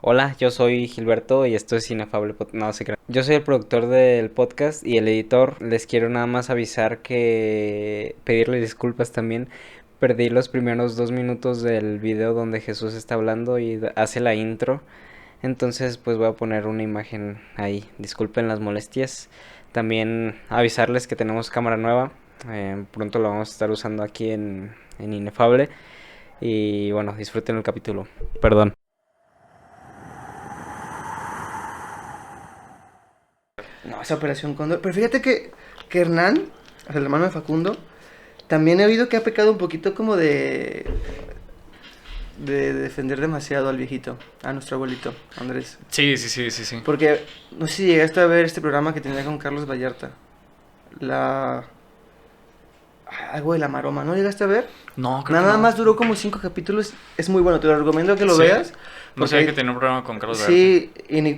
Hola, yo soy Gilberto y esto es Inefable no se crea. Yo soy el productor del podcast y el editor. Les quiero nada más avisar que pedirle disculpas también. Perdí los primeros 2 minutos del video donde Jesús está hablando y hace la intro. Entonces pues voy a poner una imagen ahí. Disculpen las molestias. También avisarles que tenemos cámara nueva. Pronto la vamos a estar usando aquí en Inefable. Y bueno, disfruten el capítulo. Perdón. No, esa Operación Cóndor. Pero fíjate que Hernán, o sea, el hermano de Facundo, también he oído que ha pecado un poquito como de defender demasiado al viejito, a nuestro abuelito, Andrés. Sí. Porque no sé si llegaste a ver este programa que tenía con Carlos Vallarta. La... Algo de la maroma, ¿no llegaste a ver? No, creo que Nada no. más duró como 5 capítulos. Es muy bueno, te lo recomiendo que lo Sí. veas. No porque sabía que tenía un programa con Carlos Vallarta. Sí,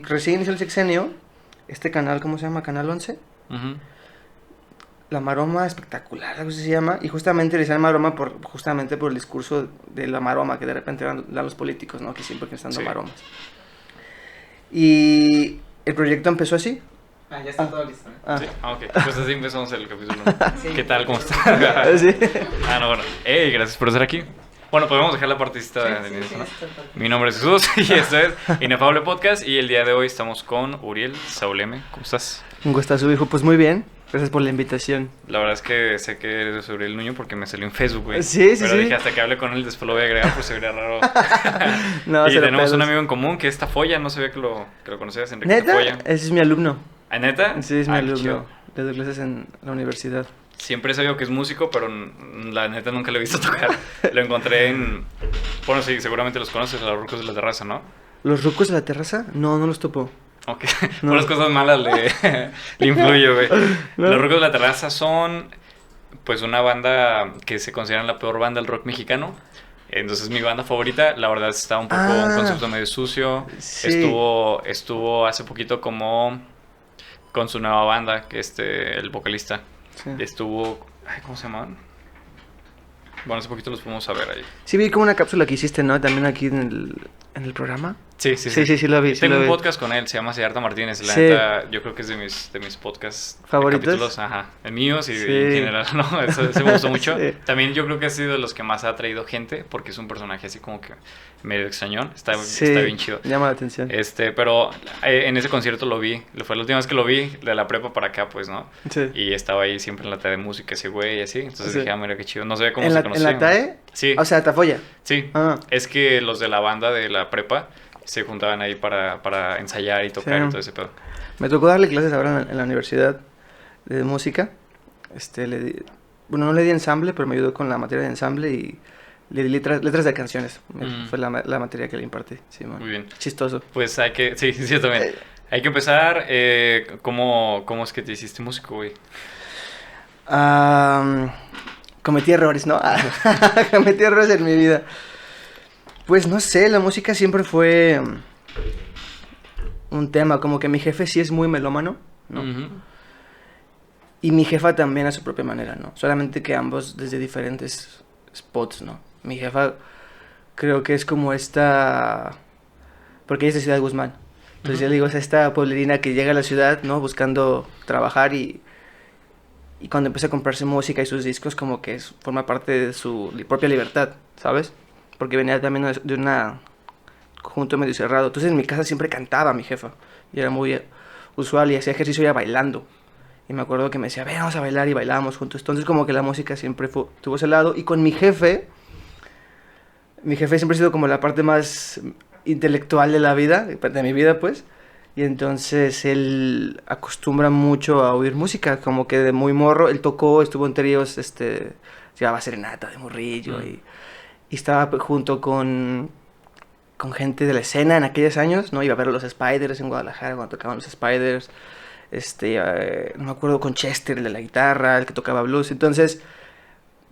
recién inició el sexenio. Este canal, ¿cómo se llama? Canal 11. Ujú. La maroma espectacular, algo así se llama. Y justamente le decían maroma justamente por el discurso de la maroma que de repente dan los políticos, ¿no? Que siempre que están dando Sí. maromas. Y el proyecto empezó así. Ya está todo listo. Sí. Ok. Pues así empezamos el capítulo. Sí. ¿Qué tal? ¿Cómo estás? Sí. Bueno. Gracias por estar aquí. Bueno, podemos dejar la partecita de inicio, ¿no? Mi nombre es Jesús y esto es Inefable Podcast. Y el día de hoy estamos con Uriel Sauleme. ¿Cómo estás? Un gustazo, hijo. Pues muy bien. Gracias por la invitación. La verdad es que sé que eres Uriel Nuño porque me salió en Facebook, güey. Sí. Pero dije, hasta que hable con él, después lo voy a agregar, pues se vería raro. No, Y cero tenemos pedos. un amigo en común que es Tafoya. No sabía que lo conocías, Enrique ¿Neta? Tafoya. Ese es mi alumno. ¿Ah, neta? Sí, es mi Qué alumno. chido. Le doy clases en la universidad. Siempre he sabido que es músico, pero la neta nunca lo he visto tocar. Lo encontré en... Bueno, sí, seguramente los conoces, los Rucos de la Terraza, ¿no? ¿Los rucos de la terraza? No, no los topo. Ok, No. puras cosas malas le influye, güey. No. Los Rucos de la Terraza son, pues, una banda que se consideran la peor banda del rock mexicano. Entonces, mi banda favorita, la verdad, está un poco un concepto medio sucio. Sí. Estuvo hace poquito como con su nueva banda, que el vocalista. Sí. Estuvo... ¿Cómo se llaman? Bueno, hace poquito los fuimos a ver ahí. Sí, vi como una cápsula que hiciste, ¿no? También aquí en el programa. Sí, Sí, lo vi. Tengo lo un vi. podcast con él, se llama Siddhartha Martínez. La Sí. neta, yo creo que es de mis podcasts ¿Favoritos? capítulos, ajá, de míos y Sí. en general, ¿no? Eso me gustó mucho. Sí. También yo creo que ha sido de los que más ha atraído gente, porque es un personaje así como que medio extrañón. Está bien chido. Llama la atención. Pero en ese concierto lo vi, fue la última vez que lo vi, de la prepa para acá, pues, ¿no? Sí. Y estaba ahí siempre en la TAE de música ese güey y así. Entonces Sí. dije, mira qué chido. No sé cómo ¿En se la conocían. TAE? Sí. O sea, Tafoya. Sí, Ah. es que los de la banda de la prepa se juntaban ahí para ensayar y tocar Sí. y todo ese pedo. Me tocó darle clases ahora en la universidad de música. Bueno, no le di ensamble, pero me ayudó con la materia de ensamble y le di letras de canciones. Fue la materia que le impartí. Sí, man. Muy bien. Chistoso. Pues sí, yo también. Hay que empezar, ¿cómo es que te hiciste músico, güey? Cometí errores, ¿no? Cometí errores en mi vida. Pues no sé, la música siempre fue un tema, como que mi jefe sí es muy melómano, ¿no? Ujú. Y mi jefa también a su propia manera, ¿no? Solamente que ambos desde diferentes spots, ¿no? Mi jefa creo que es como esta... Porque ella es de Ciudad Guzmán. Entonces Ujú. yo digo, es esta pueblerina que llega a la ciudad, ¿no? Buscando trabajar y cuando empieza a comprarse música y sus discos como que forma parte de su propia libertad, ¿sabes? Porque venía también de un conjunto medio cerrado. Entonces en mi casa siempre cantaba mi jefa. Y era muy usual y hacía ejercicio ya bailando. Y me acuerdo que me decía, ven, vamos a bailar y bailábamos juntos. Entonces como que la música siempre tuvo ese lado. Y con mi jefe siempre ha sido como la parte más intelectual de la vida, de mi vida pues. Y entonces él acostumbra mucho a oír música, como que de muy morro. Él estuvo en tríos, llevaba serenata de morrillo y estaba junto con gente de la escena en aquellos años, ¿no? Iba a ver a los Spiders en Guadalajara cuando tocaban los Spiders. No me acuerdo, con Chester, el de la guitarra, el que tocaba blues. Entonces,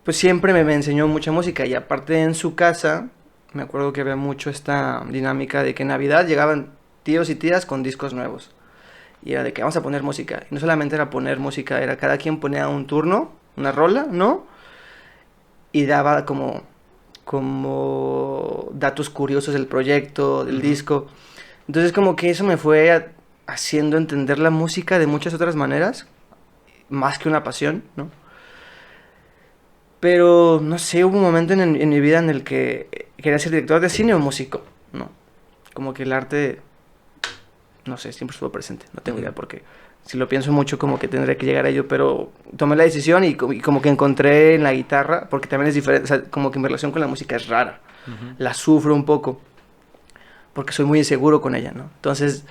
pues siempre me enseñó mucha música. Y aparte en su casa, me acuerdo que había mucho esta dinámica de que en Navidad llegaban tíos y tías con discos nuevos. Y era de que vamos a poner música. Y no solamente era poner música, era cada quien ponía un turno, una rola, ¿no? Y daba como datos curiosos del proyecto, del disco. Entonces como que eso me fue haciendo entender la música de muchas otras maneras, más que una pasión, ¿no? Pero, no sé, hubo un momento en mi vida en el que quería ser director de cine o músico, ¿no? Como que el arte, no sé, siempre estuvo presente, no tengo idea por qué. Si lo pienso mucho, como que tendré que llegar a ello, pero tomé la decisión y como que encontré en la guitarra, porque también es diferente, o sea, como que mi relación con la música es rara, la sufro un poco, porque soy muy inseguro con ella, ¿no? Entonces,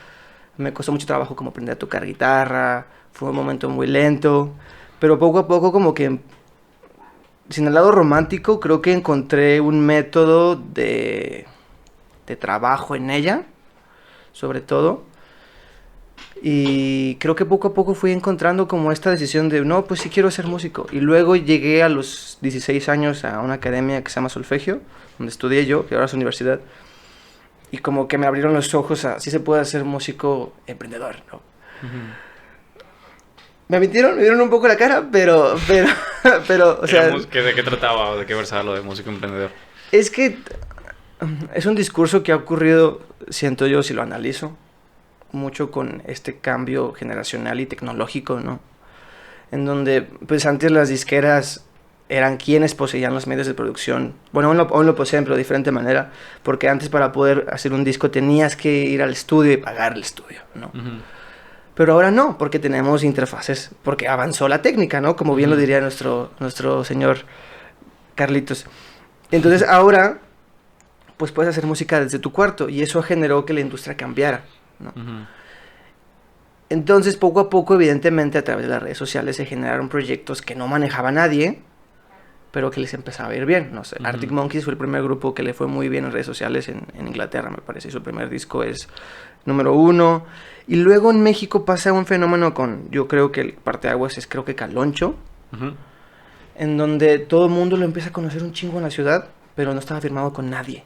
me costó mucho trabajo como aprender a tocar guitarra, fue un momento muy lento, pero poco a poco como que, sin el lado romántico, creo que encontré un método de trabajo en ella, sobre todo. Y creo que poco a poco fui encontrando como esta decisión de, no, pues sí quiero ser músico. Y luego llegué a los 16 años a una academia que se llama Solfegio, donde estudié yo, que ahora es universidad. Y como que me abrieron los ojos a, sí se puede ser músico emprendedor, ¿no? Me mintieron un poco la cara, pero, o sea... ¿De qué trataba o de qué versaba lo de músico emprendedor? Es que es un discurso que ha ocurrido, siento yo, si lo analizo, mucho con este cambio generacional y tecnológico, ¿no? En donde, pues antes las disqueras eran quienes poseían los medios de producción. Bueno, aún lo poseen, pero de diferente manera, porque antes para poder hacer un disco tenías que ir al estudio y pagar el estudio, ¿no? Pero ahora no, porque tenemos interfaces, porque avanzó la técnica, ¿no? Como bien lo diría nuestro señor Carlitos. Entonces ahora, pues puedes hacer música desde tu cuarto, y eso generó que la industria cambiara, ¿no? Entonces, poco a poco, evidentemente, a través de las redes sociales se generaron proyectos que no manejaba nadie, pero que les empezaba a ir bien, no sé. Arctic Monkeys fue el primer grupo que le fue muy bien en redes sociales en Inglaterra, me parece, y su primer disco es número 1. Y luego en México pasa un fenómeno con, yo creo que el parteaguas es creo que Caloncho, en donde todo el mundo lo empieza a conocer un chingo en la ciudad, pero no estaba firmado con nadie,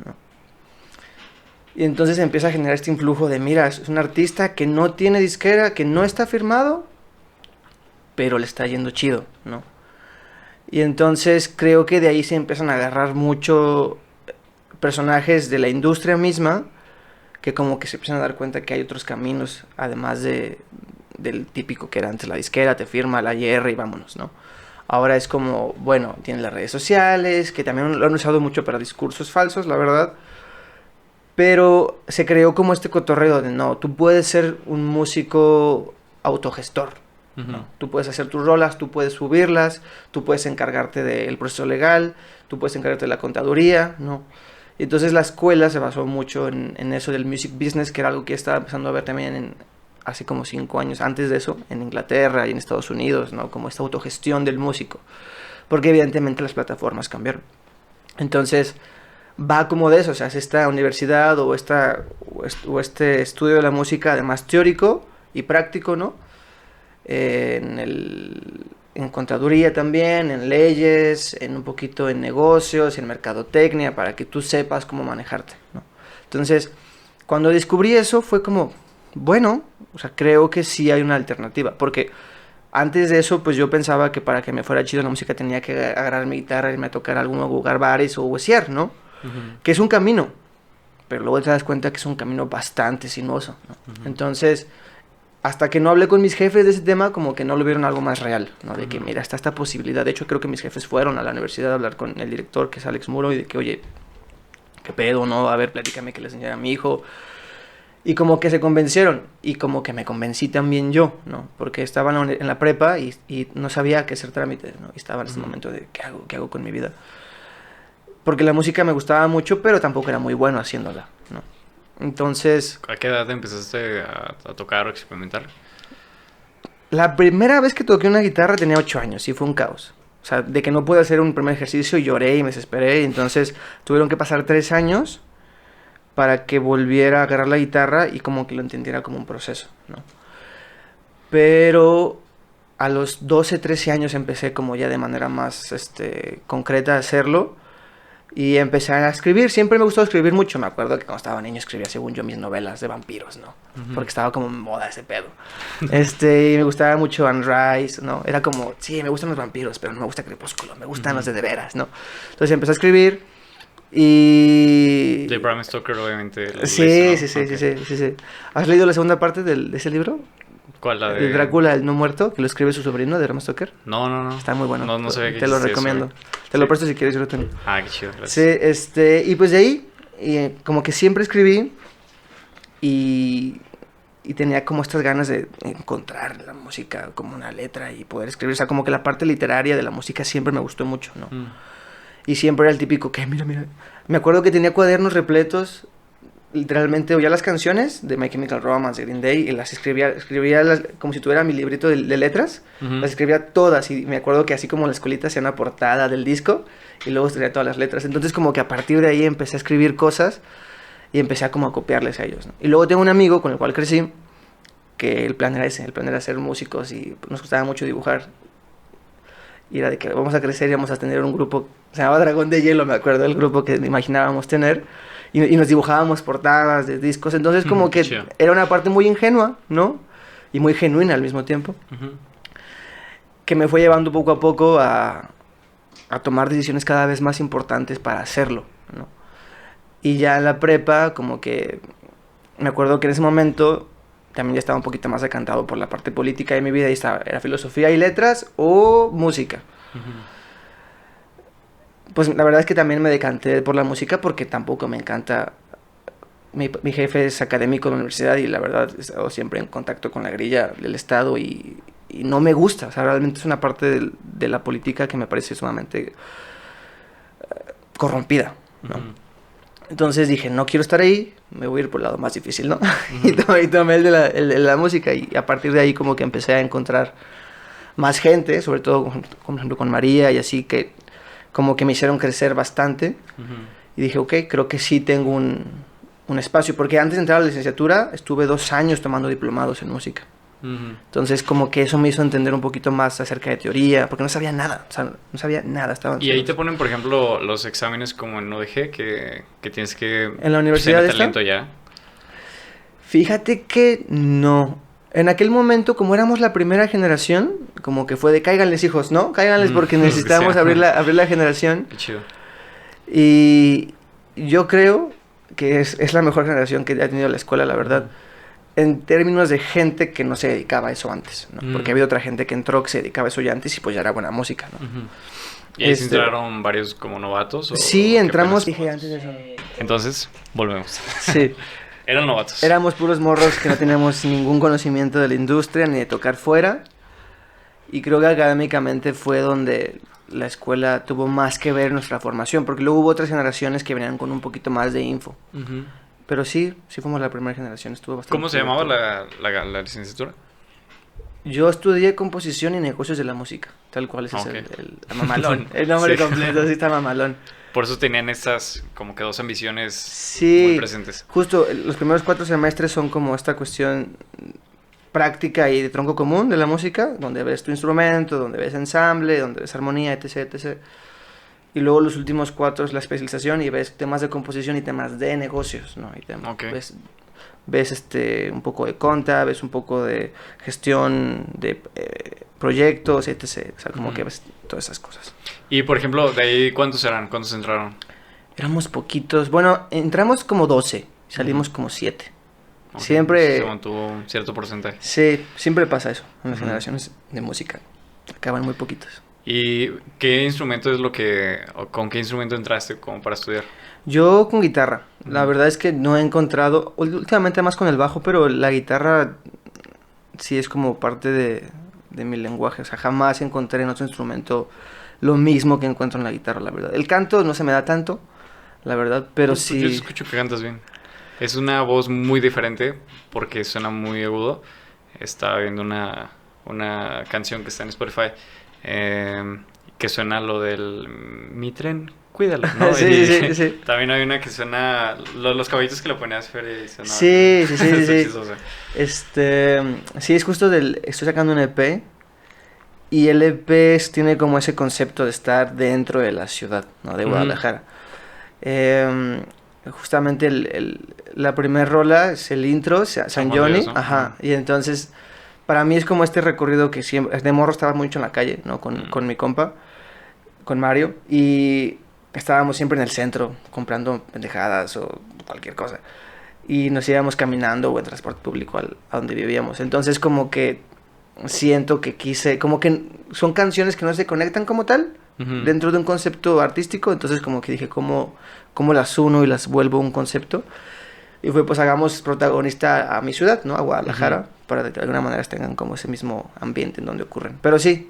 ¿no? Y entonces empieza a generar este influjo de, mira, es un artista que no tiene disquera, que no está firmado, pero le está yendo chido, ¿no? Y entonces creo que de ahí se empiezan a agarrar mucho personajes de la industria misma, que como que se empiezan a dar cuenta que hay otros caminos, además del típico que era antes la disquera, te firma la IR y vámonos, ¿no? Ahora es como, bueno, tienen las redes sociales, que también lo han usado mucho para discursos falsos, la verdad. Pero se creó como este cotorreo de, no, tú puedes ser un músico autogestor, ¿no? Tú puedes hacer tus rolas, tú puedes subirlas, tú puedes encargarte del proceso legal, tú puedes encargarte de la contaduría, ¿no? Y entonces la escuela se basó mucho en eso del music business, que era algo que estaba empezando a ver también hace como 5 años antes de eso, en Inglaterra y en Estados Unidos, ¿no? Como esta autogestión del músico, porque evidentemente las plataformas cambiaron. Entonces va como de eso, o sea, es esta universidad o este estudio de la música, además teórico y práctico, ¿no? En contaduría también, en leyes, en un poquito en negocios, en mercadotecnia, para que tú sepas cómo manejarte, ¿no? Entonces, cuando descubrí eso fue como, bueno, o sea, creo que sí hay una alternativa, porque antes de eso, pues yo pensaba que para que me fuera chido la música tenía que agarrar mi guitarra, irme a tocar a algún lugar, bares o huesear, ¿no? Que es un camino, pero luego te das cuenta que es un camino bastante sinuoso, ¿no? Entonces, hasta que no hablé con mis jefes de ese tema, como que no lo vieron algo más real, ¿no? De que, mira, está esta posibilidad. De hecho, creo que mis jefes fueron a la universidad a hablar con el director, que es Alex Muro, y de que, oye, ¿qué pedo, no? A ver, platícame que le enseñara a mi hijo. Y como que se convencieron, y como que me convencí también yo, ¿no? Porque estaba en la prepa y no sabía qué hacer trámites, ¿no? Y estaba en ese momento de, ¿qué hago con mi vida? Porque la música me gustaba mucho, pero tampoco era muy bueno haciéndola, ¿no? Entonces... ¿A qué edad empezaste a tocar o experimentar? La primera vez que toqué una guitarra tenía 8 años y fue un caos. O sea, de que no pude hacer un primer ejercicio, lloré y me desesperé. Y entonces tuvieron que pasar 3 años para que volviera a agarrar la guitarra y como que lo entendiera como un proceso, ¿no? Pero a los 12, 13 años empecé como ya de manera más concreta a hacerlo. Y empecé a escribir, siempre me gustó escribir mucho, me acuerdo que cuando estaba niño escribía según yo mis novelas de vampiros, ¿no? Porque estaba como en moda ese pedo. Y me gustaba mucho Anne Rice, ¿no? Era como, sí, me gustan los vampiros, pero no me gusta Crepúsculo, me gustan los de veras, ¿no? Entonces empecé a escribir Y... De Bram Stoker, obviamente. Lo Sí, leíste, sí, ¿no? sí, Ok. sí, sí, sí. ¿Has leído la segunda parte de ese libro? ¿Cuál? La El de... Drácula, el no muerto, que lo escribe su sobrino de Bram Stoker. No, no, no. Está muy bueno. No, no sabía que Te lo existía eso, recomiendo. güey. Te lo Sí. presto si quieres, yo lo tengo. Ah, qué chido, Sí, gracias. y pues de ahí, como que siempre escribí y, y tenía como estas ganas de encontrar la música como una letra y poder escribir. O sea, como que la parte literaria de la música siempre me gustó mucho, ¿no? Mm. Y siempre era el típico que, mira, mira. Me acuerdo que tenía cuadernos repletos, literalmente oía las canciones de My Chemical Romance, de Green Day, y las escribía como si tuviera mi librito de letras, Ujú. las escribía todas, y me acuerdo que así como en la escuelita hacía una portada del disco, y luego escribía todas las letras. Entonces como que a partir de ahí empecé a escribir cosas, y empecé a como a copiarles a ellos, ¿no? Y luego tengo un amigo con el cual crecí, que el plan era ese, el plan era ser músicos, y nos gustaba mucho dibujar. Y era de que vamos a crecer y vamos a tener un grupo, se llamaba Dragón de Hielo, me acuerdo, el grupo que imaginábamos tener. Y nos dibujábamos portadas de discos. Entonces como Qué que chido. era una parte muy ingenua, ¿no? Y muy genuina al mismo tiempo. Ujú. Que me fue llevando poco a poco a tomar decisiones cada vez más importantes para hacerlo, ¿no? Y ya en la prepa, como que me acuerdo que en ese momento también ya estaba un poquito más decantado por la parte política de mi vida y estaba, era filosofía y letras o música. Ujú. Pues la verdad es que también me decanté por la música porque tampoco me encanta. Mi jefe es académico en la universidad y la verdad he estado siempre en contacto con la grilla del Estado y no me gusta. O sea, realmente es una parte de la política que me parece sumamente corrompida, ¿no? Ujú. Entonces dije, no quiero estar ahí, me voy a ir por el lado más difícil, ¿no? Ujú. Y tomé el de la música y a partir de ahí como que empecé a encontrar más gente, sobre todo, por ejemplo, con María y así, que como que me hicieron crecer bastante. Ujú. Y dije, ok, creo que sí tengo un espacio, porque antes de entrar a la licenciatura estuve 2 años tomando diplomados en música. Ujú. Entonces como que eso me hizo entender un poquito más acerca de teoría, porque no sabía nada, o sea, no sabía nada. Estaba Y ahí te ponen, por ejemplo, los exámenes como en UDG, que tienes que ¿En la universidad tener esta? talento ya. Fíjate que no. En aquel momento, como éramos la primera generación, como que fue de cáiganles hijos, ¿no? Cáiganles porque Lo que necesitamos sea. abrir la generación. Qué chido. Y yo creo que es la mejor generación que ha tenido la escuela, la verdad. En términos de gente que no se dedicaba a eso antes, ¿no? Porque había otra gente que entró que se dedicaba a eso ya antes y pues ya era buena música, ¿no? Ujú. ¿Y ahí se Este- entraron varios como novatos? Sí, qué entramos... apenas? Dije antes de eso. Entonces, volvemos. Sí, Eran novatos. éramos puros morros que no teníamos ningún conocimiento de la industria ni de tocar fuera. Y creo que académicamente fue donde la escuela tuvo más que ver en nuestra formación, porque luego hubo otras generaciones que venían con un poquito más de info. Ujú. Pero sí fuimos la primera generación, estuvo bastante... ¿Cómo se llamaba divertido. la licenciatura? Yo estudié composición y negocios de la música, tal cual ese Ok. es el mamalón, el nombre Sí. completo, sí está mamalón. Por eso tenían estas como que dos ambiciones Sí, muy presentes. justo los primeros 4 semestres son como esta cuestión práctica y de tronco común de la música, donde ves tu instrumento, donde ves ensamble, donde ves armonía, etc, etc. Y luego los últimos 4 es la especialización y ves temas de composición y temas de negocios, ¿no? Y Ok. ves un poco de conta, ves un poco de gestión de proyectos, etc. O sea, como que ves todas esas cosas. Y por ejemplo, de ahí, ¿cuántos eran? ¿Cuántos entraron? Éramos poquitos. Bueno, entramos como 12, salimos como 7. Ok, Siempre... Se mantuvo un cierto porcentaje. Sí, siempre pasa eso en las Ujú. generaciones de música. Acaban muy poquitos. ¿Y qué instrumento es lo que, o con qué instrumento entraste como para estudiar? Yo con guitarra. La Ujú. verdad es que no he encontrado, últimamente más con el bajo, pero la guitarra sí es como parte de mi lenguaje. O sea, jamás encontré en otro instrumento lo mismo que encuentro en la guitarra, la verdad. El canto no se me da tanto, la verdad, pero Pues, Yo sí... escucho que cantas bien. Es una voz muy diferente porque suena muy agudo. Estaba viendo una canción que está en Spotify que suena lo del mi tren, cuídalo, ¿no? Sí, Y sí, sí. también hay una que suena los caballitos que le ponías Feria y sonaba. Sí, sí, sí, Está sí. chistoso. Sí, es justo estoy sacando un EP y el EP tiene como ese concepto de estar dentro de la ciudad, ¿no? De Ujú. Guadalajara. Justamente la primera rola es el intro, San Juan Johnny, Dios, ¿no? ajá, Ujú. y entonces para mí es como este recorrido que siempre, de morro estaba mucho en la calle, ¿no? Con mi compa, con Mario, estábamos siempre en el centro comprando pendejadas o cualquier cosa. Y nos íbamos caminando o en transporte público a donde vivíamos. Entonces como que siento que quise, como que son canciones que no se conectan como tal dentro de un concepto artístico. Entonces como que dije, ¿cómo las uno y las vuelvo un concepto? Y fue, pues hagamos protagonista a mi ciudad, ¿no? A Guadalajara, para que de alguna manera tengan como ese mismo ambiente en donde ocurren. Pero sí,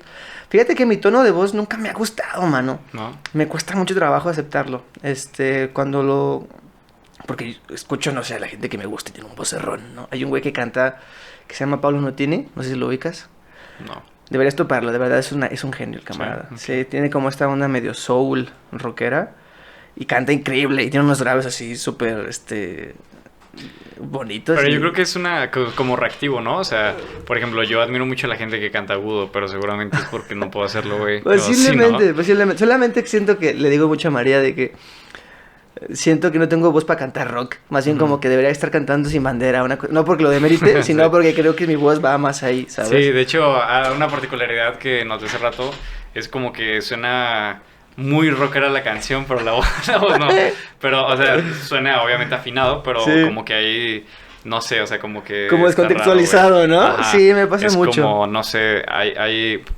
fíjate que mi tono de voz nunca me ha gustado, mano. ¿No? Me cuesta mucho trabajo aceptarlo. Cuando lo... Porque escucho, no sé, a la gente que me gusta y tiene un vocerrón, ¿no? Hay un güey que canta, que se llama Pablo Nutini, no sé si lo ubicas. No. Deberías toparlo, de verdad, es un genio el camarada. Sí, okay. Sí, tiene como esta onda medio soul, rockera, y canta increíble, y tiene unos graves así súper, bonitos. Pero yo creo que es como reactivo, ¿no? O sea, por ejemplo, yo admiro mucho a la gente que canta agudo, pero seguramente es porque no puedo hacerlo, güey. Posiblemente, Sí, ¿no? posiblemente. Solamente siento que le digo mucho a María de que siento que no tengo voz para cantar rock. Más bien como que debería estar cantando Sin Bandera. No porque lo demerite, sino Sí. porque creo que mi voz va más ahí, ¿sabes? Sí, de hecho, una particularidad que noté hace rato es como que suena muy rockera la canción, pero la voz no. Pero, o sea, suena obviamente afinado, pero Sí. como que ahí, no sé, o sea, como que... Como está descontextualizado, raro, güey. ¿no? Ajá. Sí, me pasa es mucho. Como, no sé,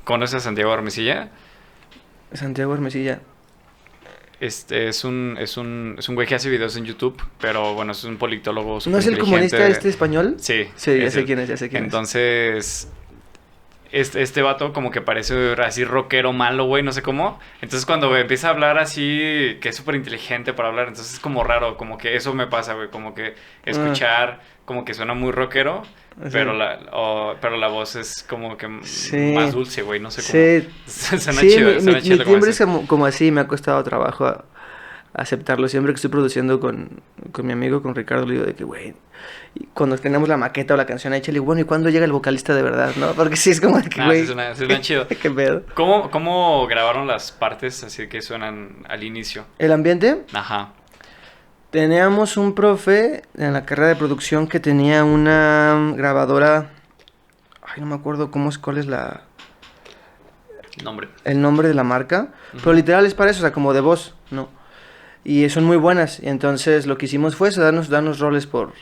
¿conoces a Santiago Armesilla? Santiago Hermesilla. Es un güey que hace videos en YouTube, pero bueno, es un politólogo ¿No súper es el comunista inteligente. español? Sí. Sí, ya es sé él. quién es, ya sé quién es. Entonces, este vato como que parece así rockero malo, güey, no sé cómo. Entonces cuando empieza a hablar así, que es súper inteligente para hablar, entonces es como raro, como que eso me pasa, güey, como que escuchar, como que suena muy rockero, Sí. pero la voz es como que Sí. más dulce, güey, no sé cómo. Sí, Suena sí, chido, suena mi chido como timbre ese. es como así, me ha costado trabajo aceptarlo. Siempre que estoy produciendo con mi amigo, con Ricardo, le digo de que, güey, y cuando tenemos la maqueta o la canción hecha, le digo, bueno, ¿y cuándo llega el vocalista de verdad, no? Porque sí es como de que, Ah, güey, sí suena chido. qué pedo. ¿Cómo grabaron las partes así que suenan al inicio? El ambiente, Ajá. teníamos un profe en la carrera de producción que tenía una grabadora, ay, no me acuerdo cuál es Nombre. el nombre de la marca, Ujú. pero literal es para eso, o sea, como de voz, ¿no? Y son muy buenas, y entonces lo que hicimos fue eso, darnos roles por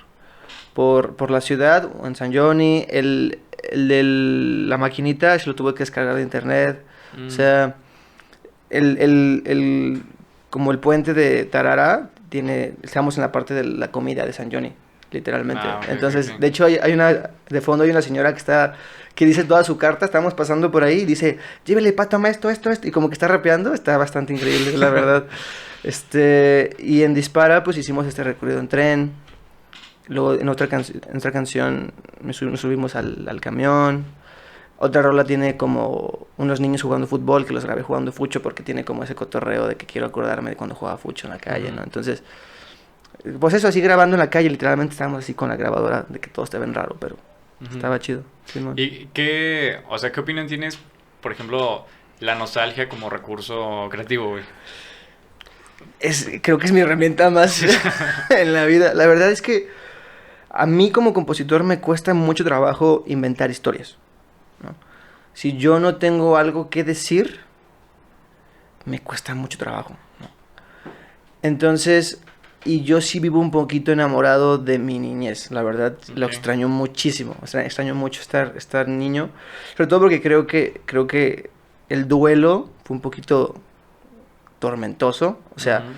la ciudad, o en San Johnny, el de la maquinita se lo tuve que descargar de internet, o sea, como el puente de Tarara, estamos en la parte de la comida de San Johnny, literalmente. Ah, ok, Entonces, ok. de hecho, de fondo hay una señora que dice toda su carta, estamos pasando por ahí, y dice, llévele, pa, toma esto, y como que está rapeando, está bastante increíble, la verdad. Y en Dispara, pues hicimos este recorrido en tren. Luego en otra canción nos subimos al camión. Otra rola tiene como unos niños jugando fútbol, que los grabé jugando fucho porque tiene como ese cotorreo de que quiero acordarme de cuando jugaba fucho en la calle, ¿no? Entonces, pues eso, así grabando en la calle, literalmente estábamos así con la grabadora, de que todos te ven raro, pero estaba chido. Simón. ¿Y qué opinión tienes, por ejemplo, la nostalgia como recurso creativo, güey? Creo que es mi herramienta más en la vida. La verdad es que a mí como compositor me cuesta mucho trabajo inventar historias, ¿no? Si yo no tengo algo que decir, me cuesta mucho trabajo, ¿no? Entonces, y yo sí vivo un poquito enamorado de mi niñez, la verdad, lo Ok. extraño muchísimo, extraño mucho estar niño, sobre todo porque creo que el duelo fue un poquito tormentoso, o sea, Ujú.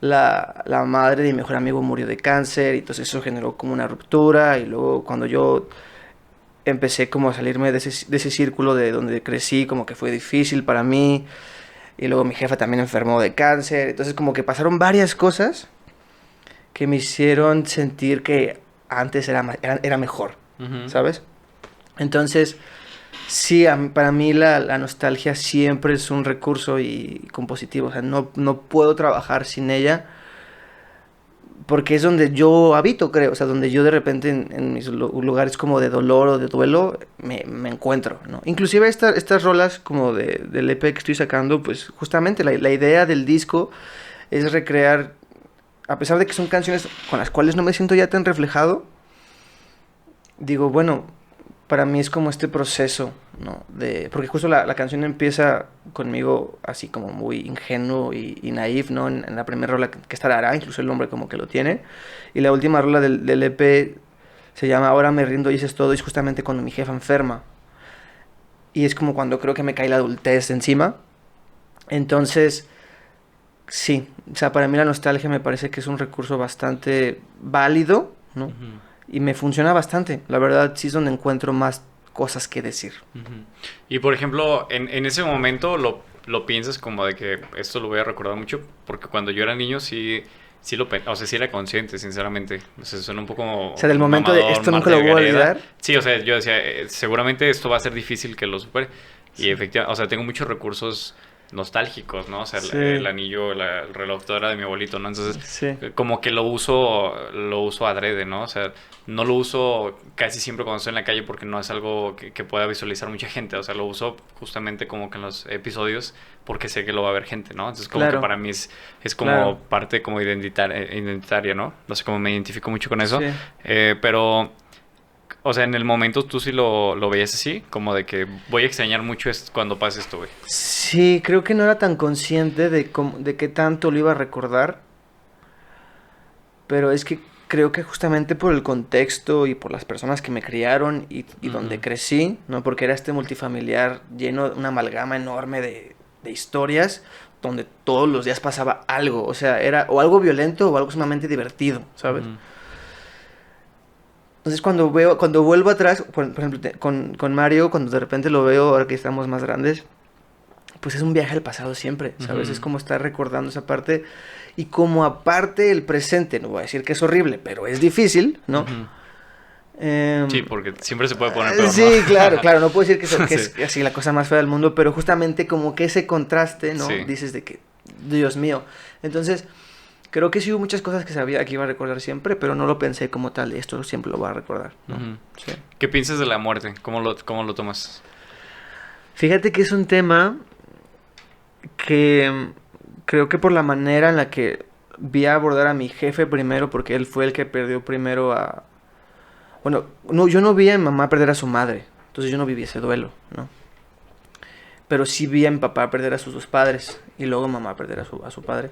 la madre de mi mejor amigo murió de cáncer, y entonces eso generó como una ruptura, y luego cuando yo empecé como a salirme de ese círculo de donde crecí, como que fue difícil para mí, y luego mi jefa también enfermó de cáncer, entonces como que pasaron varias cosas que me hicieron sentir que antes era mejor, Ujú. ¿sabes? Entonces, sí, para mí la nostalgia siempre es un recurso y compositivo, o sea, no puedo trabajar sin ella, porque es donde yo habito, creo, o sea, donde yo de repente en mis lugares como de dolor o de duelo me encuentro, ¿no? Inclusive estas rolas como del EP que estoy sacando, pues justamente la idea del disco es recrear, a pesar de que son canciones con las cuales no me siento ya tan reflejado, digo, bueno, para mí es como este proceso ¿no? Porque justo la canción empieza conmigo así como muy ingenuo y naif, ¿no? En la primera rola que estará, incluso el nombre como que lo tiene. Y la última rola del EP se llama Ahora me rindo y eso es todo. Y es justamente cuando mi jefa enferma. Y es como cuando creo que me cae la adultez encima. Entonces, sí, o sea, para mí la nostalgia me parece que es un recurso bastante válido, ¿no? Ujú. Y me funciona bastante. La verdad, sí es donde encuentro más cosas que decir. Ujú. Y por ejemplo, en ese momento lo piensas como de que esto lo voy a recordar mucho, porque cuando yo era niño sí o sea, sí era consciente, sinceramente. O sea, suena un poco O sea, del momento de esto nunca lo voy a olvidar. Sí, o sea, yo decía, seguramente esto va a ser difícil que lo supere. Y Sí. efectivamente, o sea, tengo muchos recursos nostálgicos, ¿no? O sea, Sí. el anillo, el reloj de hora de mi abuelito, ¿no? Entonces, Sí. como que lo uso adrede, ¿no? O sea, no lo uso casi siempre cuando estoy en la calle porque no es algo que pueda visualizar mucha gente. O sea, lo uso justamente como que en los episodios porque sé que lo va a ver gente, ¿no? Entonces, como Claro. que para mí es como Claro. parte como identitaria, ¿no? No sé cómo me identifico mucho con eso. Sí. Pero, o sea, en el momento tú sí lo veías así, como de que voy a extrañar mucho cuando pase esto, güey. Sí, creo que no era tan consciente de qué tanto lo iba a recordar, pero es que creo que justamente por el contexto y por las personas que me criaron y donde Ujú. crecí, ¿no? Porque era este multifamiliar lleno de una amalgama enorme de historias donde todos los días pasaba algo, o sea, era o algo violento o algo sumamente divertido, ¿sabes? Ujú. Entonces cuando vuelvo atrás, por ejemplo, con Mario, cuando de repente lo veo ahora que estamos más grandes, pues es un viaje al pasado siempre, ¿sabes? Ujú. Es como estar recordando esa parte y como aparte el presente, no voy a decir que es horrible, pero es difícil, ¿no? Ujú. Em, Sí, porque siempre se puede poner peor, ¿no? sí, claro, no puedo decir que Sí. es así la cosa más fea del mundo, pero justamente como que ese contraste, ¿no? Sí. Dices de que, Dios mío. Entonces, creo que sí hubo muchas cosas que sabía que iba a recordar siempre, pero no lo pensé como tal, esto siempre lo voy a recordar, ¿no? Ujú. Sí. ¿Qué piensas de la muerte? ¿Cómo lo tomas? Fíjate que es un tema que creo que por la manera en la que vi a abordar a mi jefe primero, porque él fue el que perdió primero a... Bueno, no, yo no vi a mi mamá perder a su madre, entonces yo no viví ese duelo, ¿no? Pero sí vi a mi papá perder a sus dos padres y luego mamá perder a su padre.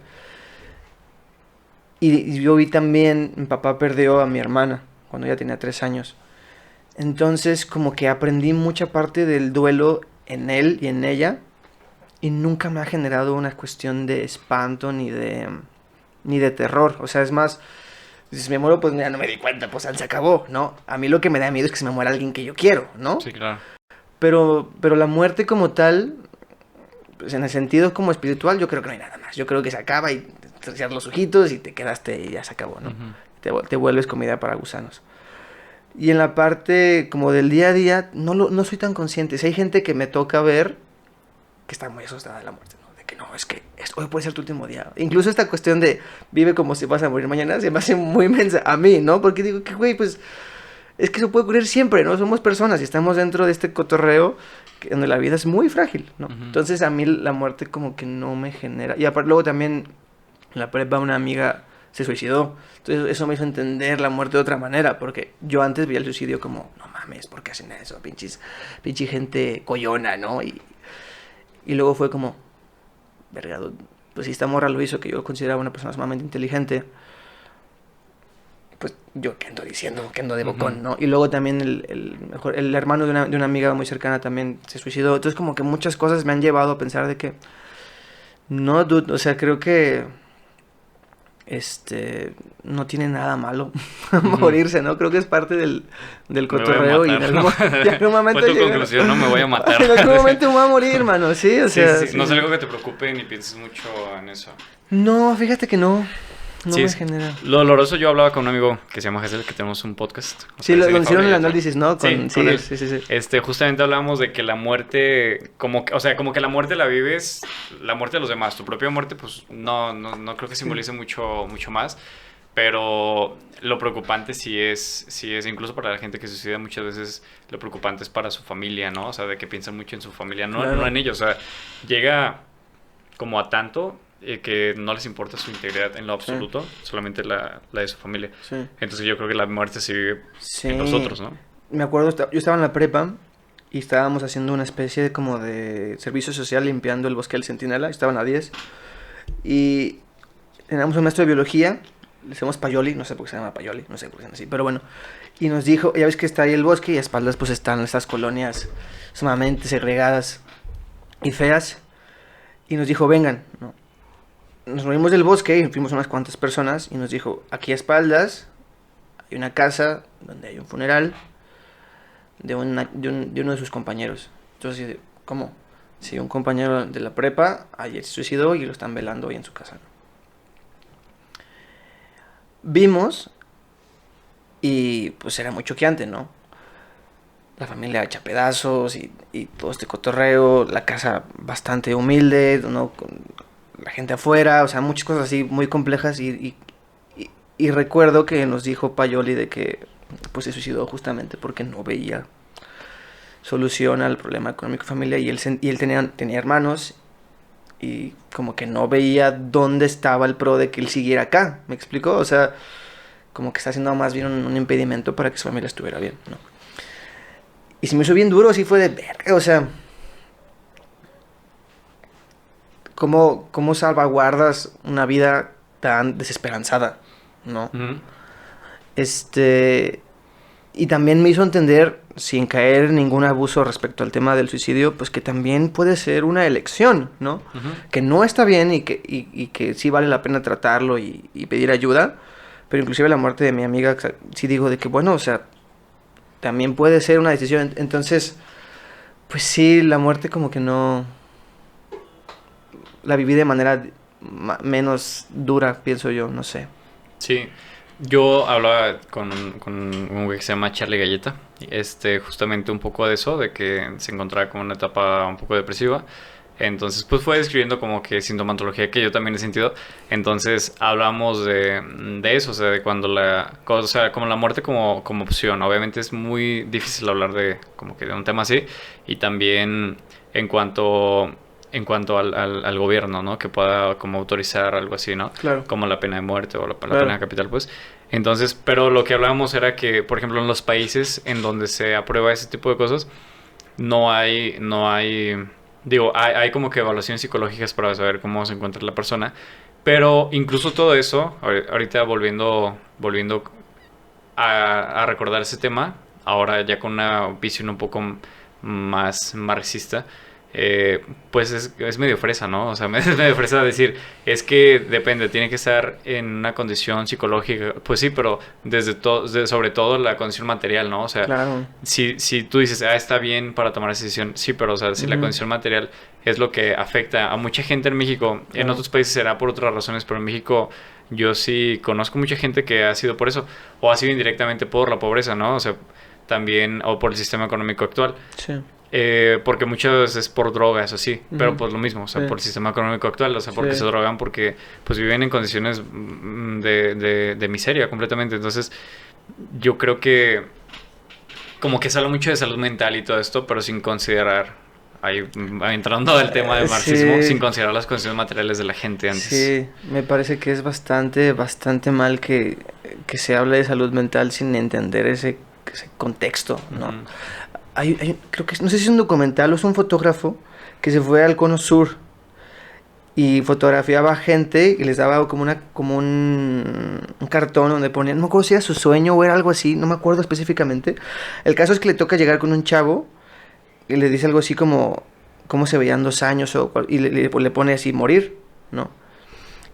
Y yo vi también, mi papá perdió a mi hermana cuando ella tenía 3 años. Entonces como que aprendí mucha parte del duelo en él y en ella y nunca me ha generado una cuestión de espanto ni de terror. O sea, es más, si me muero, pues ya no me di cuenta, pues se acabó, ¿no? A mí lo que me da miedo es que se me muera alguien que yo quiero, ¿no? Sí, claro. Pero la muerte como tal, pues en el sentido como espiritual, yo creo que no hay nada más. Yo creo que se acaba y te cierras los ojitos y te quedaste y ya se acabó, ¿no? Ujú. Te vuelves comida para gusanos. Y en la parte como del día a día, no soy tan consciente. Si hay gente que me toca ver que está muy asustada de la muerte, ¿no? De que no, es que hoy puede ser tu último día. Incluso esta cuestión de vive como si vas a morir mañana se me hace muy inmensa a mí, ¿no? Porque digo que, güey, pues es que eso puede ocurrir siempre, ¿no? Somos personas y estamos dentro de este cotorreo donde la vida es muy frágil, ¿no? Ujú. Entonces a mí la muerte como que no me genera. Y aparte luego también en la prepa una amiga se suicidó. Entonces eso me hizo entender la muerte de otra manera, porque yo antes veía el suicidio como, no mames, ¿por qué hacen eso? Pinche gente coyona, ¿no? Y luego fue como, verga, pues si esta morra lo hizo, que yo consideraba una persona sumamente inteligente, pues yo qué ando diciendo, que ando de bocón, Ujú. ¿no? Y luego también el hermano de una amiga muy cercana también se suicidó. Entonces como que muchas cosas me han llevado a pensar de que, no, dude, o sea, creo que no tiene nada malo Ujú. morirse, ¿no? Creo que es parte del Me voy a cotorreo y en matar, algún, ¿no? y en algún momento Fue tu llegar- conclusión, ¿no? Me voy a matar. en algún momento me voy a morir, mano, sí, o Sí, sea, sí, sí. No es sí. algo que te preocupe ni pienses mucho en eso. No, fíjate que no Sí, me genera. lo doloroso, yo hablaba con un amigo que se llama Gesell, que tenemos un podcast. O Sí, sea, lo Cine hicieron Fable el y otro. análisis, ¿no? Sí, con él. Sí. Justamente hablábamos de que la muerte, o sea, como que la muerte la vives, la muerte de los demás, tu propia muerte, pues no creo que simbolice mucho más, pero lo preocupante sí es, incluso para la gente que se suicida muchas veces, lo preocupante es para su familia, ¿no? O sea, de que piensan mucho en su familia, no, Claro. no en ellos, o sea, llega como a tanto que no les importa su integridad en lo absoluto, solamente la de su familia. Sí. Entonces yo creo que la muerte se vive Sí. en nosotros, ¿no? Me acuerdo, yo estaba en la prepa y estábamos haciendo una especie de como de servicio social limpiando el bosque del Centinela, estaban a 10 y teníamos un maestro de biología, le decimos Payoli, no sé por qué se llama Payoli, no sé por qué se llama así, pero bueno, y nos dijo, ya ves que está ahí el bosque y a espaldas pues están estas colonias sumamente segregadas y feas, y nos dijo, vengan, ¿no? Nos movimos del bosque y fuimos unas cuantas personas y nos dijo, aquí a espaldas hay una casa donde hay un funeral de uno de sus compañeros. Entonces, ¿cómo? Sí, un compañero de la prepa ayer se suicidó y lo están velando hoy en su casa, ¿no? Vimos y pues era muy choqueante, ¿no? La familia hecha pedazos y todo este cotorreo, la casa bastante humilde, ¿no? Con la gente afuera, o sea, muchas cosas así muy complejas y recuerdo que nos dijo Payoli de que pues se suicidó justamente porque no veía solución al problema económico familiar y él tenía hermanos y como que no veía dónde estaba el pro de que él siguiera acá, ¿me explicó? O sea, como que está haciendo más bien un impedimento para que su familia estuviera bien, ¿no? Y se me hizo bien duro, así fue de verga, o sea, ¿cómo salvaguardas una vida tan desesperanzada, ¿no? Ujú. Y también me hizo entender, sin caer en ningún abuso respecto al tema del suicidio, pues que también puede ser una elección, ¿no? Ujú. Que no está bien y que sí vale la pena tratarlo y pedir ayuda, pero inclusive la muerte de mi amiga, o sea, sí digo de que, bueno, o sea, también puede ser una decisión. Entonces, pues sí, la muerte como que no... La viví de manera menos dura, pienso yo, no sé. Sí, yo hablaba con un güey que se llama Charlie Galleta, justamente un poco de eso, de que se encontraba como en una etapa un poco depresiva. Entonces, pues fue describiendo como que sintomatología que yo también he sentido. Entonces, hablamos de eso, o sea, de cuando o sea, como la muerte como opción. Obviamente es muy difícil hablar de como que de un tema así. Y también en cuanto, en cuanto al gobierno, ¿no? Que pueda como autorizar algo así, ¿no? Claro, Como la pena de muerte o la pena claro. capital, pues. Entonces, pero lo que hablábamos era que, por ejemplo, en los países en donde se aprueba ese tipo de cosas, no hay, digo, hay como que evaluaciones psicológicas para saber cómo se encuentra la persona, pero incluso todo eso, ahorita volviendo a recordar ese tema, ahora ya con una visión un poco más marxista, pues es medio fresa, ¿no? O sea, es medio fresa decir, es que depende, tiene que estar en una condición psicológica, pues sí, pero sobre todo la condición material, ¿no? O sea, Claro. si tú dices, está bien para tomar esa decisión, sí, pero o sea, si la Ujú. condición material es lo que afecta a mucha gente en México, en Claro. otros países será por otras razones, pero en México yo sí conozco mucha gente que ha sido por eso, o ha sido indirectamente por la pobreza, ¿no? O sea, también, o por el sistema económico actual. Sí. Porque muchas veces es por drogas o así, pero Ujú. pues lo mismo, o sea, Sí. por el sistema económico actual, o sea, porque se Sí. drogan, porque pues viven en condiciones de miseria completamente. Entonces, yo creo que como que se habla mucho de salud mental y todo esto, pero sin considerar, ahí entrando al tema del marxismo, sin Sí. considerar las condiciones materiales de la gente antes. Sí, me parece que es bastante mal que se hable de salud mental sin entender ese contexto, ¿no? Ujú. Creo que, no sé si es un documental o es un fotógrafo que se fue al Cono Sur y fotografiaba gente y les daba como un cartón donde ponían, no me acuerdo si era su sueño o era algo así, no me acuerdo específicamente. El caso es que le toca llegar con un chavo y le dice algo así como cómo se veían 2 años y le pone así morir, ¿no?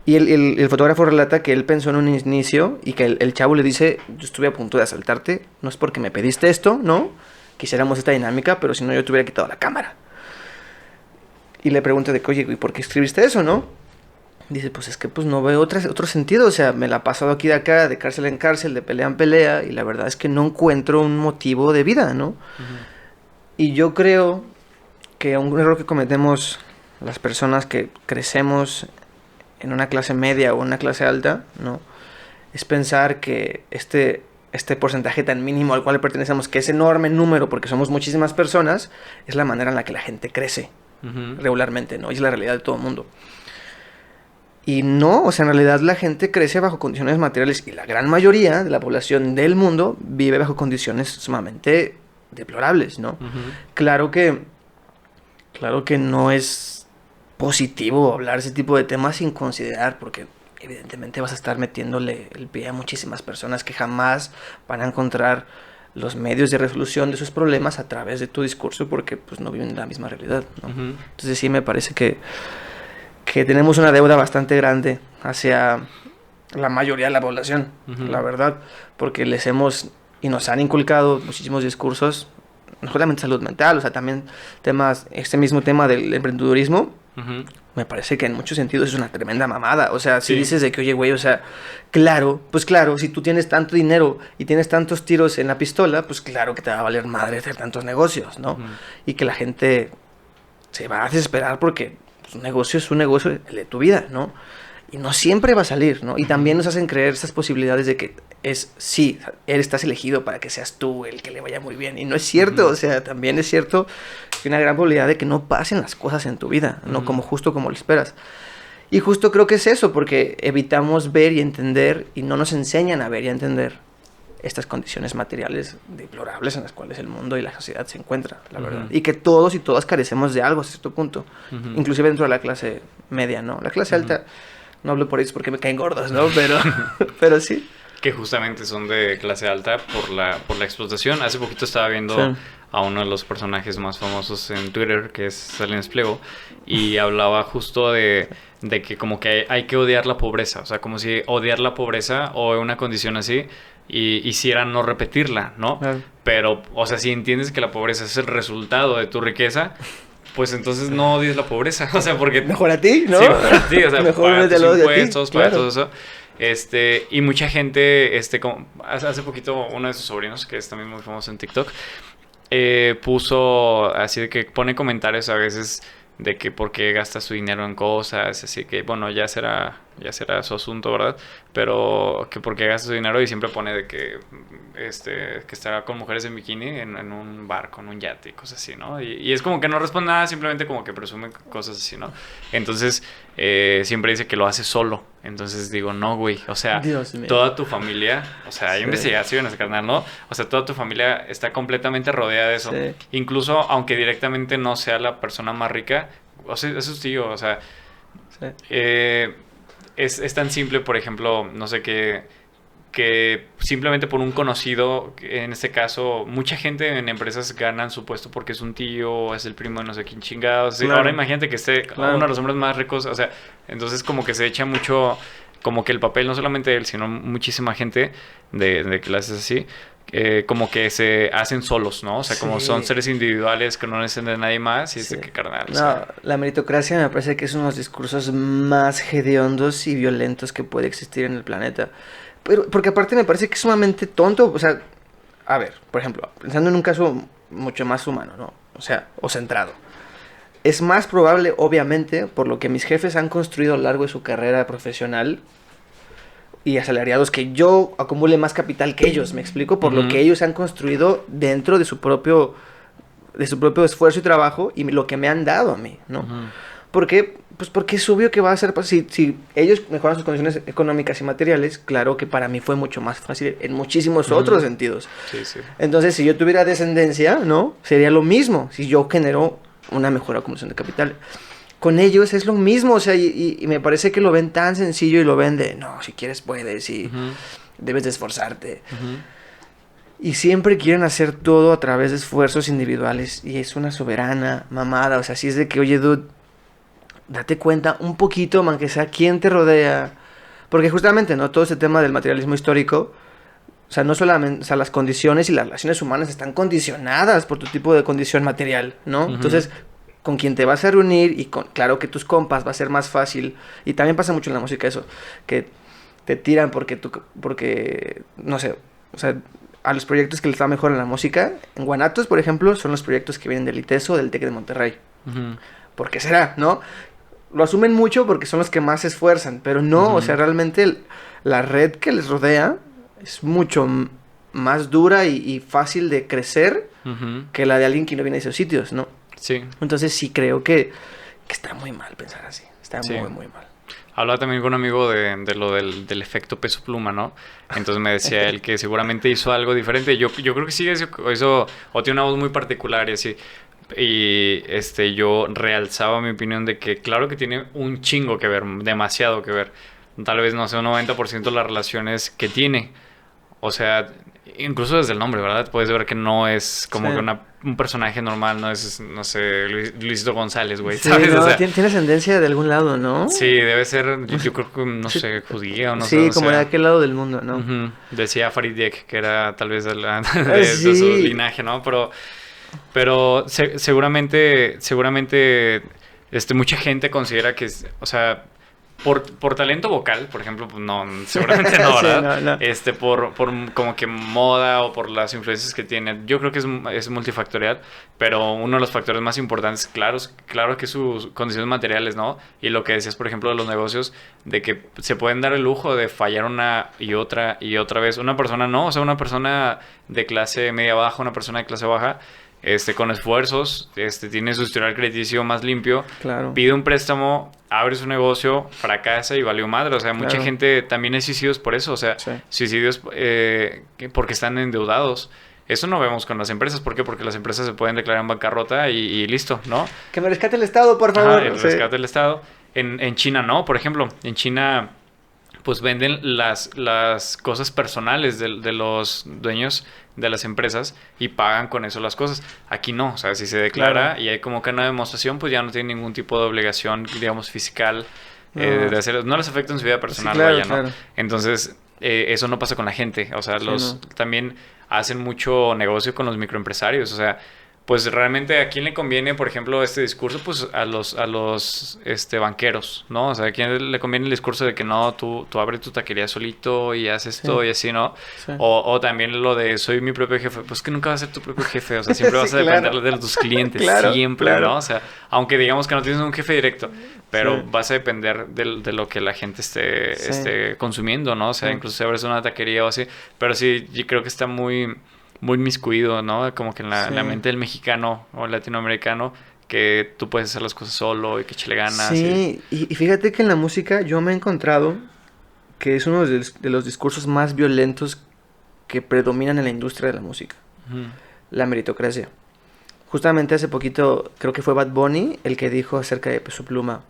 Y el fotógrafo relata que él pensó en un inicio y que el chavo le dice, yo estuve a punto de asaltarte, no es porque me pediste esto, ¿no? Quisiéramos esta dinámica, pero si no yo te hubiera quitado la cámara. Y le pregunta de que, oye, ¿y por qué escribiste eso, no? Dice, pues es que pues no veo otro sentido, o sea, me la he pasado aquí de acá, de cárcel en cárcel, de pelea en pelea, y la verdad es que no encuentro un motivo de vida, ¿no? Ujú. Y yo creo que un error que cometemos las personas que crecemos en una clase media o una clase alta, ¿no? Es pensar que este porcentaje tan mínimo al cual pertenecemos, que es enorme número porque somos muchísimas personas, es la manera en la que la gente crece Ujú. regularmente, ¿no? Y es la realidad de todo el mundo. Y no, o sea, en realidad la gente crece bajo condiciones materiales y la gran mayoría de la población del mundo vive bajo condiciones sumamente deplorables, ¿no? Ujú. Claro que no es positivo hablar ese tipo de temas sin considerar, porque evidentemente vas a estar metiéndole el pie a muchísimas personas que jamás van a encontrar los medios de resolución de sus problemas a través de tu discurso, porque pues no viven la misma realidad, ¿no? Ujú. Entonces sí me parece que tenemos una deuda bastante grande hacia la mayoría de la población, Ujú. la verdad, porque les hemos y nos han inculcado muchísimos discursos, no solamente salud mental, o sea, también temas, este mismo tema del emprendedurismo, Ujú. me parece que en muchos sentidos es una tremenda mamada. O sea, si Sí. dices de que, oye, güey, o sea, claro, pues claro, si tú tienes tanto dinero y tienes tantos tiros en la pistola, pues claro que te va a valer madre hacer tantos negocios, ¿no? Ujú. Y que la gente se va a desesperar porque pues, un negocio es un negocio, el de tu vida, ¿no? Y no siempre va a salir, ¿no? Y también nos hacen creer esas posibilidades de que sí, estás elegido para que seas tú el que le vaya muy bien. Y no es cierto, Ujú. o sea, también es cierto que hay una gran probabilidad de que no pasen las cosas en tu vida, no Ujú. como justo como lo esperas. Y justo creo que es eso, porque evitamos ver y entender y no nos enseñan a ver y a entender estas condiciones materiales deplorables en las cuales el mundo y la sociedad se encuentran, la Ujú. verdad. Y que todos y todas carecemos de algo hasta cierto punto, Ujú. inclusive dentro de la clase media, ¿no? La clase Ujú. alta, no hablo por ellos porque me caen gordos, ¿no? Pero sí. Que justamente son de clase alta por la explotación. Hace poquito estaba viendo Sí. a uno de los personajes más famosos en Twitter, que es Salinas Pliego, y hablaba justo de que como que hay que odiar la pobreza, o sea, como si odiar la pobreza o una condición así hiciera no repetirla, ¿no? Claro. Pero, o sea, si entiendes que la pobreza es el resultado de tu riqueza, pues entonces no odies la pobreza, o sea, porque... Mejor a ti, ¿no? Sí, mejor a ti, o sea, Mejor para te tus lo odio a ti, impuestos, para claro. todo eso. Y mucha gente, como, hace poquito uno de sus sobrinos, que es también muy famoso en TikTok, puso así de que pone comentarios a veces de que por qué gasta su dinero en cosas, así que bueno, ya será su asunto, ¿verdad? Pero que por qué gasta su dinero y siempre pone de que que está con mujeres en bikini en un barco, en un yate y cosas así, ¿no? Y es como que no responde nada, simplemente como que presume cosas así, ¿no? Entonces, siempre dice que lo hace solo. Entonces digo, no, güey, o sea, Dios mío. toda tu familia, o sea, hay Sí. investigaciones, carnal, ¿no? O sea, toda tu familia está completamente rodeada de eso. Sí. Incluso aunque directamente no sea la persona más rica, o sea, eso es tío, o sea, Sí. es tan simple, por ejemplo, no sé qué, que simplemente por un conocido, en este caso, mucha gente en empresas ganan su puesto porque es un tío, es el primo de no sé quién chingados. Claro. Ahora imagínate que esté Claro. uno de los hombres más ricos, o sea, entonces como que se echa mucho, como que el papel, no solamente de él, sino muchísima gente de clases así, como que se hacen solos, ¿no? O sea, como Sí. son seres individuales que no necesitan de nadie más y es de Sí. que carnal, o No, sea, la meritocracia me parece que es uno de los discursos más hediondos y violentos que puede existir en el planeta. Pero, porque aparte me parece que es sumamente tonto. O sea, a ver, por ejemplo, pensando en un caso mucho más humano, ¿no? O sea, o centrado. Es más probable, obviamente, por lo que mis jefes han construido a lo largo de su carrera profesional y asalariados, que yo acumule más capital que ellos, ¿me explico? Por lo Ujú. que ellos han construido dentro de su propio esfuerzo y trabajo y lo que me han dado a mí, ¿no? ujú. ¿Por qué? Pues porque es obvio que va a ser, pues, si ellos mejoran sus condiciones económicas y materiales, claro que para mí fue mucho más fácil en muchísimos Ujú. otros sentidos. Sí, sí. Entonces, si yo tuviera descendencia, ¿no? Sería lo mismo si yo genero una mejor acumulación de capital. Con ellos es lo mismo, o sea, y me parece que lo ven tan sencillo y lo ven de, no, si quieres puedes y Ujú, debes de esforzarte. ujú. Y siempre quieren hacer todo a través de esfuerzos individuales. Y es una soberana mamada. O sea, si es de que, oye, dude, date cuenta un poquito, man, que sea quién te rodea. Porque justamente, ¿no? Todo ese tema del materialismo histórico, o sea, no solamente, o sea, las condiciones y las relaciones humanas están condicionadas por tu tipo de condición material, ¿no? Ujú. Entonces, con quien te vas a reunir y con, claro que tus compas va a ser más fácil. Y también pasa mucho en la música eso, que te tiran porque, no sé, o sea, a los proyectos que les va mejor en la música, en Guanatos, por ejemplo, son los proyectos que vienen del ITESO, del TEC de Monterrey. Ujú. ¿Por qué será, no? Lo asumen mucho porque son los que más se esfuerzan, pero no, Ujú. o sea, realmente la red que les rodea es mucho más dura y fácil de crecer Ujú. que la de alguien que no viene de esos sitios, ¿no? Sí. Entonces sí creo que está muy mal pensar así, está Sí. muy, muy mal. hablaba también con un amigo de lo del efecto peso pluma, ¿no? Entonces me decía él que seguramente hizo algo diferente. Yo creo que sí hizo, o tiene una voz muy particular y así. Y yo realzaba mi opinión de que claro que tiene un chingo que ver, demasiado que ver. Tal vez, no sé, un 90% de las relaciones que tiene. O sea, incluso desde el nombre, ¿verdad? Puedes ver que no es como Sí. que un personaje normal, no es, no sé, Luisito González, güey, Sí, ¿sabes? no, O sea, tiene ascendencia de algún lado, ¿no? sí, debe ser, yo creo que, no Sí, sé, judía o no sé, sí, o como de sea. aquel lado del mundo, ¿no? Ujú. Decía Farid Diek que era tal vez de su Sí, linaje, ¿no? Pero seguramente, mucha gente considera que, o sea, por talento vocal, por ejemplo, pues no, seguramente no, sí, ¿verdad? no, no. Por como que moda o por las influencias que tiene, yo creo que es multifactorial, pero uno de los factores más importantes, claro que sus condiciones materiales, ¿no? Y lo que decías, por ejemplo, de los negocios, de que se pueden dar el lujo de fallar una y otra vez. Una persona no, o sea, una persona de clase media baja, una persona de clase baja, con esfuerzos, tiene su historial crediticio más limpio, Claro, pide un préstamo, abre su negocio, fracasa y valió madre. O sea, mucha claro. gente también es suicidios por eso. O sea, Sí. suicidios porque están endeudados. Eso no vemos con las empresas. ¿Por qué? Porque las empresas se pueden declarar en bancarrota y listo, ¿no? Que me rescate el Estado, por Ajá, favor. el Sí. rescate del Estado. En China no, por ejemplo. En China pues venden las cosas personales de los dueños de las empresas y pagan con eso las cosas. Aquí no, o sea, si se declara Claro. y hay como que una demostración, pues ya no tiene ningún tipo de obligación, digamos, fiscal No. de hacer, no les afecta en su vida Sí, personal, claro, vaya, ¿no? claro. Entonces, eso no pasa con la gente, o sea, Sí, no. también hacen mucho negocio con los microempresarios, o sea, pues realmente a quién le conviene, por ejemplo, este discurso, pues a los banqueros, ¿no? O sea, a quién le conviene el discurso de que no, tú abres tu taquería solito y haces Sí, esto y así, ¿no? sí. O también lo de soy mi propio jefe, pues que nunca vas a ser tu propio jefe, o sea, siempre Sí, vas a depender claro. de tus clientes, Claro, siempre, claro. ¿no? O sea, aunque digamos que no tienes un jefe directo, pero Sí. vas a depender de lo que la gente Sí. esté consumiendo, ¿no? O sea, Sí. incluso si abres una taquería o así, pero sí, yo creo que está muy inmiscuido, ¿no? Como que en la Sí. mente del mexicano o latinoamericano, que tú puedes hacer las cosas solo y que chile ganas. Sí, y fíjate que en la música yo me he encontrado que es uno de los discursos más violentos que predominan en la industria de la música, Ujú. la meritocracia. Justamente hace poquito, creo que fue Bad Bunny el que dijo acerca de Peso Pluma: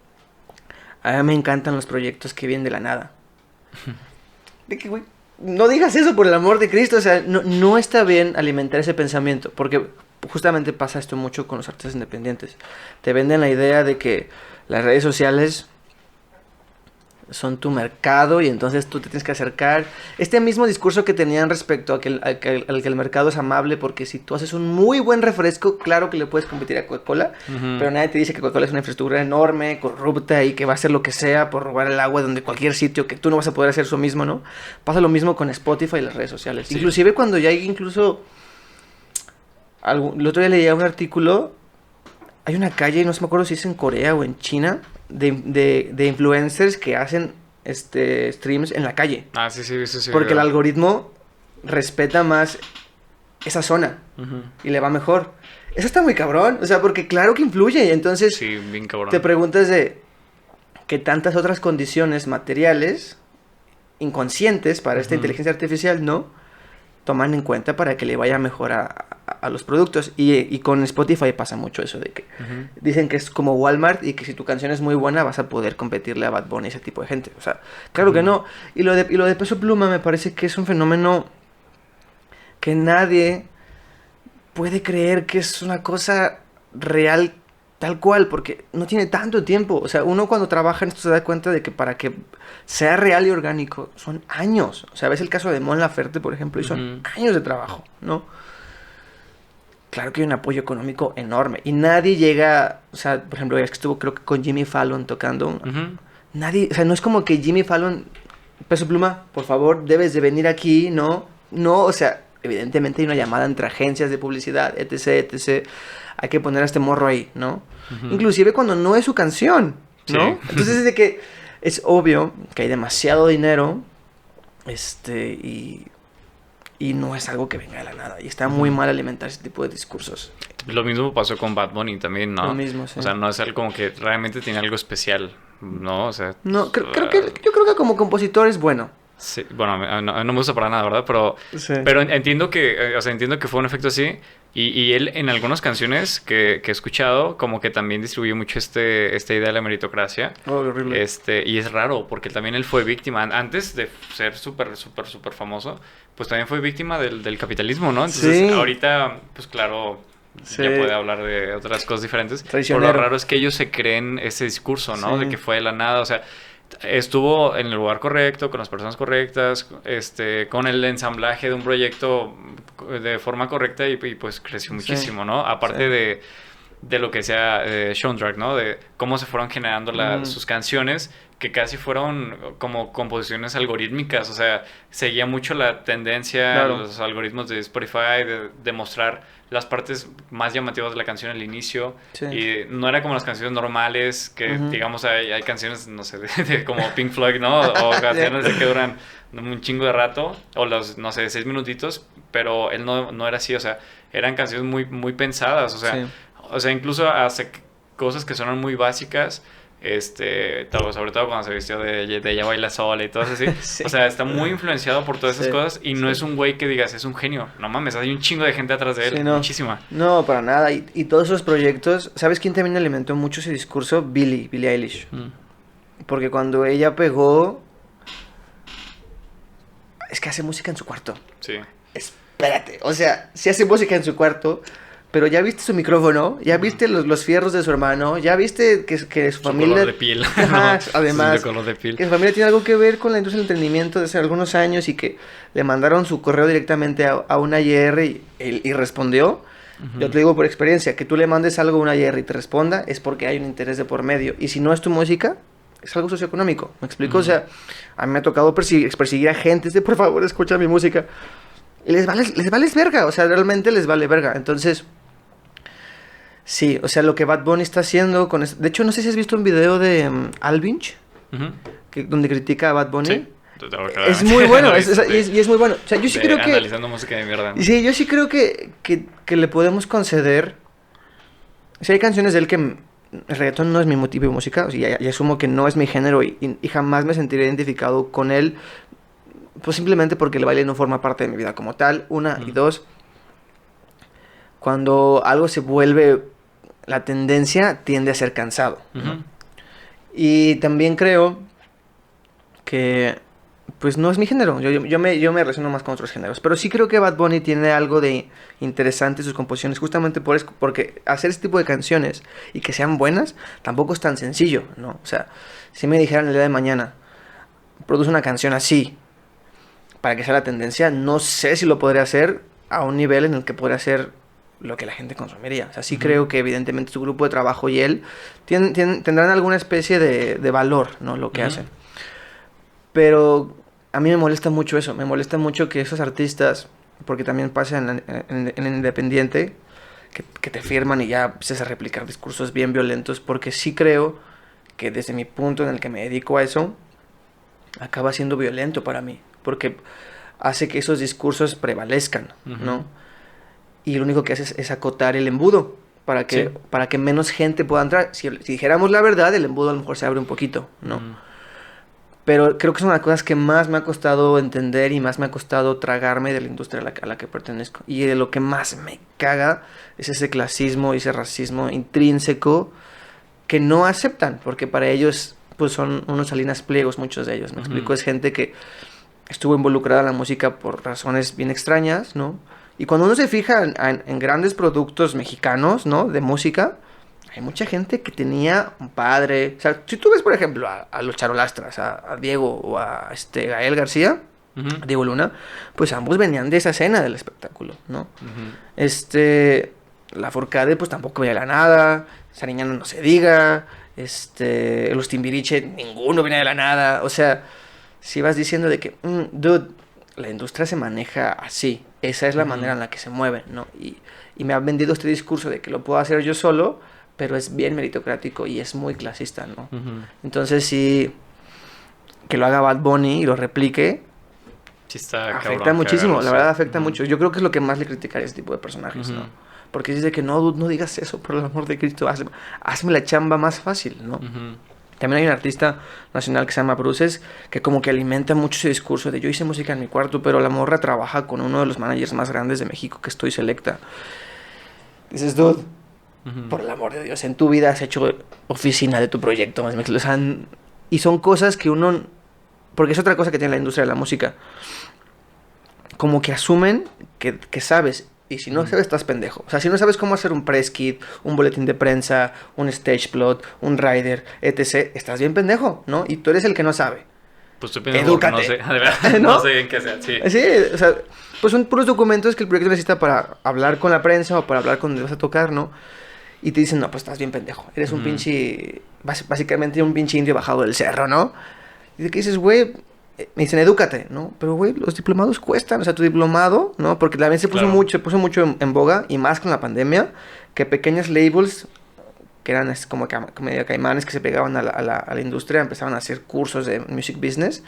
a mí me encantan los proyectos que vienen de la nada. De que, güey, no digas eso por el amor de Cristo, o sea, no está bien alimentar ese pensamiento, porque justamente pasa esto mucho con los artistas independientes. Te venden la idea de que las redes sociales son tu mercado y entonces tú te tienes que acercar. Este mismo discurso que tenían respecto a al que el mercado es amable, porque si tú haces un muy buen refresco, claro que le puedes competir a Coca-Cola, Ujú. pero nadie te dice que Coca-Cola es una infraestructura enorme, corrupta y que va a hacer lo que sea por robar el agua donde cualquier sitio, que tú no vas a poder hacer eso mismo, ¿no? Pasa lo mismo con Spotify y las redes sociales. Sí. Inclusive cuando ya hay incluso... el otro día leía un artículo, hay una calle, no se me acuerdo si es en Corea o en China, de influencers que hacen streams en la calle. Ah, sí, sí, sí, sí. Porque el algoritmo respeta más esa zona Ujú. y le va mejor. Eso está muy cabrón, o sea, porque claro que influye. Y entonces Sí, bien cabrón. te preguntas de que tantas otras condiciones materiales inconscientes para esta Ujú. inteligencia artificial no toman en cuenta para que le vaya mejor a los productos. Y con Spotify pasa mucho eso de que Ujú. dicen que es como Walmart y que si tu canción es muy buena vas a poder competirle a Bad Bunny y ese tipo de gente. O sea, claro que Ujú. no. Y lo de Peso Pluma me parece que es un fenómeno que nadie puede creer que es una cosa real tal cual, porque no tiene tanto tiempo. O sea, uno cuando trabaja en esto se da cuenta de que para que sea real y orgánico son años. O sea, ves el caso de Mon Laferte, por ejemplo, y son Ujú. años de trabajo, ¿no? Claro que hay un apoyo económico enorme. Y nadie llega, o sea, por ejemplo, es que estuvo creo que con Jimmy Fallon tocando. Ujú. Nadie, o sea, no es como que Jimmy Fallon, Peso Pluma, por favor, debes de venir aquí, ¿no? No, o sea, evidentemente hay una llamada entre agencias de publicidad, etc, etc. Hay que poner a este morro ahí, ¿no? Ujú. Inclusive cuando no es su canción, ¿no? Sí. Entonces es de que es obvio que hay demasiado dinero, y no es algo que venga de la nada. Y está muy Ujú. mal alimentar ese tipo de discursos. Lo mismo pasó con Bad Bunny también, ¿no? Lo mismo, sí. O sea, no es algo como que realmente tiene algo especial no, o sea... No, yo creo que como compositor es bueno. Sí, bueno, no me gusta para nada, ¿verdad? Sí. Pero entiendo que, o sea, entiendo que fue un efecto así. Y él en algunas canciones que he escuchado, como que también distribuyó mucho esta idea de la meritocracia. Oh, horrible. Y es raro, porque también él fue víctima, antes de ser súper famoso, pues también fue víctima del capitalismo, ¿no? Entonces, Sí. ahorita, pues claro, Sí. ya puede hablar de otras cosas diferentes. Pero Traicionero. lo raro es que ellos se creen ese discurso, ¿no? Sí. De que fue de la nada, o sea... Estuvo en el lugar correcto, con las personas correctas, con el ensamblaje de un proyecto de forma correcta y pues creció muchísimo, ¿no? Aparte de lo que sea Soundtrack, ¿no? De cómo se fueron generando sus canciones, que casi fueron como composiciones algorítmicas, o sea, seguía mucho la tendencia, Claro. los algoritmos de Spotify, de mostrar las partes más llamativas de la canción al inicio. Sí. Y no era como las canciones normales, que Ujú. digamos hay canciones, no sé, como Pink Floyd, ¿no? O canciones de que duran un chingo de rato, o los, no sé, 6 minutitos, pero él no era así, o sea, eran canciones muy pensadas, o sea, Sí. Incluso hace cosas que suenan muy básicas. Sobre todo cuando se vistió de Ella Baila Sola y todo eso así. Sí. O sea, está muy influenciado por todas esas Sí, cosas y no es un güey que digas, es un genio. No mames, hay un chingo de gente atrás de él, Sí, no. muchísima. No, para nada. Y todos esos proyectos, ¿sabes quién también alimentó mucho ese discurso? Billie Eilish. Porque cuando ella pegó, es que hace música en su cuarto. Sí. Espérate, o sea, sí hace música en su cuarto, pero ya viste su micrófono, ya viste los fierros de su hermano, ya viste que su Su familia... color de piel. Ajá, ¿no? además, Su color de piel. que su familia tiene algo que ver con la industria del entretenimiento desde hace algunos años y que le mandaron su correo directamente a una IR y respondió. Yo te digo por experiencia, que tú le mandes algo a una IR y te responda es porque hay un interés de por medio. Y si no es tu música, es algo socioeconómico. ¿Me explico? O sea, a mí me ha tocado perseguir a gente de por favor, escucha mi música. Y les vale verga, o sea, realmente les vale verga. Entonces, sí, o sea, lo que Bad Bunny está haciendo con de hecho, no sé si has visto un video de Alvinch, donde critica a Bad Bunny. Sí. Es muy bueno, y es muy bueno. O sea, yo sí creo que... Analizando música de mierda. Sí, yo sí creo que le podemos conceder... Si hay canciones de él que... El reggaetón no es mi tipo de música, o sea, y asumo que no es mi género y jamás me sentiré identificado con él, pues simplemente porque el baile no forma parte de mi vida como tal, una, y dos, cuando algo se vuelve la tendencia, tiende a ser cansado, ¿no? Y también creo que pues no es mi género, yo me relaciono más con otros géneros, pero sí creo que Bad Bunny tiene algo de interesante en sus composiciones, justamente porque hacer este tipo de canciones y que sean buenas, tampoco es tan sencillo, ¿no? O sea, si me dijeran el día de mañana, produce una canción así, para que sea la tendencia, no sé si lo podría hacer a un nivel en el que podría hacer lo que la gente consumiría. O sea, sí creo que evidentemente su grupo de trabajo y él tendrán alguna especie de valor, ¿no? Lo que hacen. Pero a mí me molesta mucho eso, me molesta mucho que esos artistas, porque también pasa en el independiente, que te firman y ya empiezas a replicar discursos bien violentos, porque sí creo que desde mi punto en el que me dedico a eso, acaba siendo violento para mí, porque hace que esos discursos prevalezcan, ¿no? Y lo único que hace es acotar el embudo, para que menos gente pueda entrar. Si dijéramos la verdad, el embudo a lo mejor se abre un poquito, ¿no? Pero creo que son las cosas que más me ha costado entender y más me ha costado tragarme de la industria a la que pertenezco. Y de lo que más me caga es ese clasismo y ese racismo intrínseco que no aceptan, porque para ellos pues son unos Salinas Pliegos, muchos de ellos, ¿me explico? Es gente que estuvo involucrada en la música por razones bien extrañas, ¿no? Y cuando uno se fija en grandes productos mexicanos, ¿no? De música, hay mucha gente que tenía un padre. O sea, si tú ves, por ejemplo, a los Charolastras, a Diego o a Gael García, a Diego Luna, pues ambos venían de esa escena del espectáculo, ¿no? La Forcade, pues tampoco venía de la nada. Sariñana no se diga. Los Timbiriche, ninguno viene de la nada. O sea, si vas diciendo de que, dude, la industria se maneja así. Esa es la manera en la que se mueven, ¿no? Y me han vendido este discurso de que lo puedo hacer yo solo, pero es bien meritocrático y es muy clasista, ¿no? Entonces sí, que lo haga Bad Bunny y lo replique, sí está afecta muchísimo, la verdad afecta mucho. Yo creo que es lo que más le criticaría a ese tipo de personajes, ¿no? Porque dice que no digas eso, por el amor de Cristo, hazme la chamba más fácil, ¿no? También hay un artista nacional que se llama Bruces, que como que alimenta mucho ese discurso de yo hice música en mi cuarto, pero la morra trabaja con uno de los managers más grandes de México, que estoy selecta. Dices, dude, por el amor de Dios, en tu vida has hecho oficina de tu proyecto, más o sea, y son cosas que uno, porque es otra cosa que tiene la industria de la música, como que asumen que sabes. Y si no sabes, estás pendejo. O sea, si no sabes cómo hacer un press kit, un boletín de prensa, un stage plot, un rider, etc., estás bien pendejo, ¿no? Y tú eres el que no sabe. Pues estoy pendejo porque no sé, de verdad, ¿no? no sé en qué sea, sí. Sí, o sea, pues son puros documentos que el proyecto necesita para hablar con la prensa o para hablar con donde vas a tocar, ¿no? Y te dicen, no, pues estás bien pendejo. Eres un pinche, básicamente un pinche indio bajado del cerro, ¿no? Y de que dices, güey, me dicen, edúcate, ¿no? Pero, güey, los diplomados cuestan. O sea, tu diplomado, ¿no? Porque también se puso mucho en boga, y más con la pandemia, que pequeños labels, que eran como medio caimanes que se pegaban a la industria, empezaban a hacer cursos de music business,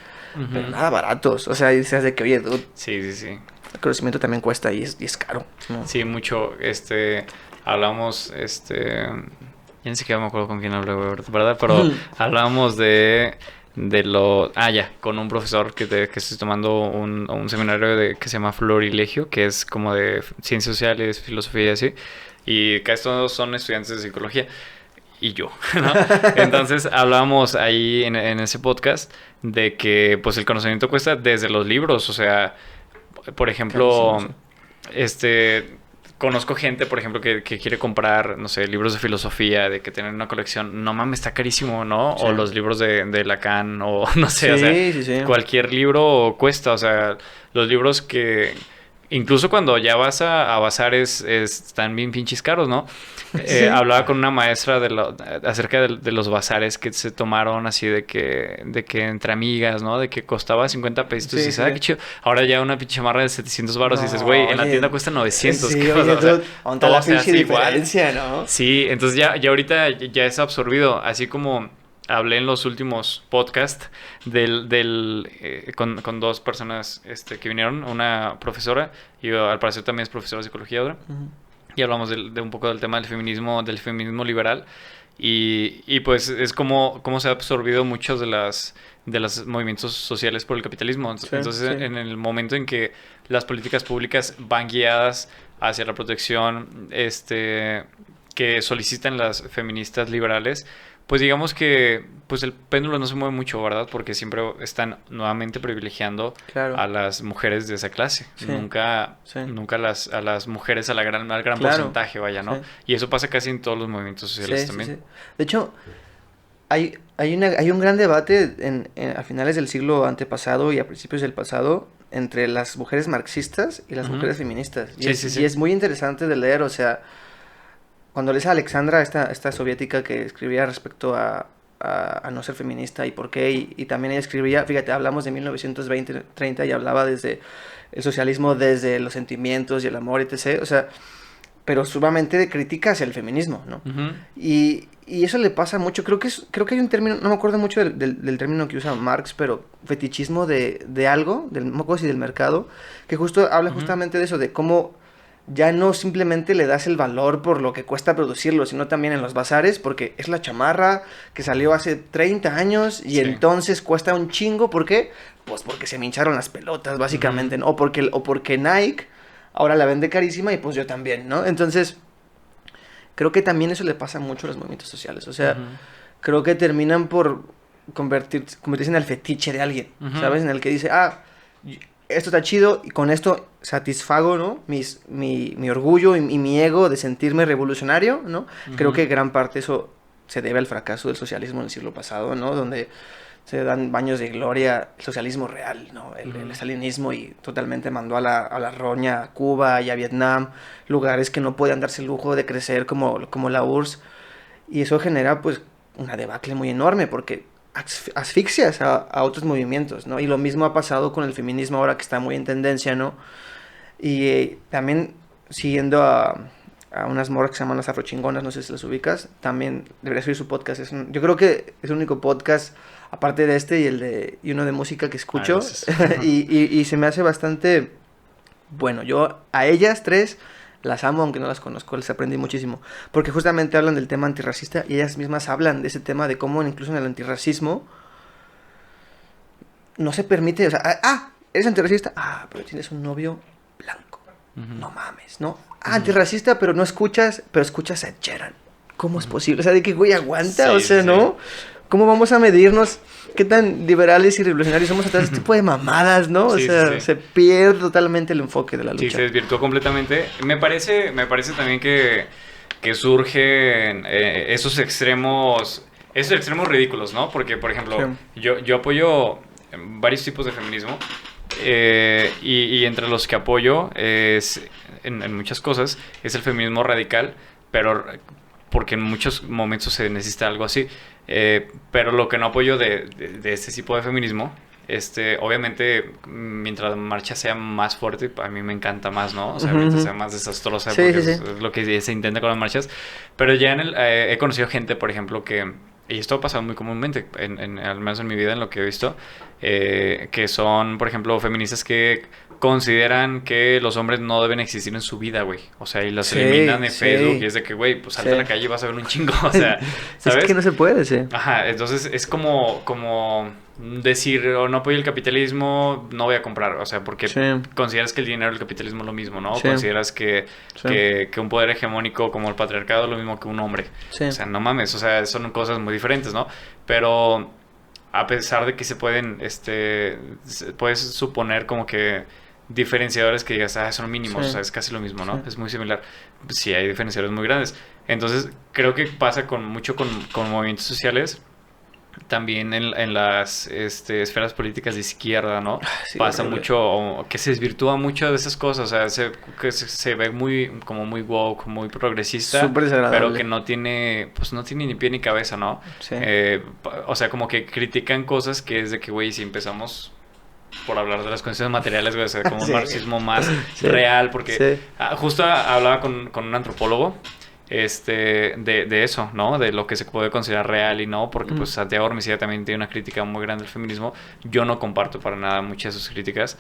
pero nada baratos. O sea, y dices de que, oye, dude, sí. el conocimiento también cuesta y es caro, ¿no? Sí, mucho, hablamos, ya ni siquiera me acuerdo con quién hablé, ¿verdad? Pero hablábamos con un profesor que estoy tomando un seminario que se llama Florilegio, que es como de ciencias sociales, filosofía y así, y casi todos son estudiantes de psicología, y yo, ¿no? Entonces hablábamos ahí en ese podcast de que pues el conocimiento cuesta desde los libros, o sea, por ejemplo, conozco gente, por ejemplo, que quiere comprar, no sé, libros de filosofía, de que tener una colección. No mames, está carísimo, ¿no? Sí. O los libros de Lacan, o no sé, o sea, cualquier libro cuesta, o sea, los libros que... Incluso cuando ya vas a bazares están bien pinches caros, ¿no? Sí. Hablaba con una maestra acerca de los bazares que se tomaron así de que entre amigas, ¿no? De que costaba 50 pesos. Sí, y dices, qué chido. Ahora ya una pinche chamarra de 700 baros y dices, güey, en la tienda cuesta 900. Sí, ¿qué oye, o sea, todo la pinche diferencia, ¿no? Sí, entonces ya ahorita ya es absorbido. Así como... Hablé en los últimos podcasts con dos personas que vinieron, una profesora y al parecer también es profesora de psicología ahora. Y hablamos de un poco del tema del feminismo liberal. Y pues es como se ha absorbido muchos de los movimientos sociales por el capitalismo. Entonces, en el momento en que las políticas públicas van guiadas hacia la protección que solicitan las feministas liberales, pues digamos que pues el péndulo no se mueve mucho, ¿verdad? Porque siempre están nuevamente privilegiando a las mujeres de esa clase. Sí. Nunca a las mujeres al gran porcentaje, vaya, ¿no? Sí. Y eso pasa casi en todos los movimientos sociales también. Sí. De hecho, hay un gran debate a finales del siglo antepasado y a principios del pasado entre las mujeres marxistas y las mujeres feministas. Y es muy interesante de leer, o sea... Cuando lees a Alexandra, esta soviética que escribía respecto a no ser feminista y por qué, y también ella escribía, fíjate, hablamos de 1920-30 y hablaba desde el socialismo, desde los sentimientos y el amor, etc., o sea, pero sumamente de crítica hacia el feminismo, ¿no? Y eso le pasa mucho, creo que hay un término, no me acuerdo mucho del término que usa Marx, pero fetichismo de algo, no me acuerdo si del mercado, que justo habla justamente de eso, de cómo... ya no simplemente le das el valor por lo que cuesta producirlo, sino también en los bazares, porque es la chamarra que salió hace 30 años y entonces cuesta un chingo. ¿Por qué? Pues porque se me hincharon las pelotas, básicamente, ¿no? O porque Nike ahora la vende carísima y pues yo también, ¿no? Entonces, creo que también eso le pasa mucho a los movimientos sociales. O sea, creo que terminan por convertirse en el fetiche de alguien, ¿sabes? En el que dice, esto está chido y con esto satisfago, ¿no? Mi orgullo y mi ego de sentirme revolucionario, ¿no? Creo que gran parte eso se debe al fracaso del socialismo en el siglo pasado, ¿no? Donde se dan baños de gloria el socialismo real, ¿no? El estalinismo y totalmente mandó a la roña a Cuba y a Vietnam, lugares que no podían darse el lujo de crecer como la URSS. Y eso genera, pues, una debacle muy enorme porque... asfixias a otros movimientos, ¿no? Y lo mismo ha pasado con el feminismo ahora que está muy en tendencia, ¿no? Y también siguiendo a unas morras que se llaman las afrochingonas, no sé si las ubicas, también debería subir su podcast. Yo creo que es el único podcast, aparte de este y uno de música que escucho, y se me hace bastante bueno. Yo a ellas tres las amo aunque no las conozco, les aprendí muchísimo. Porque justamente hablan del tema antirracista y ellas mismas hablan de ese tema de cómo incluso en el antirracismo no se permite, o sea, ¿eres antirracista? Pero tienes un novio blanco. No mames, ¿no? Antirracista, pero no escuchas, pero escuchas a Ed Sheeran. ¿Cómo es posible? O sea, de que güey aguanta, o sea, ¿no? ¿Cómo vamos a medirnos qué tan liberales y revolucionarios somos a este tipo de mamadas, ¿no? O sea, se pierde totalmente el enfoque de la lucha. Sí, se desvirtuó completamente. Me parece también que surgen esos extremos ridículos, ¿no? Porque, por ejemplo, yo apoyo varios tipos de feminismo y entre los que apoyo en muchas cosas es el feminismo radical, pero porque en muchos momentos se necesita algo así. Pero lo que no apoyo de este tipo de feminismo, obviamente, mientras la marcha sea más fuerte, a mí me encanta más, ¿no? O sea, mientras sea más desastrosa, porque es lo que se intenta con las marchas. Pero ya he conocido gente, por ejemplo, y esto ha pasado muy comúnmente, al menos en mi vida, en lo que he visto, que son, por ejemplo, feministas que consideran que los hombres no deben existir en su vida, güey. O sea, y los eliminan de Facebook y es de que, güey, pues salta a la calle y vas a ver un chingo, o sea, ¿sabes? Es que no se puede, Ajá, entonces es como decir, no apoyo el capitalismo, no voy a comprar, o sea, porque consideras que el dinero y el capitalismo es lo mismo, ¿no? Consideras que un poder hegemónico como el patriarcado es lo mismo que un hombre. O sea, no mames, o sea, son cosas muy diferentes, ¿no? Pero a pesar de que puedes suponer como que diferenciadores que digas, son mínimos, o sea, es casi lo mismo, ¿no? Es muy similar. Sí, hay diferenciadores muy grandes. Entonces, creo que pasa mucho con movimientos sociales. También en las esferas políticas de izquierda, ¿no? Pasa mucho, que se desvirtúa mucho de esas cosas, o sea, que se ve muy woke, muy progresista, súper desagradable, pero que no tiene ni pie ni cabeza, ¿no? O sea, como que critican cosas que es de que, güey, si empezamos por hablar de las condiciones materiales, güey, o sea, como un marxismo más real, porque justo hablaba con un antropólogo de eso, ¿no? De lo que se puede considerar real y no, porque pues Santiago Ormizilla también tiene una crítica muy grande al feminismo. Yo no comparto para nada muchas de sus críticas,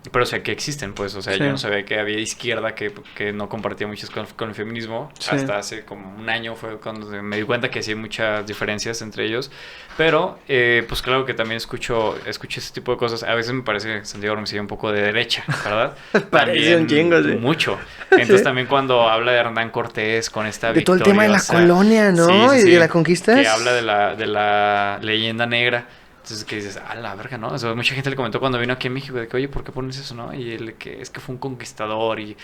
pero sé que existen, pues, o sea, yo no sabía que había izquierda que no compartía muchas con el feminismo. Hasta hace como un año fue cuando me di cuenta que sí hay muchas diferencias entre ellos, pero pues claro que también escucho ese tipo de cosas. A veces me parece Santiago Ormizilla un poco de derecha, ¿verdad? Parece un chingo, mucho. Entonces también cuando habla de Hernán Cortés con esta de todo el tema de la colonia, ¿no? Y de la conquista. Que habla de la leyenda negra. Entonces, que dices, la verga, ¿no? O sea, mucha gente le comentó cuando vino aquí a México de que, oye, ¿por qué pones eso, no? Y él que es que fue un conquistador y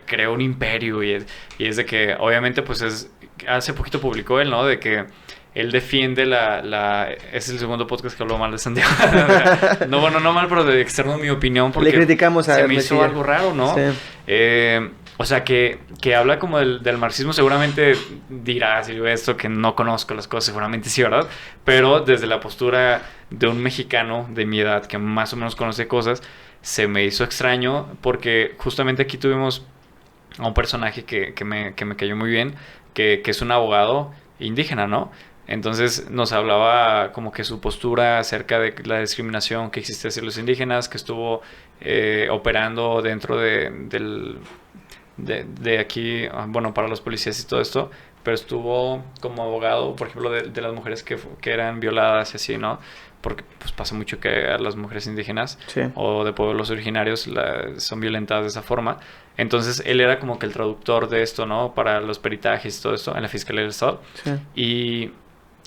creó un imperio y es de que, obviamente, pues hace poquito publicó él, ¿no? De que él defiende es el segundo podcast que habló mal de Santiago. No mal, pero de externo mi opinión, porque le criticamos a se me hizo algo raro, ¿no? O sea, que habla como del marxismo, seguramente dirá, si yo esto que no conozco las cosas, seguramente sí, ¿verdad? Pero desde la postura de un mexicano de mi edad que más o menos conoce cosas, se me hizo extraño porque justamente aquí tuvimos a un personaje que me cayó muy bien, que es un abogado indígena, ¿no? Entonces nos hablaba como que su postura acerca de la discriminación que existe hacia los indígenas, que estuvo operando dentro de aquí, bueno, para los policías y todo esto, pero estuvo como abogado, por ejemplo, de las mujeres que eran violadas y así, ¿no? Porque pues pasa mucho que a las mujeres indígenas o de pueblos originarios son violentadas de esa forma. Entonces él era como que el traductor de esto, ¿no? Para los peritajes y todo esto en la Fiscalía del Estado. Y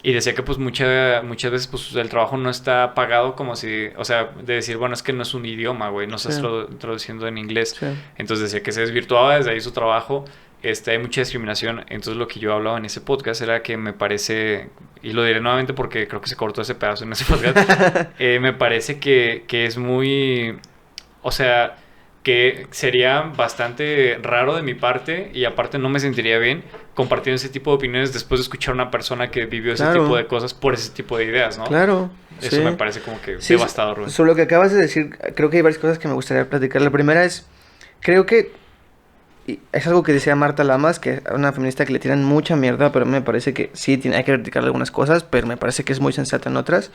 decía que pues muchas veces pues el trabajo no está pagado como si, o sea, de decir, bueno, es que no es un idioma, güey, no estás traduciendo en inglés. Entonces decía que se desvirtuaba desde ahí su trabajo, hay mucha discriminación. Entonces lo que yo hablaba en ese podcast era que me parece, y lo diré nuevamente porque creo que se cortó ese pedazo en ese podcast, me parece que es muy, o sea, que sería bastante raro de mi parte y aparte no me sentiría bien compartiendo ese tipo de opiniones después de escuchar a una persona que vivió ese tipo de cosas por ese tipo de ideas, ¿no? Claro. Eso me parece como que devastador, Rubén. Sobre lo que acabas de decir, creo que hay varias cosas que me gustaría platicar. La primera es, creo que es algo que decía Marta Lamas, que es una feminista que le tiran mucha mierda, pero me parece que sí hay que criticar algunas cosas, pero me parece que es muy sensata en otras.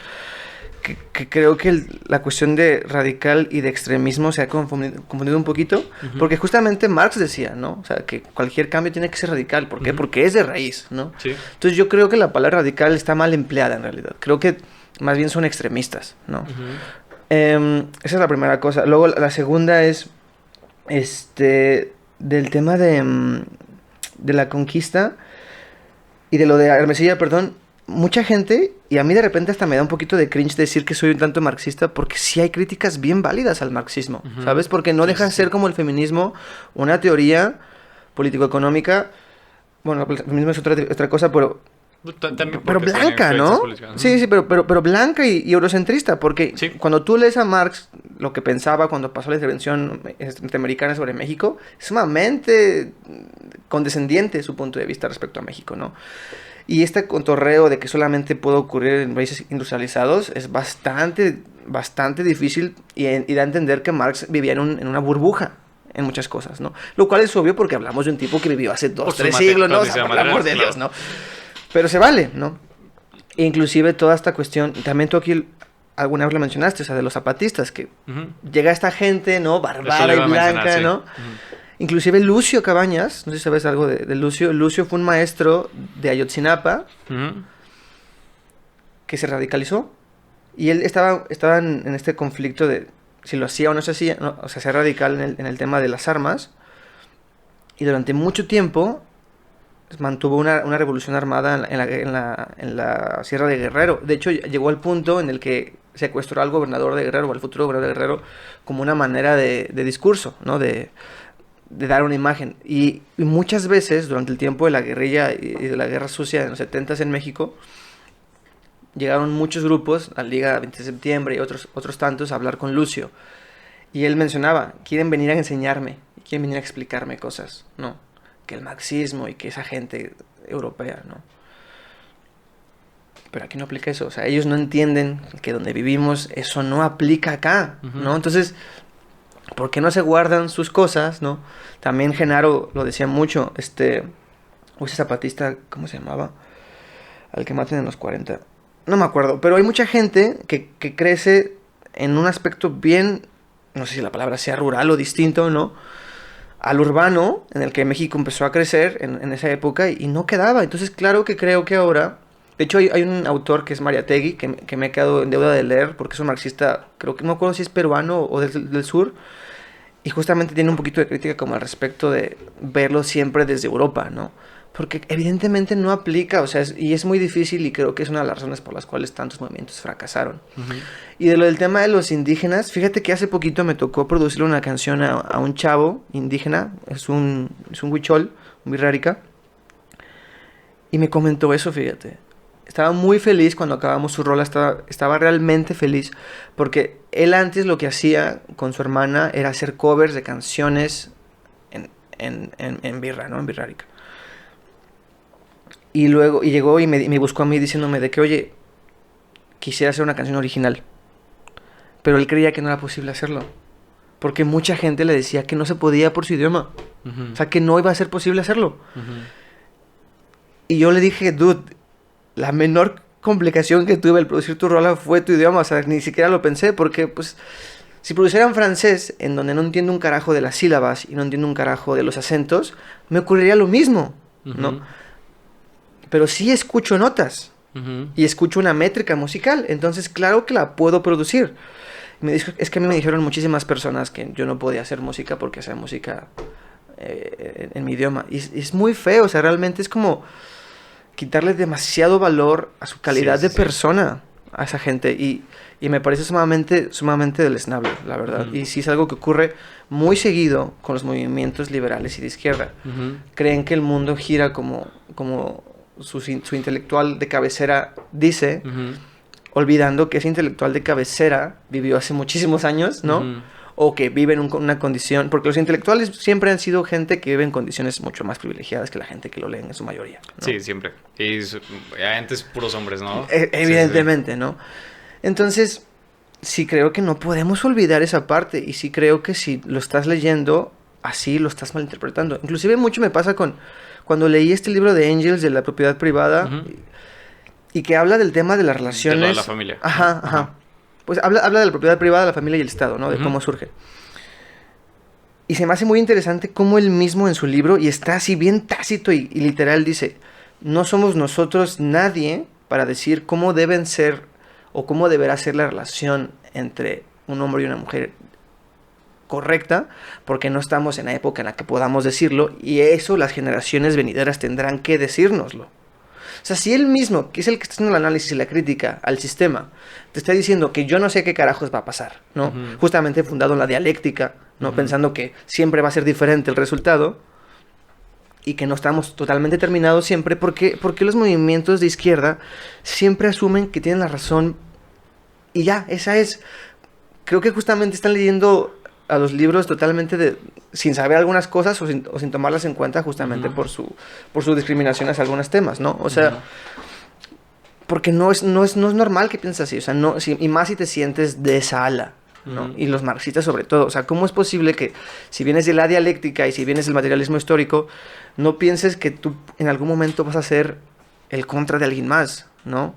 que creo que la cuestión de radical y de extremismo se ha confundido un poquito, porque justamente Marx decía, ¿no? O sea, que cualquier cambio tiene que ser radical. ¿Por qué? Porque es de raíz, ¿no? Sí. Entonces yo creo que la palabra radical está mal empleada en realidad. Creo que más bien son extremistas, ¿no? Esa es la primera cosa. Luego la segunda es, del tema de la conquista y de lo de Hermosilla, perdón. Mucha gente, y a mí de repente hasta me da un poquito de cringe decir que soy un tanto marxista, porque sí hay críticas bien válidas al marxismo, ¿sabes? Porque no deja de ser como el feminismo una teoría político-económica. Bueno, el feminismo es otra cosa, pero blanca, ¿no? Sí, pero blanca y eurocentrista, porque cuando tú lees a Marx, lo que pensaba cuando pasó la intervención norteamericana sobre México, es sumamente condescendiente su punto de vista respecto a México, ¿no? Y este contorreo de que solamente puede ocurrir en países industrializados es bastante difícil y da a entender que Marx vivía en una burbuja en muchas cosas, ¿no? Lo cual es obvio porque hablamos de un tipo que vivió hace 2, 3 siglos, ¿no? O sea, por el amor de Dios, ¿no? Pero se vale, ¿no? E inclusive toda esta cuestión, también tú aquí alguna vez lo mencionaste, o sea, de los zapatistas, que llega esta gente, ¿no? Barbada y blanca, ¿no? Inclusive Lucio Cabañas, no sé si sabes algo de Lucio. Lucio fue un maestro de Ayotzinapa que se radicalizó. Y él estaba en este conflicto de si lo hacía o no se hacía, no, o sea, ser radical en el tema de las armas. Y durante mucho tiempo mantuvo una revolución armada en la Sierra de Guerrero. De hecho, llegó al punto en el que secuestró al gobernador de Guerrero, o al futuro gobernador de Guerrero, como una manera de discurso, ¿no? De dar una imagen. Y muchas veces, durante el tiempo de la guerrilla y de la guerra sucia en los 70s en México, llegaron muchos grupos, la Liga 20 de Septiembre y otros tantos, a hablar con Lucio. Y él mencionaba, quieren venir a enseñarme, quieren venir a explicarme cosas, ¿no? Que el marxismo y que esa gente europea, ¿no? Pero aquí no aplica eso. O sea, ellos no entienden que donde vivimos eso no aplica acá, ¿no? Entonces, ¿por qué no se guardan sus cosas, no? También Genaro lo decía mucho, ese zapatista, ¿cómo se llamaba? Al que maten en los 40. No me acuerdo, pero hay mucha gente que crece en un aspecto bien, no sé si la palabra sea rural o distinto, ¿no? Al urbano, en el que México empezó a crecer en esa época y no quedaba. Entonces, claro que creo que ahora... De hecho, hay un autor que es Mariátegui, que me he quedado en deuda de leer, porque es un marxista, creo que no me acuerdo si es peruano o del sur, y justamente tiene un poquito de crítica como al respecto de verlo siempre desde Europa, ¿no? Porque evidentemente no aplica, o sea, y es muy difícil y creo que es una de las razones por las cuales tantos movimientos fracasaron. Y de lo del tema de los indígenas, fíjate que hace poquito me tocó producirle una canción a un chavo indígena, es un huichol, un birrárica, y me comentó eso, fíjate. Estaba muy feliz cuando acabamos su rola, estaba realmente feliz, porque él antes lo que hacía con su hermana era hacer covers de canciones en birra, ¿no? En birrárica. Y luego llegó y me buscó a mí diciéndome de que, oye, quisiera hacer una canción original. Pero él creía que no era posible hacerlo. Porque mucha gente le decía que no se podía por su idioma. O sea, que no iba a ser posible hacerlo. Y yo le dije, dude, la menor complicación que tuve al producir tu rola fue tu idioma. O sea, ni siquiera lo pensé porque, pues, si produciera en francés, en donde no entiendo un carajo de las sílabas y no entiendo un carajo de los acentos, me ocurriría lo mismo, ¿no? Pero sí escucho notas y escucho una métrica musical, entonces claro que la puedo producir. Es que a mí me dijeron muchísimas personas que yo no podía hacer música porque hacía música en mi idioma. Y es muy feo, o sea, realmente es como quitarle demasiado valor a su calidad de persona a esa gente. Y me parece sumamente deleznable, la verdad. Y sí es algo que ocurre muy seguido con los movimientos liberales y de izquierda. Creen que el mundo gira como su intelectual de cabecera dice, olvidando que ese intelectual de cabecera vivió hace muchísimos años, ¿no? O que vive en una condición... Porque los intelectuales siempre han sido gente que vive en condiciones mucho más privilegiadas que la gente que lo leen en su mayoría, ¿no? Sí, siempre. Y antes puros hombres, ¿no? Evidentemente, ¿no? Entonces, sí creo que no podemos olvidar esa parte. Y sí creo que si lo estás leyendo, así lo estás malinterpretando. Inclusive mucho me pasa cuando leí este libro de Engels de la propiedad privada y que habla del tema de las relaciones... De la familia. Ajá. pues habla de la propiedad privada, la familia y el Estado, ¿no? De cómo surge. Y se me hace muy interesante cómo él mismo en su libro, y está así bien tácito y literal, dice, no somos nosotros nadie para decir cómo deben ser o cómo deberá ser la relación entre un hombre y una mujer correcta, porque no estamos en la época en la que podamos decirlo, y eso las generaciones venideras tendrán que decírnoslo. O sea, si él mismo, que es el que está haciendo el análisis y la crítica al sistema, te está diciendo que yo no sé qué carajos va a pasar, ¿no? Justamente fundado en la dialéctica, ¿no? Pensando que siempre va a ser diferente el resultado y que no estamos totalmente terminados siempre, porque los movimientos de izquierda siempre asumen que tienen la razón y ya, esa es. Creo que justamente están leyendo a los libros totalmente sin saber algunas cosas o sin tomarlas en cuenta justamente por su discriminación hacia algunos temas, ¿no? O sea, porque no es normal que pienses así, o sea, y más si te sientes de esa ala, ¿no? Y los marxistas sobre todo, o sea, ¿cómo es posible que si vienes de la dialéctica y si vienes del materialismo histórico, no pienses que tú en algún momento vas a ser el contra de alguien más, ¿no?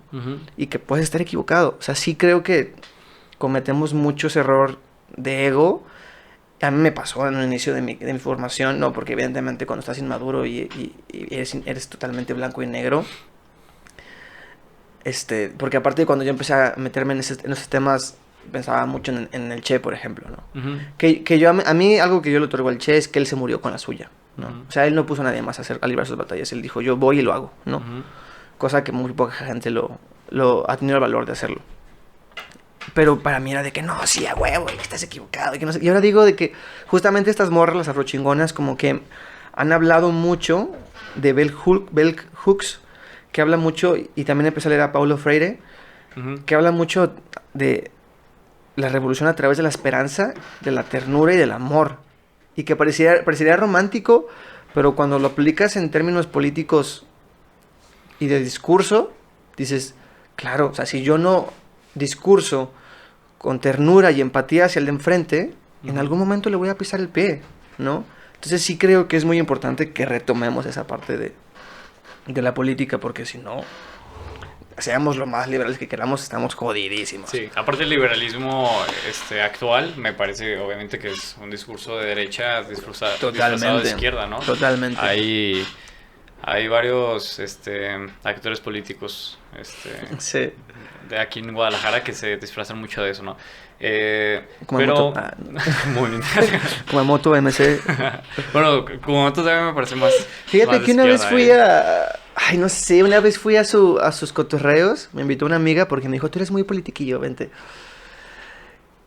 Y que puedes estar equivocado. O sea, sí creo que cometemos muchos errores de ego. A mí me pasó en el inicio de mi formación, no, porque evidentemente cuando estás inmaduro y eres totalmente blanco y negro, porque aparte de cuando yo empecé a meterme en esos temas, pensaba mucho en el Che, por ejemplo, ¿no? Que yo, a mí algo que yo le otorgo al Che es que él se murió con la suya, ¿no? O sea, él no puso a nadie más a librar sus batallas, él dijo, yo voy y lo hago, ¿no? Cosa que muy poca gente lo ha tenido el valor de hacerlo. Pero para mí era de que no, sí, a huevo, y que estás equivocado. Y, que no sé. Y ahora digo de que justamente estas morras, las afrochingonas, como que han hablado mucho de Bell Hooks, que habla mucho, y también empecé a leer a Paulo Freire, que habla mucho de la revolución a través de la esperanza, de la ternura y del amor. Y que parecería romántico, pero cuando lo aplicas en términos políticos y de discurso, dices, claro, o sea, si yo no discurso con ternura y empatía hacia el de enfrente, en algún momento le voy a pisar el pie, ¿no? Entonces sí creo que es muy importante que retomemos esa parte de la política, porque si no, seamos lo más liberales que queramos, estamos jodidísimos. Sí, aparte el liberalismo actual, me parece obviamente que es un discurso de derecha disfrazado de izquierda, ¿no? Totalmente. Hay varios actores políticos sí. de aquí en Guadalajara que se disfrazan mucho de eso, ¿no? Pero Kumamoto MC. Bueno, Kumamoto también me parece más. Fíjate más que una vez fui no sé, una vez fui a sus cotorreos, me invitó una amiga porque me dijo, tú eres muy politiquillo, vente.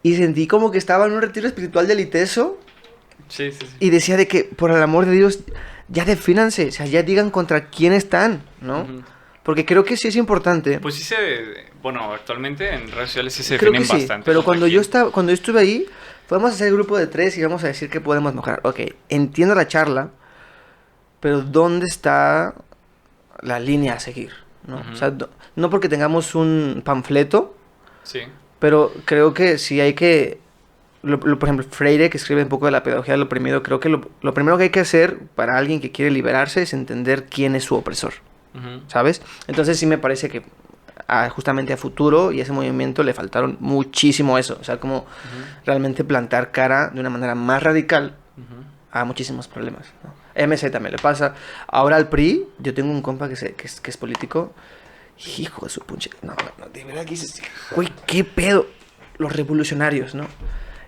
Y sentí como que estaba en un retiro espiritual del ITESO. Sí. Y decía de que, por el amor de Dios, ya defínanse, o sea, ya digan contra quién están, ¿no? Porque creo que sí es importante. Pues sí bueno, actualmente en redes sociales sí se creo definen que sí, bastante. Pero cuando yo estuve ahí, vamos a hacer el grupo de 3 y vamos a decir que podemos mejorar. Ok, entiendo la charla, pero ¿dónde está la línea a seguir? ¿No? O sea, no porque tengamos un panfleto, sí, pero creo que sí hay que... por ejemplo, Freire, que escribe un poco de la pedagogía del oprimido, creo que lo primero que hay que hacer para alguien que quiere liberarse es entender quién es su opresor, ¿sabes? Entonces sí me parece que justamente a Futuro y a ese movimiento le faltaron muchísimo eso, o sea, como realmente plantar cara de una manera más radical a muchísimos problemas, ¿no? MC también le pasa. Ahora al PRI, yo tengo un compa que es político, hijo de su punche, no, de verdad que dices, güey, qué pedo, los revolucionarios, ¿no?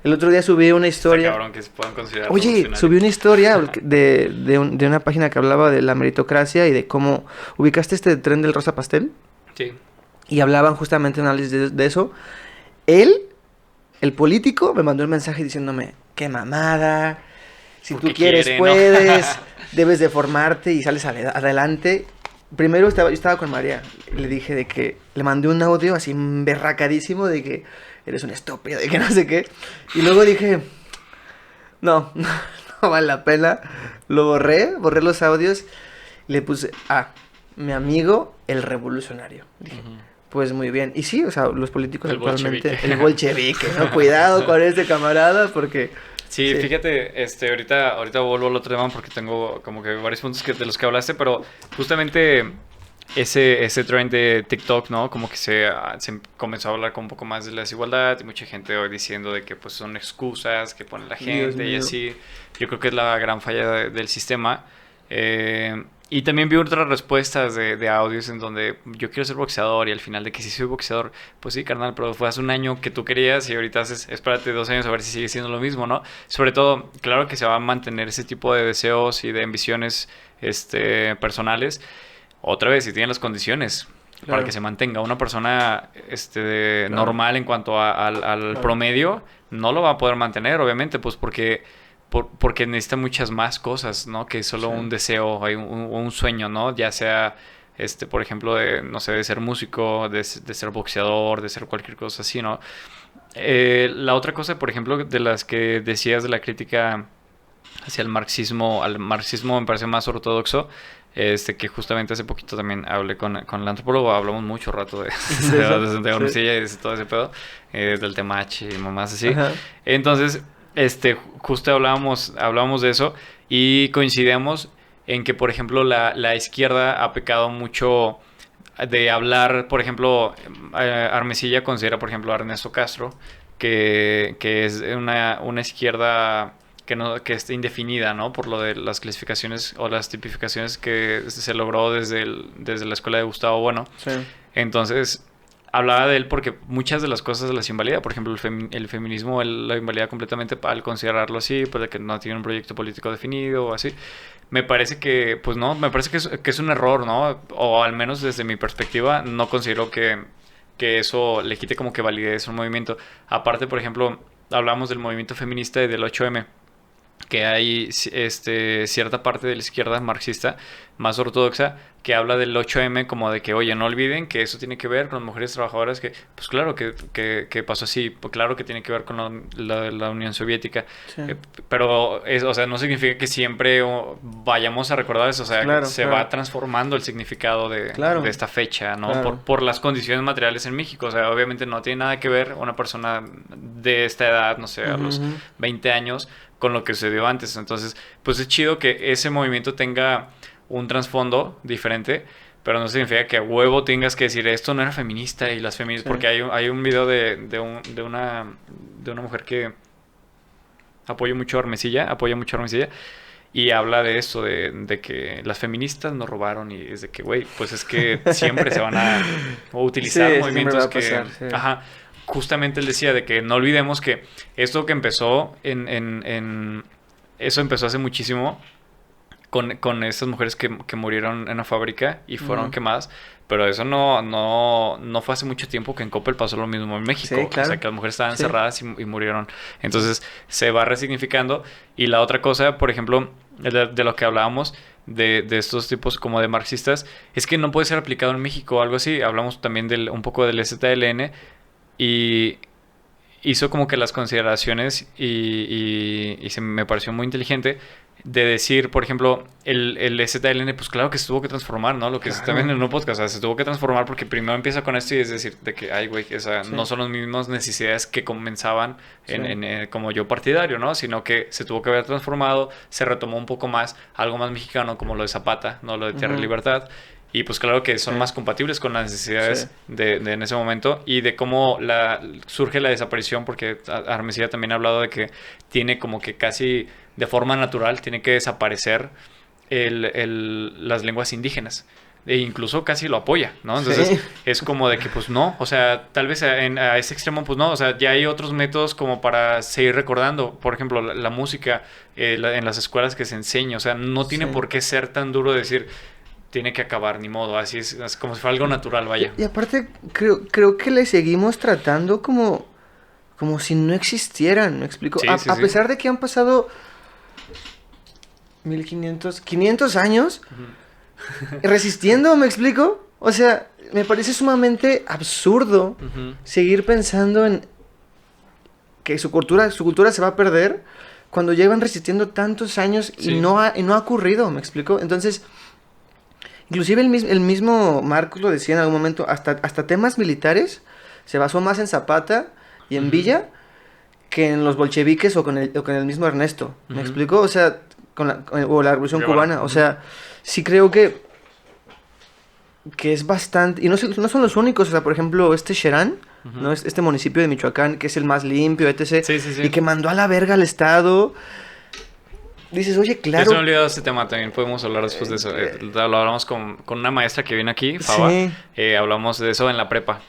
El otro día subí una historia. Cabrón, que se puedan considerar. Oye, subí una historia de una página que hablaba de la meritocracia y de cómo ubicaste este tren del rosa pastel. Sí. Y hablaban justamente un análisis de eso. Él, el político, me mandó un mensaje diciéndome, qué mamada, si tú quieres puedes, ¿no? Debes de formarte y sales adelante. Primero yo estaba con María, le dije de que le mandé un audio así berracadísimo de que eres un estúpido, de que no sé qué. Y luego dije, no vale la pena. Lo borré los audios y le puse, mi amigo, el revolucionario. Dije, pues muy bien. Y sí, o sea, los políticos actualmente, el bolchevique, ¿no? Cuidado con este camarada porque... Sí, fíjate, ahorita vuelvo al otro tema porque tengo como que varios puntos de los que hablaste, pero justamente ese trend de TikTok, ¿no? Como que se comenzó a hablar con un poco más de la desigualdad y mucha gente hoy diciendo de que pues son excusas que pone la Dios gente y mío. así. Yo creo que es la gran falla del sistema. Y también vi otras respuestas de audios en donde yo quiero ser boxeador y al final de que si soy boxeador, pues sí, carnal, pero fue hace un año que tú querías y ahorita espérate 2 años a ver si sigue siendo lo mismo, ¿no? Sobre todo, claro que se va a mantener ese tipo de deseos y de ambiciones personales. Otra vez, si tienen las condiciones para Claro. que se mantenga una persona Claro. normal en cuanto al Claro. promedio, no lo va a poder mantener, obviamente, pues porque necesita muchas más cosas, ¿no? Que solo Sí. un deseo, hay un sueño, ¿no? Ya sea, por ejemplo, no sé, de ser músico, de ser boxeador, de ser cualquier cosa así, ¿no? La otra cosa, por ejemplo, de las que decías de la crítica hacia el marxismo, al marxismo me parece más ortodoxo, que justamente hace poquito también hablé con el antropólogo, hablamos mucho rato de Santiago Sí. Nocilla y de todo ese pedo, del temache y mamás así. Ajá. Entonces, justo hablábamos de eso y coincidíamos en que, por ejemplo, la izquierda ha pecado mucho de hablar, por ejemplo, Armesilla considera, por ejemplo, a Ernesto Castro, que es una izquierda que está indefinida, ¿no? Por lo de las clasificaciones o las tipificaciones que se logró desde la escuela de Gustavo Bueno. Sí. Entonces, hablaba de él porque muchas de las cosas las invalida. Por ejemplo, el feminismo él lo invalida completamente al considerarlo así, pues de que no tiene un proyecto político definido o así. Me parece que, pues no, me parece que es un error, ¿no? O al menos desde mi perspectiva, no considero que eso le quite como que validez a un movimiento. Aparte, por ejemplo, hablamos del movimiento feminista y del 8M, que hay cierta parte de la izquierda marxista más ortodoxa que habla del 8M como de que, oye, no olviden que eso tiene que ver con las mujeres trabajadoras, que pues claro que pasó así, pues claro que tiene que ver con la Unión Soviética, Sí. pero o sea, no significa que siempre vayamos a recordar eso, o sea, Claro, se claro. va transformando el significado Claro. de esta fecha, ¿no? Claro. Por las condiciones materiales en México, o sea, obviamente no tiene nada que ver una persona de esta edad, no sé, a los Ujú. 20 años con lo que sucedió antes. Entonces, pues es chido que ese movimiento tenga un trasfondo diferente, pero no significa que a huevo tengas que decir esto no era feminista y las feministas, Sí. porque hay un video de una mujer que apoya mucho a Armesilla y habla de esto, de que las feministas nos robaron y es de que, güey, pues es que siempre se van a utilizar Sí, siempre movimientos va a pasar, sí. Ajá, justamente él decía de que no olvidemos que esto que empezó eso empezó hace muchísimo con estas mujeres que murieron en la fábrica y fueron Ujú. quemadas, pero eso no fue hace mucho tiempo que en Coppel pasó lo mismo en México. Sí, claro. O sea, que las mujeres estaban Sí. encerradas y murieron. Entonces se va resignificando. Y la otra cosa, por ejemplo, de lo que hablábamos, de estos tipos como de marxistas, es que no puede ser aplicado en México o algo así. Hablamos también un poco del ZLN y hizo como que las consideraciones y me pareció muy inteligente de decir, por ejemplo, el ZLN, pues claro que se tuvo que transformar, ¿no? Lo que se está Claro. viendo en un podcast, o sea, se tuvo que transformar porque primero empieza con esto y es decir, de que, ay, güey, o sea, Sí. no son las mismas necesidades que comenzaban Sí. como yo partidario, ¿no? Sino que se tuvo que haber transformado, se retomó un poco más, algo más mexicano como lo de Zapata, ¿no? Lo de Tierra y Ujú. Libertad. Y pues claro que son Sí. más compatibles con las necesidades Sí. de en ese momento y de cómo surge la desaparición, porque Armesilla también ha hablado de que tiene como que casi de forma natural, tiene que desaparecer las lenguas indígenas. E incluso casi lo apoya, ¿no? Entonces Sí. es como de que pues no, o sea, tal vez a ese extremo pues no, o sea, ya hay otros métodos como para seguir recordando, por ejemplo, la música en las escuelas que se enseña, o sea, no tiene Sí. por qué ser tan duro decir tiene que acabar, ni modo, así es como si fuera algo natural, vaya. Y aparte, creo que le seguimos tratando como si no existieran, ¿me explico? Sí, A sí, sí. pesar de que han pasado 500 años Ujú. resistiendo, ¿me explico? O sea, me parece sumamente absurdo Ujú. seguir pensando en que su cultura se va a perder cuando llevan resistiendo tantos años y Sí. no ha ocurrido, ¿me explico? Entonces, inclusive el mismo Marcos lo decía en algún momento, hasta temas militares se basó más en Zapata y en Ujú. Villa que en los bolcheviques o con el mismo Ernesto, ¿me Ujú. explico? O sea, o la Revolución Guevara. Cubana, o sea, sí creo que que es bastante... Y no son los únicos, o sea, por ejemplo, Xerán, Ujú. ¿no? Este municipio de Michoacán, que es el más limpio, etc. Sí, sí, sí. Y que mandó a la verga al Estado. Dices, oye, Yo claro... se me olvidado ese tema también, podemos hablar después de eso. Lo hablamos con una maestra que viene aquí, Faba. Sí. Hablamos de eso en la prepa.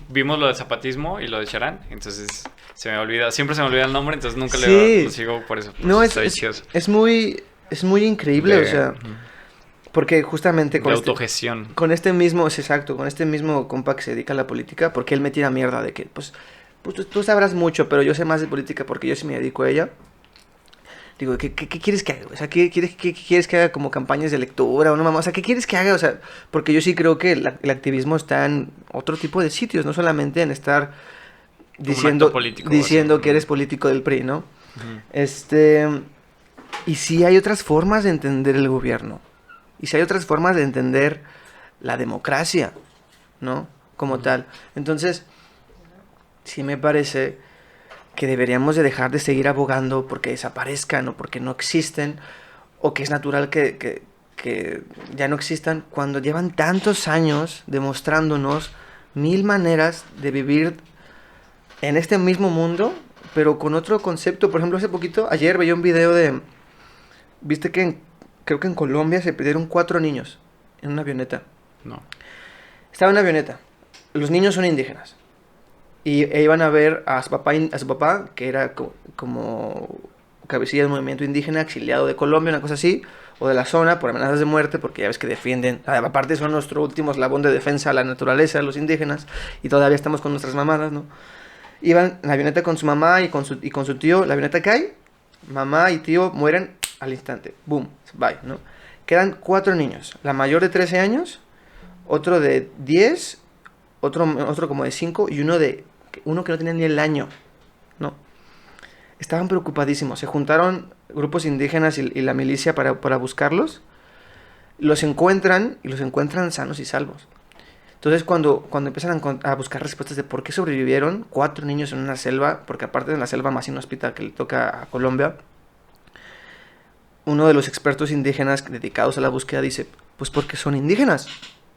Vimos lo del zapatismo y lo de Charán, entonces se me olvida, siempre se me olvida el nombre, entonces nunca Sí. lo sigo por eso. No, está bien chido eso. es muy increíble, o sea, Ujú. porque justamente De autogestión. con este mismo, es exacto, con este mismo compa que se dedica a la política, porque él me tira mierda de que, pues tú sabrás mucho, pero yo sé más de política porque yo sí me dedico a ella. Digo, ¿qué quieres que haga? O sea, ¿qué quieres que haga como campañas de lectura o no, mamá? O sea, ¿qué quieres que haga? O sea, porque yo sí creo que el activismo está en otro tipo de sitios, no solamente en estar un diciendo, acto político, diciendo así. que eres político del PRI, ¿no? Ujú. Y sí hay otras formas de entender el gobierno. Y sí hay otras formas de entender la democracia, ¿no? Como Ujú. tal. Entonces, sí me parece que deberíamos de dejar de seguir abogando porque desaparezcan o porque no existen o que es natural que ya no existan cuando llevan tantos años demostrándonos mil maneras de vivir en este mismo mundo, pero con otro concepto. Por ejemplo, hace poquito, ayer veía un video de... ¿Viste que creo que en Colombia se perdieron 4 niños en una avioneta? No. Estaba en una avioneta. Los niños son indígenas. E iban a ver a su papá, que era como cabecilla del movimiento indígena, exiliado de Colombia, una cosa así, o de la zona, por amenazas de muerte, porque ya ves que defienden, aparte son nuestro último eslabón de defensa a la naturaleza, los indígenas, y todavía estamos con nuestras mamadas, ¿no? Iban en la avioneta con su mamá y con su tío, la avioneta cae, mamá y tío mueren al instante, boom, bye, ¿no? Quedan 4 niños, la mayor de 13 años, otro de 10, otro como de 5 y uno que no tenía ni el año, ¿no? Estaban preocupadísimos, se juntaron grupos indígenas y la milicia para buscarlos, los encuentran y los encuentran sanos y salvos. Entonces cuando empiezan a buscar respuestas de por qué sobrevivieron 4 niños en una selva, porque aparte de la selva más inhóspita que le toca a Colombia, uno de los expertos indígenas dedicados a la búsqueda dice, pues porque son indígenas,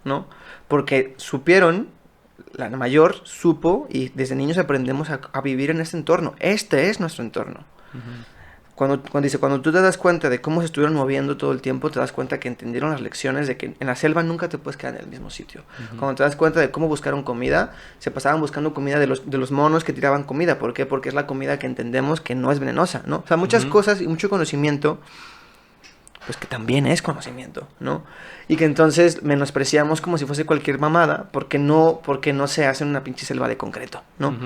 ¿no? Porque supieron, la mayor supo, y desde niños aprendemos a vivir en este entorno. Este es nuestro entorno. Ujú. Cuando tú te das cuenta de cómo se estuvieron moviendo todo el tiempo, te das cuenta que entendieron las lecciones de que en la selva nunca te puedes quedar en el mismo sitio. Ujú. Cuando te das cuenta de cómo buscaron comida, se pasaban buscando comida de los monos que tiraban comida. ¿Por qué? Porque es la comida que entendemos que no es venenosa, ¿no? O sea, muchas Ujú. cosas y mucho conocimiento, pues que también es conocimiento, ¿no? Y que entonces menospreciamos como si fuese cualquier mamada, porque no se hace en una pinche selva de concreto, ¿no? Ujú.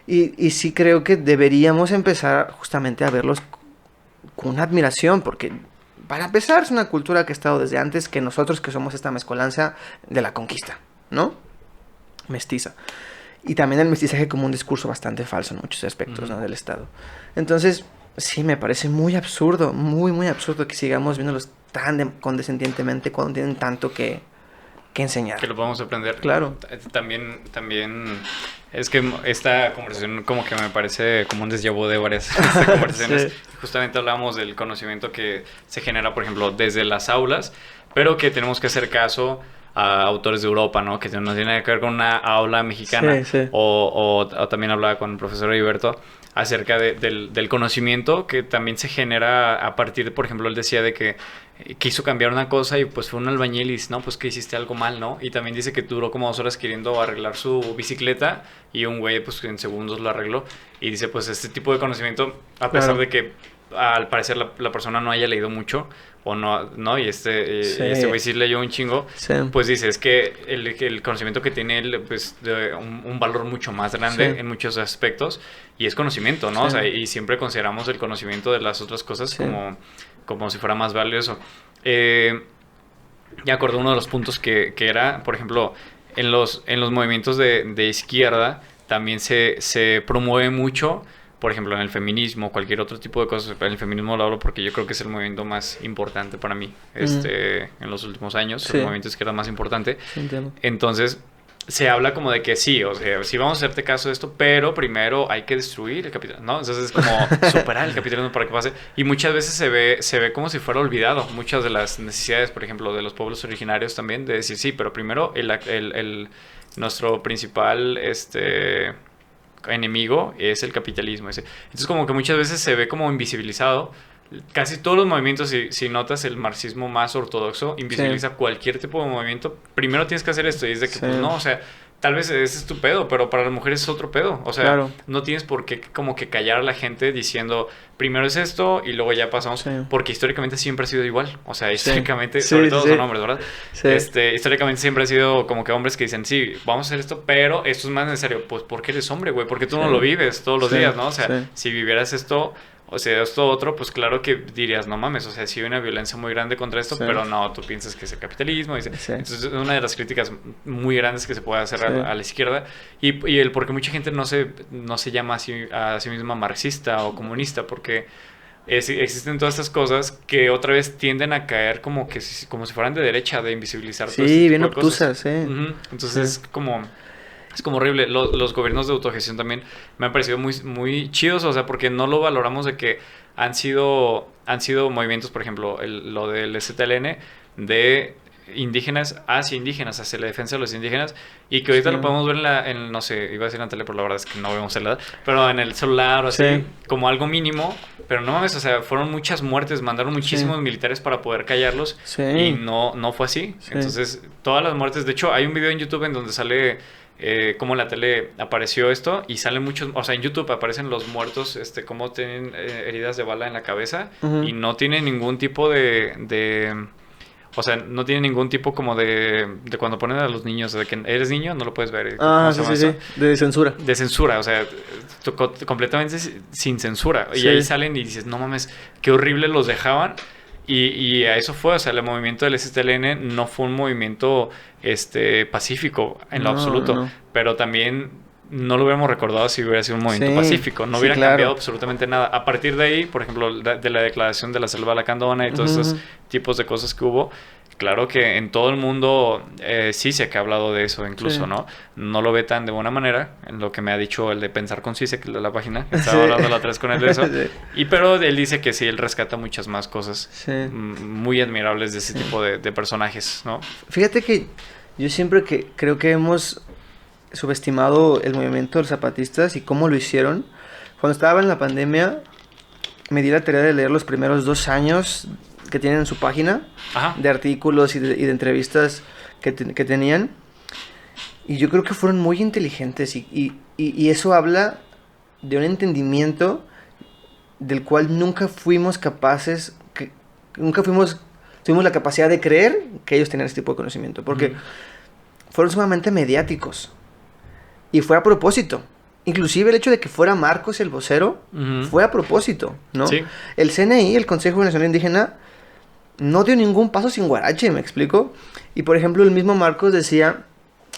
Y sí creo que deberíamos empezar justamente a verlos con una admiración, porque para empezar es una cultura que ha estado desde antes que nosotros, que somos esta mezcolanza de la conquista, ¿no? Mestiza. Y también el mestizaje como un discurso bastante falso en muchos aspectos, ¿no? Del Estado. Entonces, sí, me parece muy absurdo, muy, muy absurdo que sigamos viéndolos tan condescendientemente cuando tienen tanto que enseñar. Que lo podemos aprender. Claro. También es que esta conversación como que me parece como un déjà vu de varias conversaciones. Sí. Justamente hablábamos del conocimiento que se genera, por ejemplo, desde las aulas, pero que tenemos que hacer caso a autores de Europa, ¿no? Que no tiene que ver con una aula mexicana. Sí, sí. O también hablaba con el profesor Heriberto acerca del conocimiento que también se genera a partir, por ejemplo, él decía de que quiso cambiar una cosa y pues fue un albañil y dice, no, pues que hiciste algo mal, ¿no? Y también dice que duró como 2 horas queriendo arreglar su bicicleta y un güey pues en segundos lo arregló. Y dice, pues este tipo de conocimiento, a pesar Claro. de que al parecer la persona no haya leído mucho o no, y Sí. este güey sí leyó un chingo, Sí. pues dice, es que el conocimiento que tiene él, pues de un valor mucho más grande Sí. en muchos aspectos y es conocimiento, ¿no? Sí. O sea, y siempre consideramos el conocimiento de las otras cosas Sí. como si fuera más valioso. Ya acordé uno de los puntos que era, por ejemplo, en los movimientos de izquierda también se promueve mucho, por ejemplo, en el feminismo, cualquier otro tipo de cosas. En el feminismo lo hablo porque yo creo que es el movimiento más importante para mí en los últimos años, Sí. el movimiento de izquierda más importante. Sí, entiendo. Entonces, se habla como de que sí, o sea, sí vamos a hacerte caso de esto, pero primero hay que destruir el capitalismo, ¿no? Entonces es como superar el capitalismo para que pase. Y muchas veces se ve como si fuera olvidado muchas de las necesidades, por ejemplo, de los pueblos originarios también, de decir, sí, pero primero nuestro principal enemigo es el capitalismo. Entonces como que muchas veces se ve como invisibilizado. Casi todos los movimientos, si notas el marxismo más ortodoxo, invisibiliza cualquier tipo de movimiento. Primero tienes que hacer esto y es de que, pues no, o sea, tal vez ese es tu pedo, pero para las mujeres es otro pedo. O sea, no tienes por qué como que callar a la gente diciendo, primero es esto y luego ya pasamos, porque históricamente siempre ha sido igual. O sea, históricamente, sobre todo son hombres, ¿verdad? Históricamente siempre ha sido como que hombres que dicen, sí, vamos a hacer esto, pero esto es más necesario. Pues porque eres hombre, güey, porque tú no lo vives todos los días, ¿no? O sea, si vivieras esto... O sea, esto otro, pues claro que dirías, no mames, o sea, sí hay una violencia muy grande contra esto, pero no, tú piensas que es el capitalismo. Entonces, es una de las críticas muy grandes que se puede hacer a la izquierda. Y el porque mucha gente no se llama a sí misma marxista o comunista, porque existen todas estas cosas que otra vez tienden a caer como si fueran de derecha, de invisibilizar todo este bien tipo de cosas. obtusas, Entonces, es como horrible. Los gobiernos de autogestión también me han parecido muy, muy chidos, o sea, porque no lo valoramos de que han sido movimientos, por ejemplo, lo del STLN de indígenas hacia la defensa de los indígenas, y que ahorita lo podemos ver no sé, iba a decir en la tele, pero la verdad es que no vemos en la, pero en el celular o así, como algo mínimo, pero no mames, o sea, fueron muchas muertes, mandaron muchísimos militares para poder callarlos, y no fue así. Entonces, todas las muertes, de hecho, hay un video en YouTube en donde sale cómo en la tele apareció esto, y salen muchos, o sea, en YouTube aparecen los muertos, cómo tienen heridas de bala en la cabeza, y no tienen ningún tipo o sea, no tiene ningún tipo como de cuando ponen a los niños, de que eres niño, no lo puedes ver. ¿Cómo se llama eso? De censura. De censura, o sea, completamente sin censura. Y ahí salen y dices, no mames, qué horrible los dejaban. Y a eso fue, o sea, el movimiento del STLN no fue un movimiento pacífico en lo absoluto, pero también no lo hubiéramos recordado si hubiera sido un movimiento pacífico, no hubiera cambiado absolutamente nada. A partir de ahí, por ejemplo, de la declaración de la Selva Lacandona y todos esos tipos de cosas que hubo, claro que en todo el mundo sí se ha hablado de eso incluso, ¿no? No lo ve tan de buena manera, en lo que me ha dicho el de Pensar con Cise, que es de la página, estaba hablando la otra vez con él de eso, pero él dice que sí, él rescata muchas más cosas muy admirables de ese tipo de personajes, ¿no? Fíjate que yo siempre creo que hemos subestimado el movimiento de los zapatistas y cómo lo hicieron. Cuando estaba en la pandemia, me di la tarea de leer los primeros 2 años que tienen en su página, de artículos y de entrevistas que tenían, y yo creo que fueron muy inteligentes, y eso habla de un entendimiento del cual nunca fuimos capaces, tuvimos la capacidad de creer que ellos tenían ese tipo de conocimiento, porque fueron sumamente mediáticos, y fue a propósito. Inclusive el hecho de que fuera Marcos el vocero fue a propósito, ¿no? Sí. El CNI, el Consejo Nacional Indígena, no dio ningún paso sin guarache, ¿me explico? Y por ejemplo, el mismo Marcos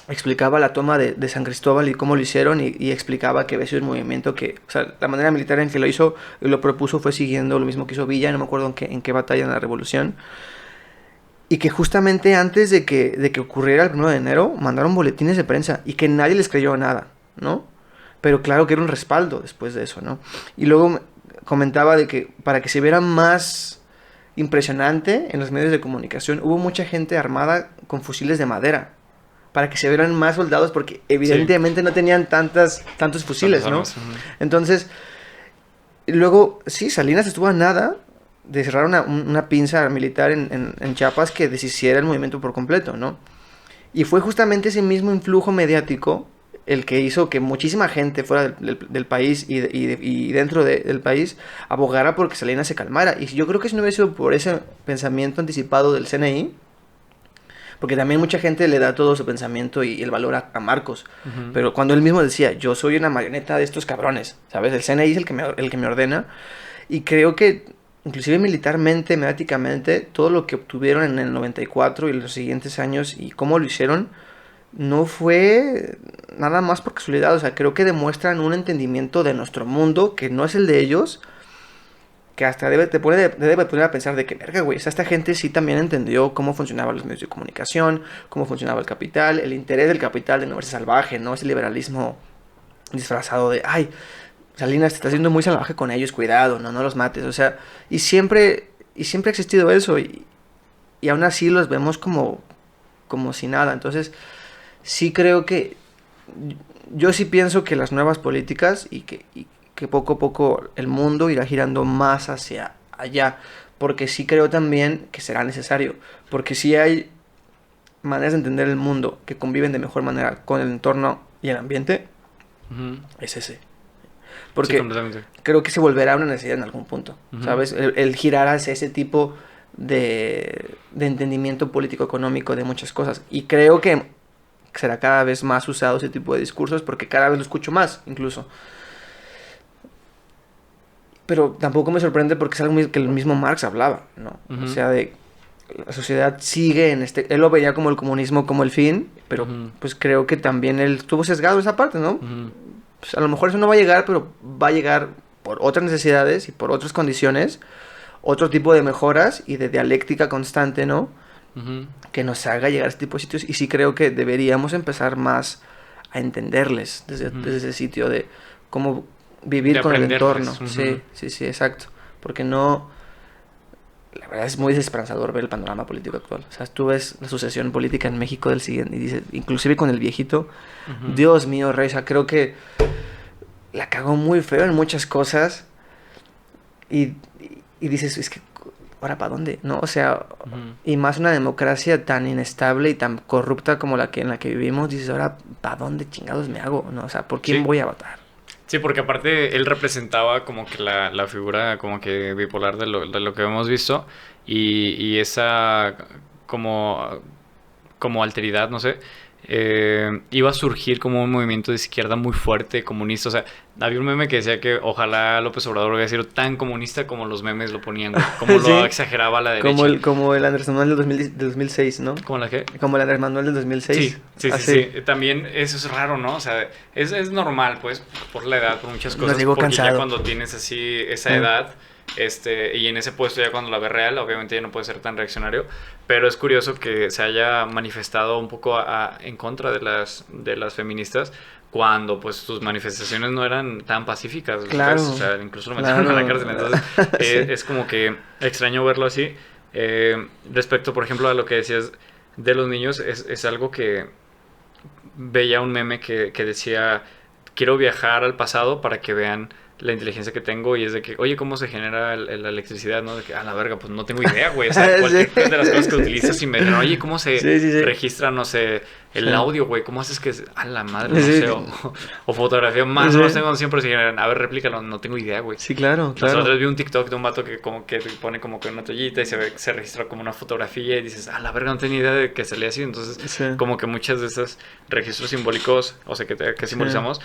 explicaba la toma de San Cristóbal y cómo lo hicieron, y explicaba que había sido un movimiento que, o sea, la manera militar en que lo hizo y lo propuso fue siguiendo lo mismo que hizo Villa, no me acuerdo en qué batalla en la Revolución, y que justamente antes de que ocurriera el 1 de enero mandaron boletines de prensa y que nadie les creyó nada, ¿no? Pero claro que era un respaldo después de eso, ¿no? Y luego comentaba de que para que se viera más impresionante en los medios de comunicación, hubo mucha gente armada con fusiles de madera, para que se vieran más soldados, porque evidentemente no tenían tantos fusiles, ¿no? Entonces, luego, sí, Salinas estuvo a nada de cerrar una pinza militar en Chiapas que deshiciera el movimiento por completo, ¿no? Y fue justamente ese mismo influjo mediático el que hizo que muchísima gente fuera del país y dentro del país abogara porque Salinas se calmara. Y yo creo que si no hubiera sido por ese pensamiento anticipado del CNI, porque también mucha gente le da todo su pensamiento y el valor a Marcos, pero cuando él mismo decía, yo soy una marioneta de estos cabrones, ¿sabes? El CNI es el que me ordena, y creo que inclusive militarmente, mediáticamente, todo lo que obtuvieron en el 94 y los siguientes años y cómo lo hicieron, no fue nada más por casualidad. O sea, creo que demuestran un entendimiento de nuestro mundo que no es el de ellos, que hasta te debe poner a pensar de que, verga, güey, o sea, esta gente sí también entendió cómo funcionaban los medios de comunicación, cómo funcionaba el capital, el interés del capital de no verse salvaje, ¿no? Ese liberalismo disfrazado de, ay, Salinas, te estás haciendo muy salvaje con ellos, cuidado, no los mates, o sea, y siempre ha existido eso, y aún así los vemos como si nada. Entonces, sí creo que, yo sí pienso que las nuevas políticas y que poco a poco el mundo irá girando más hacia allá, porque sí creo también que será necesario, porque sí hay maneras de entender el mundo que conviven de mejor manera con el entorno y el ambiente, es ese. Porque completamente. creo que se volverá una necesidad en algún punto, ¿sabes? El girar hacia ese tipo de entendimiento político-económico de muchas cosas. Y creo que será cada vez más usado ese tipo de discursos porque cada vez lo escucho más, incluso. Pero tampoco me sorprende porque es algo que el mismo Marx hablaba, ¿no? O sea, de la sociedad sigue en este... Él lo veía como el comunismo como el fin, pero pues creo que también él estuvo sesgado en esa parte, ¿no? Pues a lo mejor eso no va a llegar, pero va a llegar por otras necesidades y por otras condiciones, otro tipo de mejoras y de dialéctica constante, ¿no? Que nos haga llegar a este tipo de sitios. Y sí creo que deberíamos empezar más a entenderles desde ese sitio de cómo vivir con el entorno. Sí, exacto. Porque no... La verdad es muy desesperanzador ver el panorama político actual. O sea, tú ves la sucesión política en México del siguiente, y dices, inclusive con el viejito, Dios mío, rey, o sea, creo que la cagó muy feo en muchas cosas. Y dices, es que, ¿ahora para dónde? ¿No? O sea, y más una democracia tan inestable y tan corrupta como en la que vivimos, dices, ¿ahora para dónde chingados me hago? ¿No? O sea, ¿por quién voy a votar? Sí, porque aparte él representaba como que la figura como que bipolar de lo que hemos visto y esa como alteridad, no sé, iba a surgir como un movimiento de izquierda muy fuerte, comunista. O sea, había un meme que decía que ojalá López Obrador hubiera sido tan comunista como los memes lo ponían, güey, como Sí. lo exageraba la derecha. Como el Andrés Manuel del 2006, ¿no? ¿Cómo la qué? Como el Andrés Manuel del 2006. Sí. También eso es raro, ¿no? O sea, es normal, pues, por la edad, por muchas cosas. digo porque cansado. ya cuando tienes así esa edad, y en ese puesto ya cuando la ves real, obviamente ya no puede ser tan reaccionario. Pero es curioso que se haya manifestado un poco en contra de las feministas cuando pues sus manifestaciones no eran tan pacíficas. Claro. ¿Sabes? O sea, incluso lo metieron a la cárcel. Entonces, es como que extraño verlo así. Respecto, por ejemplo, a lo que decías de los niños, es algo que veía un meme que decía, quiero viajar al pasado para que vean la inteligencia que tengo, y es de que, oye, ¿cómo se genera la electricidad? ¿No? De que, a la verga, pues no tengo idea, güey. O sea, cualquier de las cosas que utilizas y me dicen, oye, ¿cómo se registra, no sé, el audio, güey? ¿Cómo haces que a la madre, no sé, o fotografía? Más o menos tengo siempre se generan, a ver, replícalo, no tengo idea, güey. Sí, claro. Nosotros vi un TikTok de un vato que como que pone como que una toallita y se registra como una fotografía y dices, a la verga, no tenía idea de que salía así. Entonces, como que muchas de esos registros simbólicos, o sea, que simbolizamos,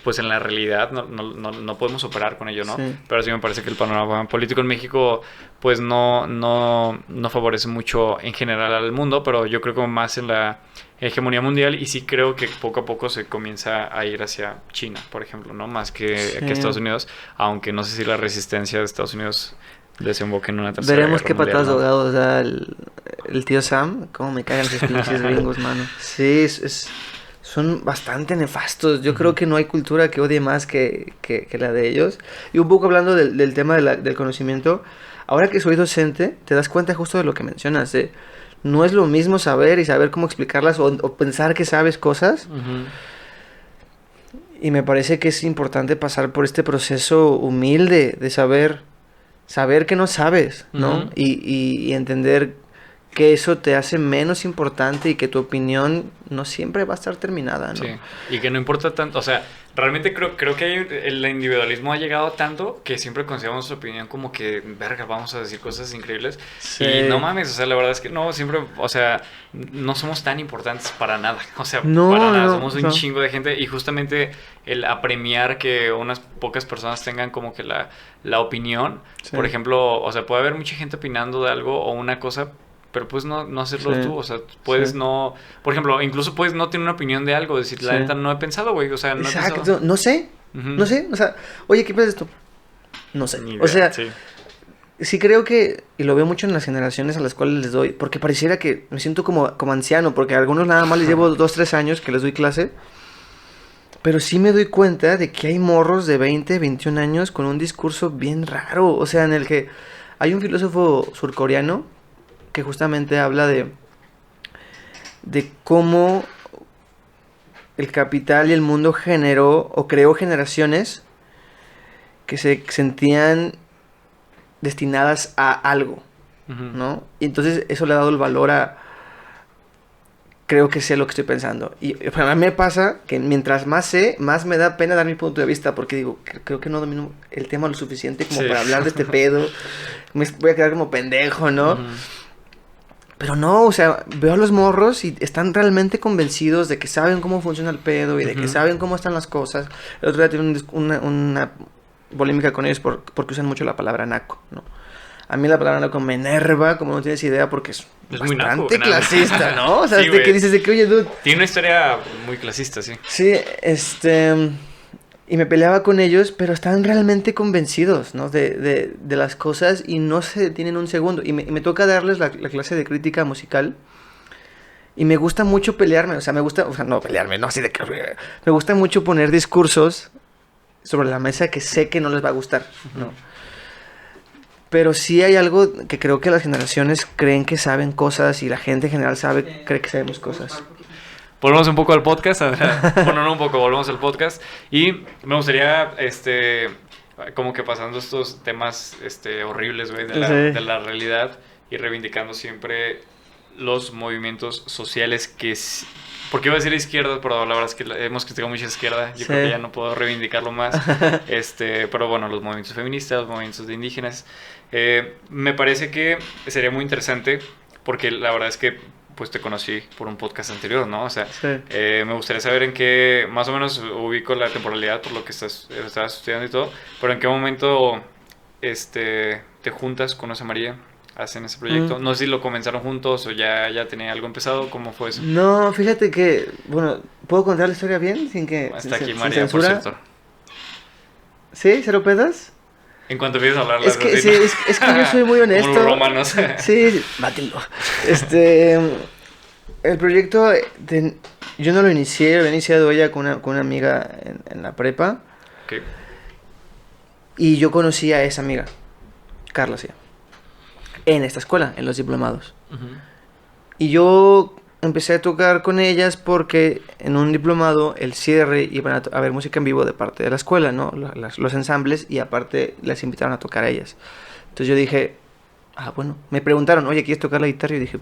pues en la realidad no podemos operar con ello, ¿no? Sí. Pero sí me parece que el panorama político en México pues no favorece mucho en general al mundo, pero yo creo que más en la hegemonía mundial, y sí creo que poco a poco se comienza a ir hacia China, por ejemplo, ¿no? Más que Estados Unidos, aunque no sé si la resistencia de Estados Unidos desemboque en una tercera Veremos guerra qué mundial, patadas ¿no? ahogados da el tío Sam. Cómo me cagan esos pinches gringos, mano. Sí, son bastante nefastos. Yo creo que no hay cultura que odie más que la de ellos. Y un poco hablando del tema del conocimiento, ahora que soy docente, te das cuenta justo de lo que mencionas. No es lo mismo saber y saber cómo explicarlas o pensar que sabes cosas. Y me parece que es importante pasar por este proceso humilde de saber que no sabes, ¿no? Y entender que eso te hace menos importante y que tu opinión no siempre va a estar terminada, ¿no? Sí, y que no importa tanto, o sea, realmente creo que el individualismo ha llegado tanto que siempre consideramos su opinión como que, verga, vamos a decir cosas increíbles. Sí. Y no mames, o sea, la verdad es que no, siempre, o sea, no somos tan importantes para nada, o sea, para nada, somos un chingo de gente, y justamente el apremiar que unas pocas personas tengan como que la opinión, por ejemplo, o sea, puede haber mucha gente opinando de algo o una cosa, pero puedes no hacerlo tú, o sea, puedes no... Por ejemplo, incluso puedes no tener una opinión de algo, decir, la neta no he pensado, güey, o sea, no he pensado. No sé, no sé, o sea, oye, ¿qué piensas tú? No sé. Ni O idea, sea, sí. sí creo que, y lo veo mucho en las generaciones a las cuales les doy, porque pareciera que me siento como anciano, porque a algunos nada más les llevo 2, 3 años que les doy clase, pero sí me doy cuenta de que hay morros de 20, 21 años con un discurso bien raro, o sea, en el que hay un filósofo surcoreano que justamente habla de cómo el capital y el mundo generó o creó generaciones que se sentían destinadas a algo, Ujú. ¿no? Y entonces eso le ha dado el valor a, creo que sé lo que estoy pensando. Y para mí me pasa que mientras más sé, más me da pena dar mi punto de vista, porque digo, creo que no domino el tema lo suficiente como Sí. para hablar de este pedo. Me voy a quedar como pendejo, ¿no? Ujú. Pero no, o sea, veo a los morros y están realmente convencidos de que saben cómo funciona el pedo y de que Ujú. saben cómo están las cosas. El otro día tuve una polémica con ellos porque usan mucho la palabra naco, ¿no? A mí la palabra naco me enerva, como no tienes idea, porque es muy naco, bastante nada. clasista, ¿no? O sea, Sí, de güey. que dices de que, oye, dude. Tiene una historia muy clasista, sí. Sí, y me peleaba con ellos, pero estaban realmente convencidos, ¿no? De las cosas y no se detienen un segundo. Y me toca darles la clase de crítica musical. Y me gusta mucho pelearme, o sea, no pelearme, no así de que... Me gusta mucho poner discursos sobre la mesa que sé que no les va a gustar, ¿no? Ujú. Pero sí hay algo que creo que las generaciones creen que saben cosas y la gente en general cree que sabemos cosas. Volvemos un poco al podcast. Bueno, no un poco, volvemos al podcast. Y me gustaría, como que pasando estos temas horribles, güey, Sí. de la realidad y reivindicando siempre los movimientos sociales porque iba a decir izquierda, pero la verdad es que hemos criticado mucha izquierda. Yo Sí. creo que ya no puedo reivindicarlo más. Pero bueno, los movimientos feministas, los movimientos de indígenas. Me parece que sería muy interesante porque la verdad es que pues te conocí por un podcast anterior, ¿no? O sea, Sí. me gustaría saber en qué, más o menos ubico la temporalidad por lo que estás estudiando y todo, pero en qué momento te juntas con Rosa María, hacen ese proyecto. No sé si lo comenzaron juntos o ya tenía algo empezado, ¿cómo fue eso? No, fíjate que, bueno, ¿puedo contar la historia bien? Sin que... Hasta aquí sin María, por censura? cierto. ¿Sí? ¿Cero pedas? En cuanto empieces a hablar, Es que, sí, es que yo soy muy honesto. Como los romanos. Sí, mátenlo. El proyecto, yo no lo inicié, lo había iniciado ella con una amiga en la prepa. Ok. Y yo conocí a esa amiga, Carla, sí, en esta escuela, en los diplomados. Ujú. Y yo empecé a tocar con ellas porque en un diplomado, el cierre, iban a ver música en vivo de parte de la escuela, ¿no? Los ensambles, y aparte las invitaron a tocar a ellas. Entonces yo dije, bueno, me preguntaron, oye, ¿quieres tocar la guitarra? Y yo dije,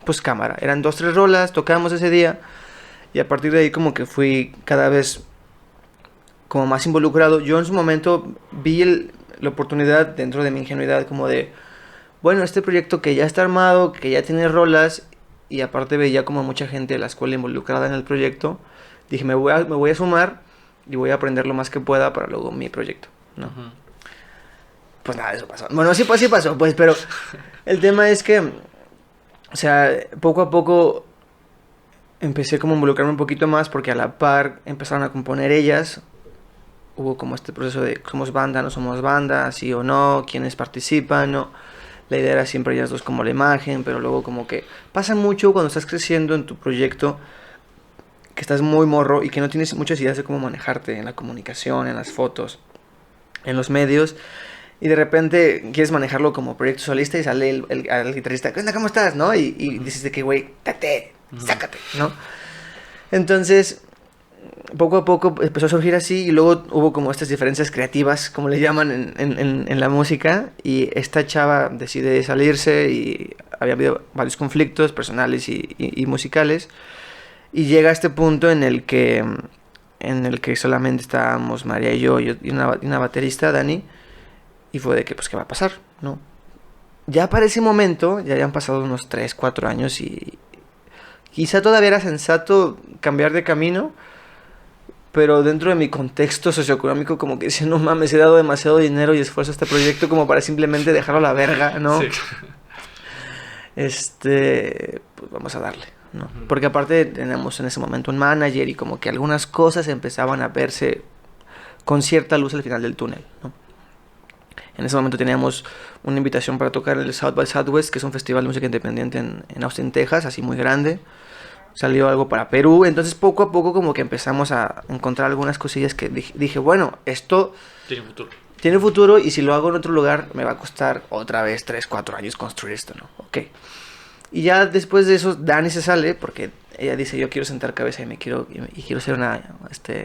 pues cámara. Eran 2, 3 rolas, tocábamos ese día, y a partir de ahí como que fui cada vez como más involucrado. Yo en su momento vi la oportunidad dentro de mi ingenuidad como de, bueno, este proyecto que ya está armado, que ya tiene rolas, y aparte veía como mucha gente de la escuela involucrada en el proyecto, dije, me voy a sumar y voy a aprender lo más que pueda para luego mi proyecto, ¿no? Ujú. Pues nada, eso pasó. Bueno, sí pasó, pues, pero el tema es que, o sea, poco a poco empecé como a involucrarme un poquito más porque a la par empezaron a componer ellas. Hubo como este proceso de somos banda, no somos banda, sí o no, quiénes participan, ¿no? La idea era siempre ellas dos como la imagen, pero luego como que pasa mucho cuando estás creciendo en tu proyecto, que estás muy morro y que no tienes muchas ideas de cómo manejarte en la comunicación, en las fotos, en los medios, y de repente quieres manejarlo como proyecto solista y sale el guitarrista, ¿qué onda, cómo estás? ¿No? Y dices de que, güey, date, sácate, ¿no? Entonces, poco a poco empezó a surgir así y luego hubo como estas diferencias creativas, como le llaman en la música, y esta chava decide salirse y había habido varios conflictos personales y musicales, y llega a este punto en el que solamente estábamos María y yo y una baterista, Dani, y fue de que, pues, ¿qué va a pasar? ¿No? Ya para ese momento, ya habían pasado unos 3, 4 años y quizá todavía era sensato cambiar de camino, pero dentro de mi contexto socioeconómico como que decía, no mames, he dado demasiado dinero y esfuerzo a este proyecto como para simplemente dejarlo a la verga, ¿no? Sí. Pues vamos a darle, ¿no? Porque aparte teníamos en ese momento un manager y como que algunas cosas empezaban a verse con cierta luz al final del túnel, ¿no? En ese momento teníamos una invitación para tocar en el South by Southwest, que es un festival de música independiente en Austin, Texas, así muy grande. Salió algo para Perú, entonces poco a poco como que empezamos a encontrar algunas cosillas que dije, bueno, esto tiene futuro y si lo hago en otro lugar me va a costar otra vez 3, 4 años construir esto, ¿no? Ok. Y ya después de eso Dani se sale porque ella dice, yo quiero sentar cabeza y quiero ser una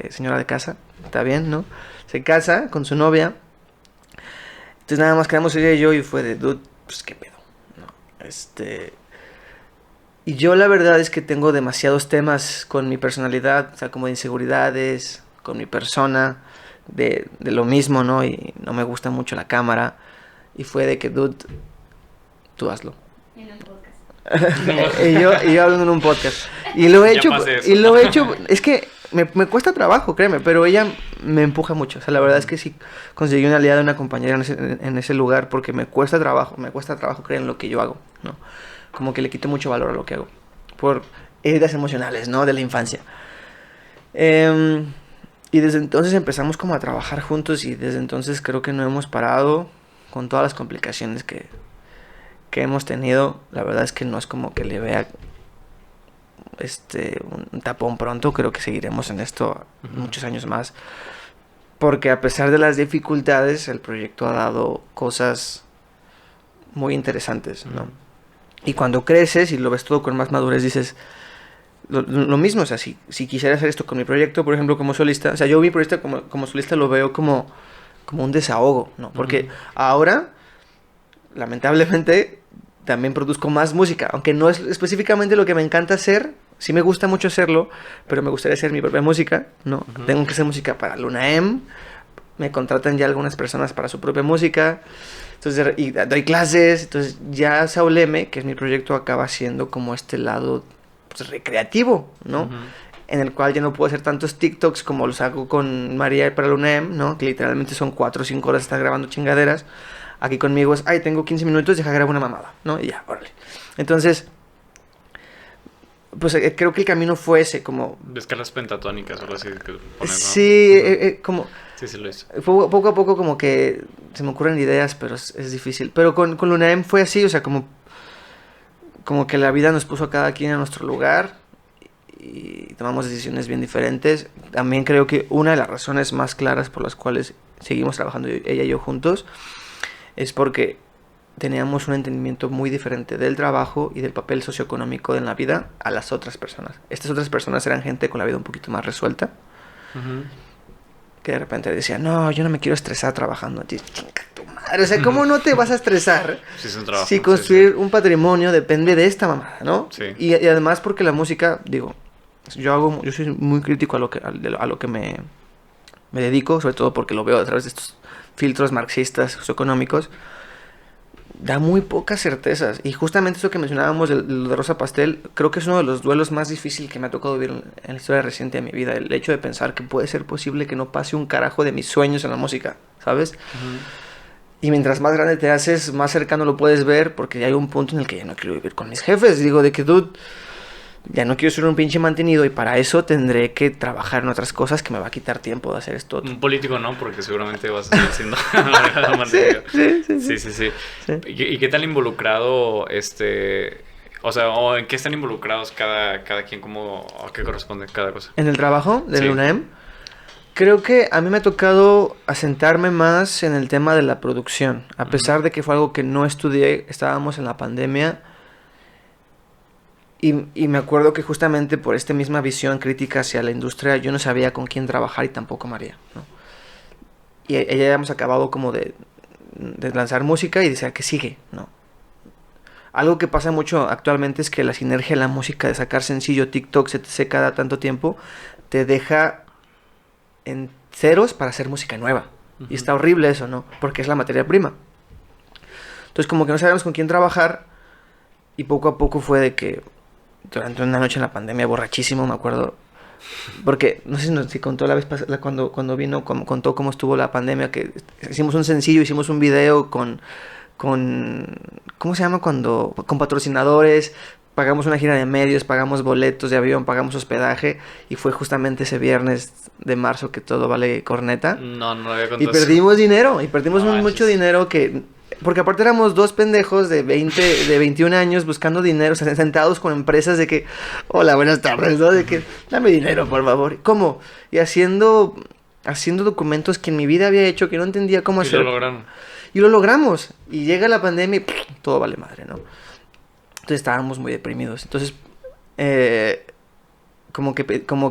señora de casa. Está bien, ¿no? Se casa con su novia. Entonces nada más quedamos ella y yo y fue de, dude, pues qué pedo, ¿no? Y yo la verdad es que tengo demasiados temas con mi personalidad, o sea, como de inseguridades, con mi persona, de lo mismo, ¿no? Y no me gusta mucho la cámara. Y fue de que, dude, tú hazlo. En un podcast. y yo hablando en un podcast. Y lo he hecho, es que me cuesta trabajo, créeme, pero ella me empuja mucho. O sea, la verdad es que sí conseguí una aliada, una compañera en ese lugar porque me cuesta trabajo creer en lo que yo hago, ¿no? Como que le quito mucho valor a lo que hago. Por heridas emocionales, ¿no? De la infancia. Y desde entonces empezamos como a trabajar juntos y desde entonces creo que no hemos parado con todas las complicaciones que hemos tenido. La verdad es que no es como que le vea un tapón pronto. Creo que seguiremos en esto muchos años más. Porque a pesar de las dificultades, el proyecto ha dado cosas muy interesantes, ¿no? Y cuando creces y lo ves todo con más madurez, dices lo mismo. O sea, si quisiera hacer esto con mi proyecto, por ejemplo, como solista, o sea, yo mi proyecto como solista lo veo como un desahogo, ¿no? Porque ahora, lamentablemente, también produzco más música, aunque no es específicamente lo que me encanta hacer. Sí me gusta mucho hacerlo, pero me gustaría hacer mi propia música, ¿no? Tengo que hacer música para Luna M, me contratan ya algunas personas para su propia música. Entonces, y doy clases, entonces ya Saúl M, que es mi proyecto, acaba siendo como este lado pues, recreativo, ¿no? En el cual ya no puedo hacer tantos TikToks como los hago con María para Luna M, ¿no? Que literalmente son 4 o 5 horas de estar grabando chingaderas. Aquí conmigo es, tengo 15 minutos, deja grabar una mamada, ¿no? Y ya, órale. Entonces, pues creo que el camino fue ese, como... De escalas pentatónicas o algo así. Que pones, sí, como... Sí, lo hizo. Poco a poco como que se me ocurren ideas, pero es difícil. Pero con Luna M fue así, o sea, como que la vida nos puso a cada quien en nuestro lugar y tomamos decisiones bien diferentes. También creo que una de las razones más claras por las cuales seguimos trabajando ella y yo juntos es porque teníamos un entendimiento muy diferente del trabajo y del papel socioeconómico en la vida a las otras personas. Estas otras personas eran gente con la vida un poquito más resuelta. Que de repente decía, no, yo no me quiero estresar trabajando. Chinga tu madre, o sea, ¿cómo no te vas a estresar si construir un patrimonio depende de esta mamada, ¿no? Sí. Y además porque la música, digo, yo soy muy crítico a lo que me dedico, sobre todo porque lo veo a través de estos filtros marxistas, socioeconómicos. Da muy pocas certezas. Y justamente eso que mencionábamos de Rosa Pastel, creo que es uno de los duelos más difíciles que me ha tocado vivir en la historia reciente de mi vida. El hecho de pensar que puede ser posible que no pase un carajo de mis sueños en la música, ¿sabes? Y mientras más grande te haces, más cercano lo puedes ver, porque hay un punto en el que ya no quiero vivir con mis jefes. Digo, de que, dude, ya no quiero ser un pinche mantenido y para eso tendré que trabajar en otras cosas que me va a quitar tiempo de hacer esto. Un político no, porque seguramente vas a estar siendo mantenido. Sí. ¿Y qué tal involucrado, o sea, o en qué están involucrados cada quien, como, a qué corresponde cada cosa? En el trabajo de Luna M, creo que a mí me ha tocado asentarme más en el tema de la producción, a pesar de que fue algo que no estudié, estábamos en la pandemia. Y me acuerdo que justamente por esta misma visión crítica hacia la industria, yo no sabía con quién trabajar y tampoco María, ¿no? Y ella ya hemos acabado como de lanzar música y decía que sigue, ¿no? Algo que pasa mucho actualmente es que la sinergia de la música, de sacar sencillo, TikTok, etc. cada tanto tiempo, te deja en ceros para hacer música nueva. Y está horrible eso, ¿no? Porque es la materia prima. Entonces como que no sabíamos con quién trabajar y poco a poco fue de que durante una noche en la pandemia, borrachísimo, me acuerdo. Porque, no sé si contó la vez pasada, cuando vino, contó cómo estuvo la pandemia, que hicimos un sencillo, hicimos un video con ¿cómo se llama? Con patrocinadores, pagamos una gira de medios, pagamos boletos de avión, pagamos hospedaje, y fue justamente ese viernes de marzo que todo vale corneta. No había Y contado perdimos dinero, y perdimos No mucho manches. dinero que... Porque aparte éramos dos pendejos de 21 años buscando dinero, o sea, sentados con empresas de que, hola, buenas tardes, ¿no? De que, dame dinero, por favor. ¿Cómo? Y haciendo documentos que en mi vida había hecho, que no entendía cómo Y hacer. lo lograron. Y lo logramos. Y llega la pandemia y todo vale madre, ¿no? Entonces estábamos muy deprimidos. Entonces, como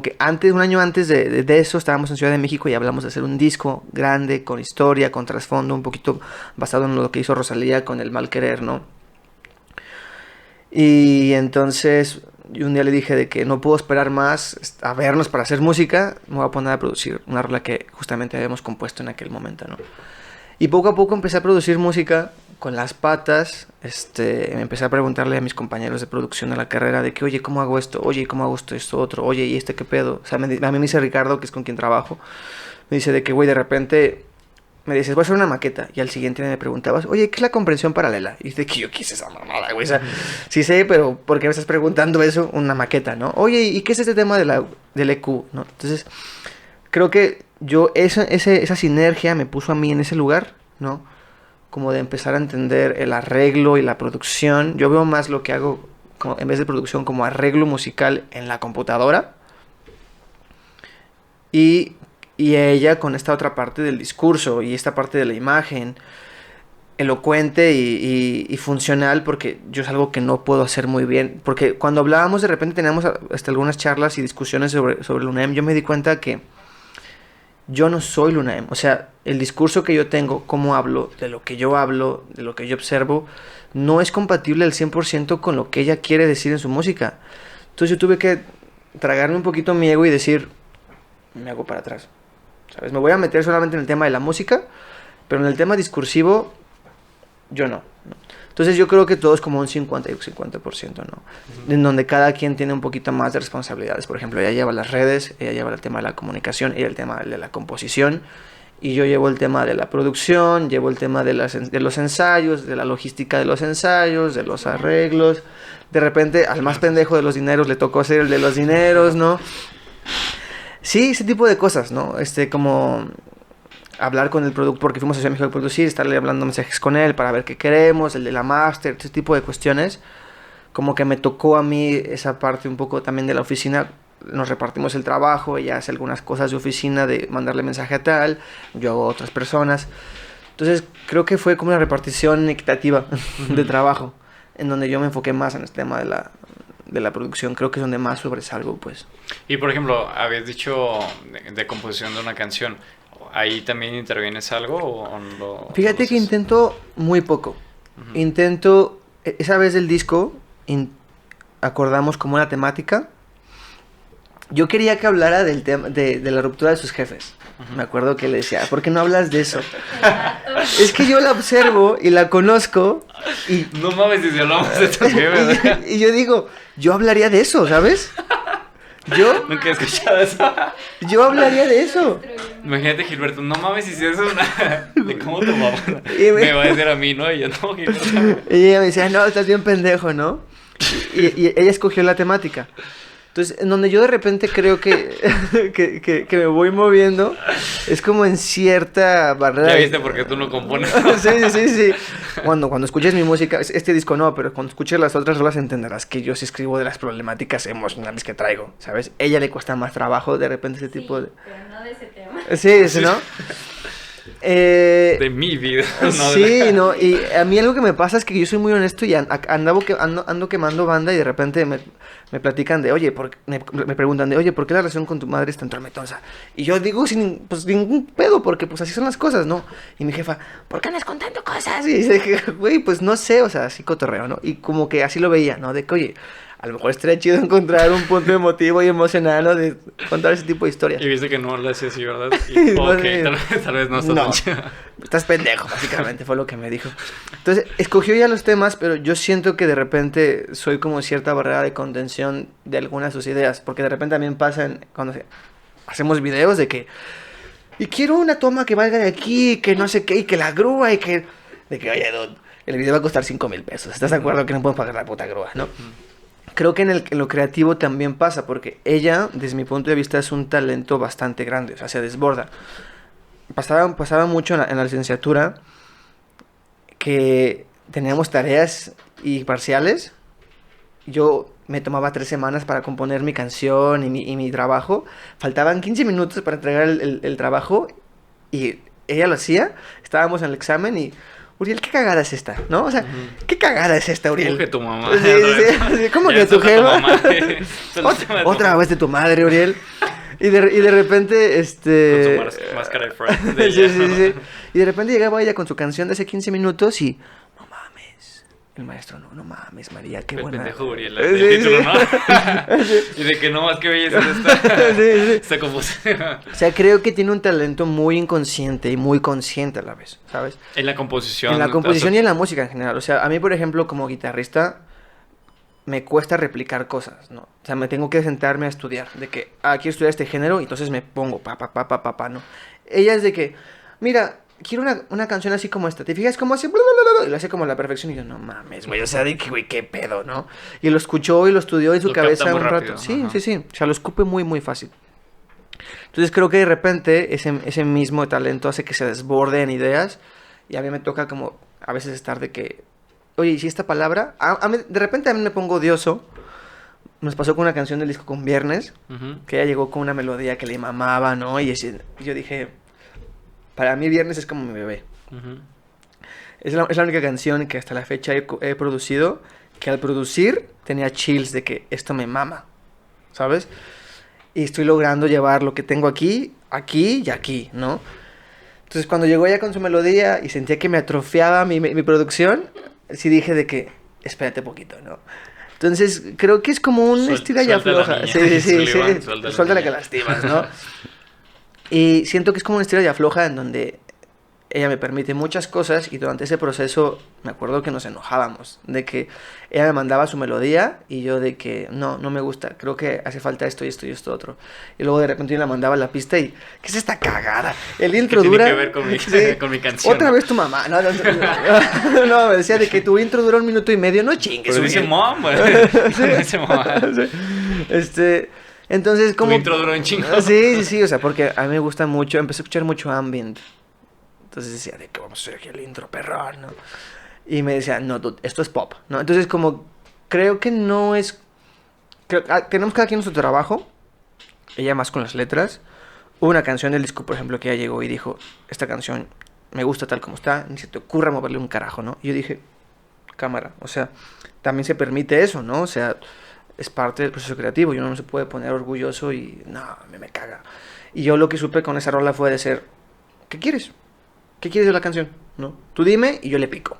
que antes, un año antes de eso, estábamos en Ciudad de México y hablamos de hacer un disco grande, con historia, con trasfondo, un poquito basado en lo que hizo Rosalía con El Mal Querer, ¿no? Y entonces, yo un día le dije de que no puedo esperar más a vernos para hacer música, me voy a poner a producir una rola que justamente habíamos compuesto en aquel momento, ¿no? Y poco a poco empecé a producir música con las patas, me empecé a preguntarle a mis compañeros de producción de la carrera de que, oye, ¿cómo hago esto? Oye, ¿cómo hago esto otro? Oye, ¿y qué pedo? O sea, a mí me dice Ricardo, que es con quien trabajo, me dice de que, güey, de repente me dices, voy a hacer una maqueta, y al siguiente me preguntabas, oye, ¿qué es la comprensión paralela? Y dice que yo quise esa mamada, güey, o sea, sí sé, pero ¿por qué me estás preguntando eso? Una maqueta, ¿no? Oye, ¿y qué es este tema del EQ, no? Entonces, creo que esa sinergia me puso a mí en ese lugar, ¿no? Como de empezar a entender el arreglo y la producción. Yo veo más lo que hago en vez de producción como arreglo musical en la computadora. Y ella con esta otra parte del discurso y esta parte de la imagen elocuente y funcional, porque yo es algo que no puedo hacer muy bien. Porque cuando hablábamos, de repente teníamos hasta algunas charlas y discusiones sobre el UNAM, yo me di cuenta que yo no soy Lunaem. O sea, el discurso que yo tengo, cómo hablo, de lo que yo hablo, de lo que yo observo, no es compatible al 100% con lo que ella quiere decir en su música. Entonces yo tuve que tragarme un poquito mi ego y decir, me hago para atrás, ¿sabes? Me voy a meter solamente en el tema de la música, pero en el tema discursivo, yo no. Entonces yo creo que todo es como un 50 y 50%, ¿no? En donde cada quien tiene un poquito más de responsabilidades. Por ejemplo, ella lleva las redes, ella lleva el tema de la comunicación, ella el tema de la composición, y yo llevo el tema de la producción, llevo el tema de los ensayos, de la logística de los ensayos, de los arreglos. De repente, al más pendejo de los dineros le tocó ser el de los dineros, ¿no? Sí, ese tipo de cosas, ¿no? Como hablar con el productor, porque fuimos a Ciudad de México a producir, estarle hablando mensajes con él para ver qué queremos, el de la master, ese tipo de cuestiones. Como que me tocó a mí esa parte un poco también de la oficina. Nos repartimos el trabajo, ella hace algunas cosas de oficina, de mandarle mensaje a tal, yo hago a otras personas. Entonces creo que fue como una repartición equitativa de trabajo, en donde yo me enfoqué más en el tema de la producción. Creo que es donde más sobresalgo, pues. Y por ejemplo, habías dicho de composición de una canción. ¿Ahí también intervienes algo o no lo Fíjate que haces? intento muy poco. Ujú. Intento, esa vez del disco, acordamos como una temática. Yo quería que hablara del tema de la ruptura de sus jefes. Ujú. Me acuerdo que le decía, ¿por qué no hablas de eso? Es que yo la observo y la conozco y, No mames, si hablamos de tus jefes. y yo digo, yo hablaría de eso, ¿sabes? Nunca he escuchado eso. Yo hablaría de eso. Imagínate, Gilberto, no mames, si es una... ¿De cómo tu mamá Y me va a decir a mí, no? Y yo, no, Gilberto. Y ella me decía, no, estás bien pendejo, ¿no? Y ella escogió la temática. Entonces, en donde yo de repente creo que me voy moviendo, es como en cierta barrera. Ya viste porque tú no compones. Sí. Cuando escuches mi música, este disco no, pero cuando escuches las otras rolas entenderás que yo sí escribo de las problemáticas emocionales que traigo, ¿sabes? Ella le cuesta más trabajo de repente ese tipo de... Pero no de ese tema. Sí, ese, ¿no? De mi vida. No Sí, de... no, y a mí algo que me pasa es que yo soy muy honesto y ando quemando banda y de repente me platican de, oye, me preguntan de, oye, ¿por qué la relación con tu madre es tan tormentosa? Y yo digo sin ningún pedo, porque pues así son las cosas, ¿no? Y mi jefa, ¿por qué andas contando cosas? Y dice, güey, pues no sé, o sea, así cotorreo, ¿no? Y como que así lo veía, ¿no? De que, oye, a lo mejor estaría chido encontrar un punto emotivo y emocional, ¿no? De contar ese tipo de historias. Y viste que no lo hacía así, ¿verdad? Y, No ok, sé. tal vez no está No. tan chido. Estás pendejo, básicamente fue lo que me dijo. Entonces, escogió ya los temas, pero yo siento que de repente soy como cierta barrera de contención de algunas de sus ideas, porque de repente también cuando hacemos videos de que, y quiero una toma que valga de aquí, que no sé qué, y que la grúa, de que, oye, dude, el video va a costar 5,000 pesos, ¿estás de acuerdo que no puedo pagar la puta grúa, no? creo que en lo creativo también pasa, porque ella, desde mi punto de vista, es un talento bastante grande, o sea, se desborda. Pasaba mucho en la licenciatura que teníamos tareas y parciales. Yo me tomaba 3 semanas para componer mi canción y mi trabajo. Faltaban 15 minutos para entregar el trabajo y ella lo hacía. Estábamos en el examen y... Uriel, ¿qué cagada es esta? ¿No? O sea, ¿qué cagada es esta, Uriel? ¿Cómo que tu mamá? Sí, ¿cómo Ya que tu es otra jefa? mamá. Otra vez de tu madre, Uriel. Y de repente, Con su máscara de Fred. De sí, ella. sí, sí. Y de repente llegaba ella con su canción de hace 15 minutos y... No mames. El maestro, no mames, María, qué El buena. pendejo Uriel, Sí, el sí. título, ¿no? Y de que no más que belleza es esta, Sí, sí. esta composición. O sea, creo que tiene un talento muy inconsciente y muy consciente a la vez, ¿sabes? En la composición. En la composición o y sea, en la música en general. O sea, a mí, por ejemplo, como guitarrista, me cuesta replicar cosas, ¿no? O sea, me tengo que sentarme a estudiar. De que, quiero estudiar este género, y entonces me pongo, ¿no? Ella es de que, mira, quiero una canción así como esta. ¿Te fijas cómo hace? Y lo hace como a la perfección. Y yo, no mames, güey. O sea, de que, güey, qué pedo, ¿no? Y lo escuchó y lo estudió en su Lo capta cabeza muy un rápido, rato. Sí, ajá. sí, sí. O sea, lo escupe muy, muy fácil. Entonces creo que de repente ese mismo talento hace que se desborde en ideas. Y a mí me toca como a veces estar de que, oye, ¿y si esta palabra? De repente a mí me pongo odioso. Nos pasó con una canción del disco con Viernes, ujú. que ella llegó con una melodía que le mamaba, ¿no? Y yo dije, para mí Viernes es como mi bebé. Ujú. Es la única canción que hasta la fecha he producido, que al producir tenía chills de que esto me mama, ¿sabes? Y estoy logrando llevar lo que tengo aquí y aquí, ¿no? Entonces cuando llegó ella con su melodía y sentía que me atrofiaba mi producción, sí dije de que, espérate poquito, ¿no? Entonces creo que es como un estira y Suelta la afloja. niña. Sí, sí, sí. Sullivan, suelta la Suelta la que niña. lastimas, ¿no? Y siento que es como una estira y afloja en donde ella me permite muchas cosas y durante ese proceso me acuerdo que nos enojábamos, de que ella me mandaba su melodía y yo de que no me gusta, creo que hace falta esto y esto y esto otro. Y luego de repente yo la mandaba a la pista y, ¿qué es esta cagada? El intro ¿Qué tiene dura... que ver con mi, Sí. con mi canción? Otra vez tu mamá. No, me decía de que tu intro dura 1 minuto y medio, no chingues. Pero dice Uriel. mom, güey. Dice mamá. Entonces, Tu como... intro duró un chingo. Sí, o sea, porque a mí me gusta mucho, empecé a escuchar mucho ambient. Entonces decía, de que vamos a hacer aquí el intro, perrón, ¿no? Y me decía, no, dude, esto es pop, ¿no? Entonces, como, creo que no es... tenemos cada quien nuestro trabajo, ella más con las letras. Hubo una canción del disco, por ejemplo, que ella llegó y dijo, esta canción me gusta tal como está, ni se te ocurra moverle un carajo, ¿no? Y yo dije, cámara, o sea, también se permite eso, ¿no? O sea, es parte del proceso creativo y uno no se puede poner orgulloso y, no, me caga. Y yo lo que supe con esa rola fue de ser, ¿qué quieres? ¿Qué quieres de la canción? ¿No? Tú dime y yo le pico.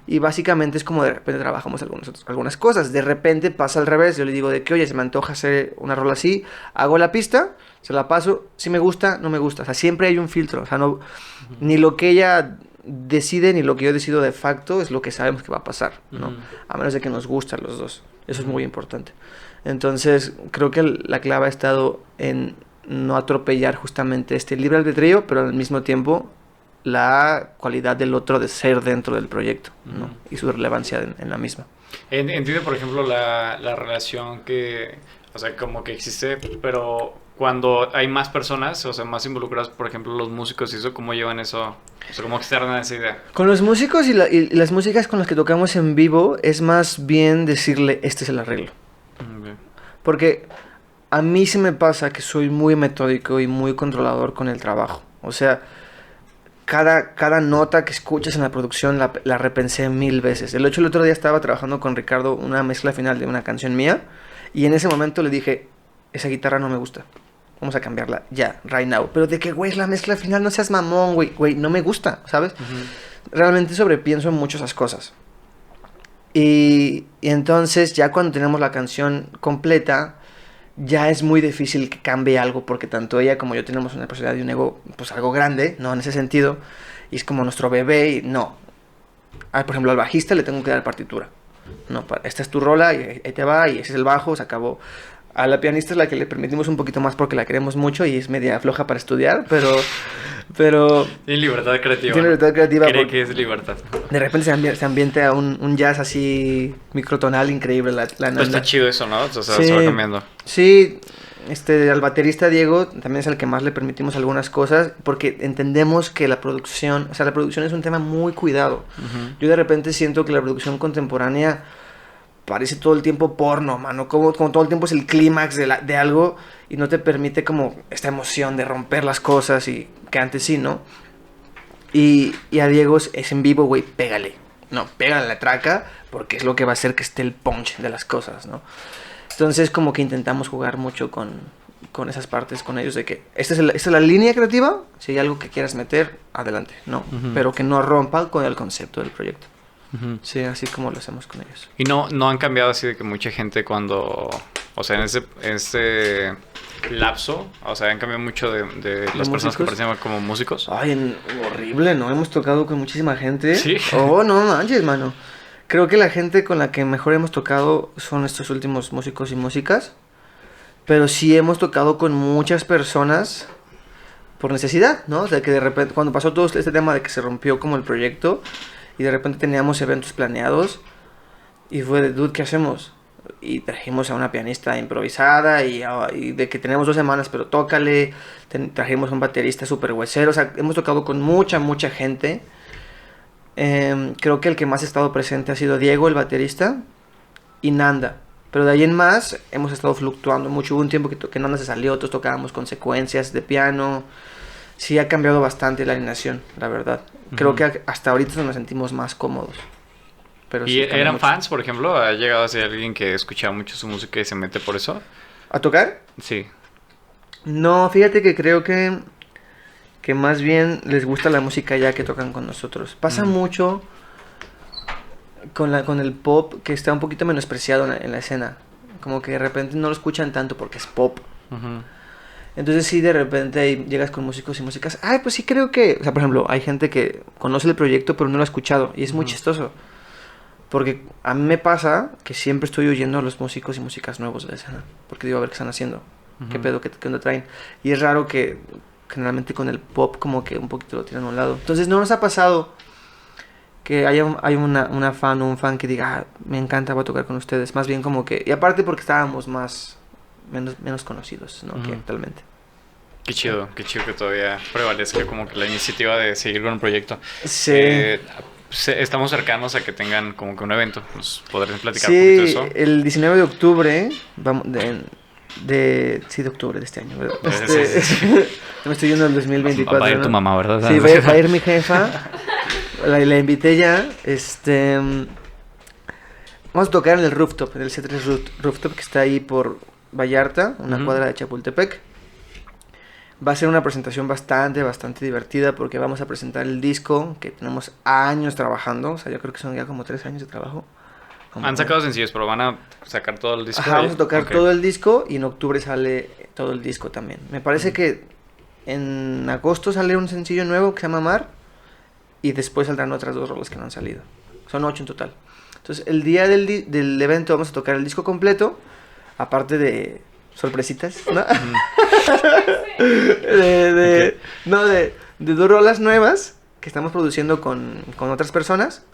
Y básicamente es como de repente trabajamos algunas cosas. De repente pasa al revés. Yo le digo de que, oye, se me antoja hacer una rola así. Hago la pista, se la paso. Si me gusta, no me gusta. O sea, siempre hay un filtro. O sea, no, ni lo que ella decide ni lo que yo decido de facto es lo que sabemos que va a pasar, ¿no? A menos de que nos gustan los dos. Eso es muy importante. Entonces, creo que la clave ha estado en no atropellar justamente este libre albedrío, pero al mismo tiempo la cualidad del otro de ser dentro del proyecto, ¿no? Y su relevancia en la misma. Entiendo, por ejemplo, la relación que, o sea, como que existe, pero cuando hay más personas, o sea, más involucradas, por ejemplo, los músicos y eso, ¿cómo llevan eso? O sea, ¿cómo externan esa idea? Con los músicos y las músicas con las que tocamos en vivo, es más bien decirle, este es el arreglo. Okay. Porque a mí se me pasa que soy muy metódico y muy controlador con el trabajo. O sea, cada nota que escuchas en la producción la repensé 1000 veces. El otro día estaba trabajando con Ricardo una mezcla final de una canción mía y en ese momento le dije, esa guitarra no me gusta. Vamos a cambiarla ya, right now. Pero de que, güey, es la mezcla final, no seas mamón, güey, no me gusta, ¿sabes? Realmente sobrepienso en muchas esas cosas. Y entonces ya cuando tenemos la canción completa, ya es muy difícil que cambie algo porque tanto ella como yo tenemos una personalidad y un ego, pues algo grande, ¿no? En ese sentido, y es como nuestro bebé y no. Por ejemplo, al bajista le tengo que dar partitura. No, esta es tu rola y ahí te va y ese es el bajo, se acabó. A la pianista es la que le permitimos un poquito más porque la queremos mucho y es media floja para estudiar, pero Tiene libertad creativa. tiene ¿no? libertad creativa. Cree porque que es libertad. de repente se ambienta un jazz así microtonal increíble la Pues Nanda. está chido eso, ¿no? O sea, Sí. se va cambiando. Sí, al baterista Diego también es al que más le permitimos algunas cosas porque entendemos que la producción es un tema muy cuidado. Yo de repente siento que la producción contemporánea parece todo el tiempo porno, mano, como todo el tiempo es el clímax de algo y no te permite como esta emoción de romper las cosas y que antes sí, ¿no? Y a Diego es en vivo, güey, pégale. No, pégale a la traca porque es lo que va a hacer que esté el punch de las cosas, ¿no? Entonces como que intentamos jugar mucho con esas partes, con ellos, de que esta es la línea creativa, si hay algo que quieras meter, adelante, ¿no? Pero que no rompa con el concepto del proyecto. Sí, así como lo hacemos con ellos. Y no han cambiado así de que mucha gente cuando... O sea, en ese lapso, o sea, han cambiado mucho de las personas que músicos? parecían como músicos. Ay, horrible, ¿no? Hemos tocado con muchísima gente. Sí. Oh, no manches, mano. Creo que la gente con la que mejor hemos tocado son estos últimos músicos y músicas. Pero sí hemos tocado con muchas personas por necesidad, ¿no? O sea, que de repente, cuando pasó todo este tema de que se rompió como el proyecto y de repente teníamos eventos planeados y fue de, dude, ¿qué hacemos? Y trajimos a una pianista improvisada y de que tenemos 2 semanas, pero tócale. Trajimos a un baterista súper huesero. O sea, hemos tocado con mucha gente. Creo que el que más ha estado presente ha sido Diego, el baterista, y Nanda. Pero de ahí en más hemos estado fluctuando mucho. Hubo un tiempo que Nanda se salió, otros tocábamos con secuencias de piano. Sí ha cambiado bastante la alineación, la verdad. Creo que hasta ahorita nos sentimos más cómodos. Pero ¿Y sí cambia eran mucho. fans, por ejemplo? ¿Ha llegado a ser alguien que escuchaba mucho su música y se mete por eso? ¿A tocar? Sí. No, fíjate que creo que más bien les gusta la música ya que tocan con nosotros. Pasa mucho con el pop que está un poquito menospreciado en la escena. Como que de repente no lo escuchan tanto porque es pop. Ujú. Entonces sí, de repente ahí llegas con músicos y músicas. Ay, pues sí creo que... O sea, por ejemplo, hay gente que conoce el proyecto pero no lo ha escuchado. Y es muy chistoso. Porque a mí me pasa que siempre estoy oyendo a los músicos y músicas nuevos de la escena. Porque digo, a ver qué están haciendo. ¿Qué pedo? ¿Qué onda traen? Y es raro que generalmente con el pop como que un poquito lo tiran a un lado. Entonces no nos ha pasado que hay una fan o un fan que diga, me encanta, voy a tocar con ustedes. Más bien como que... Y aparte porque estábamos menos conocidos, ¿no? Que actualmente. Qué chido que todavía prevalezca como que la iniciativa de seguir con un proyecto. Sí. Estamos cercanos a que tengan como que un evento. ¿Nos podrían platicar un poquito de Sí, eso? el 19 de octubre, vamos, de octubre de este año, ¿verdad? Sí. Me estoy yendo al 2024. Va a ir ¿no? tu mamá, ¿verdad? Sí, va a ir mi jefa. La invité ya. Vamos a tocar en el rooftop, en el C3 Rooftop, que está ahí por Vallarta, una cuadra de Chapultepec. Va a ser una presentación bastante divertida porque vamos a presentar el disco que tenemos años trabajando. O sea, yo creo que son ya como 3 años de trabajo. Han sacado sencillos, pero van a sacar todo el disco. Ajá, vamos a tocar Ok. todo el disco y en octubre sale todo el disco también. Me parece que en agosto sale un sencillo nuevo que se llama Mar y después saldrán otras 2 rolas que no han salido. Son 8 en total. Entonces, el día del evento vamos a tocar el disco completo, aparte de sorpresitas, ¿no? de 2 rolas nuevas que estamos produciendo con otras personas.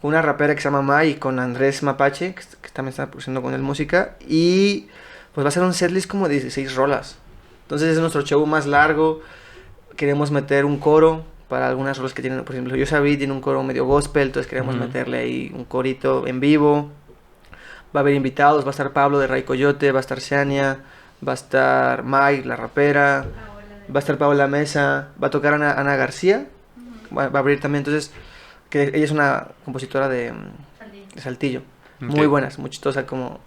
Una rapera que se llama Mai y con Andrés Mapache, que también está produciendo con él música. Y pues va a ser un setlist como de 16 rolas. Entonces es nuestro show más largo. Queremos meter un coro para algunas rolas que tienen, por ejemplo, Yo Sabí tiene un coro medio gospel, entonces queremos meterle ahí un corito en vivo. Va a haber invitados, va a estar Pablo de Ray Coyote, va a estar Shania, va a estar Mai, la rapera, va a estar Paola Mesa, va a tocar Ana García, va a abrir también, entonces, que ella es una compositora de Saltillo, muy buena, muy chistosa como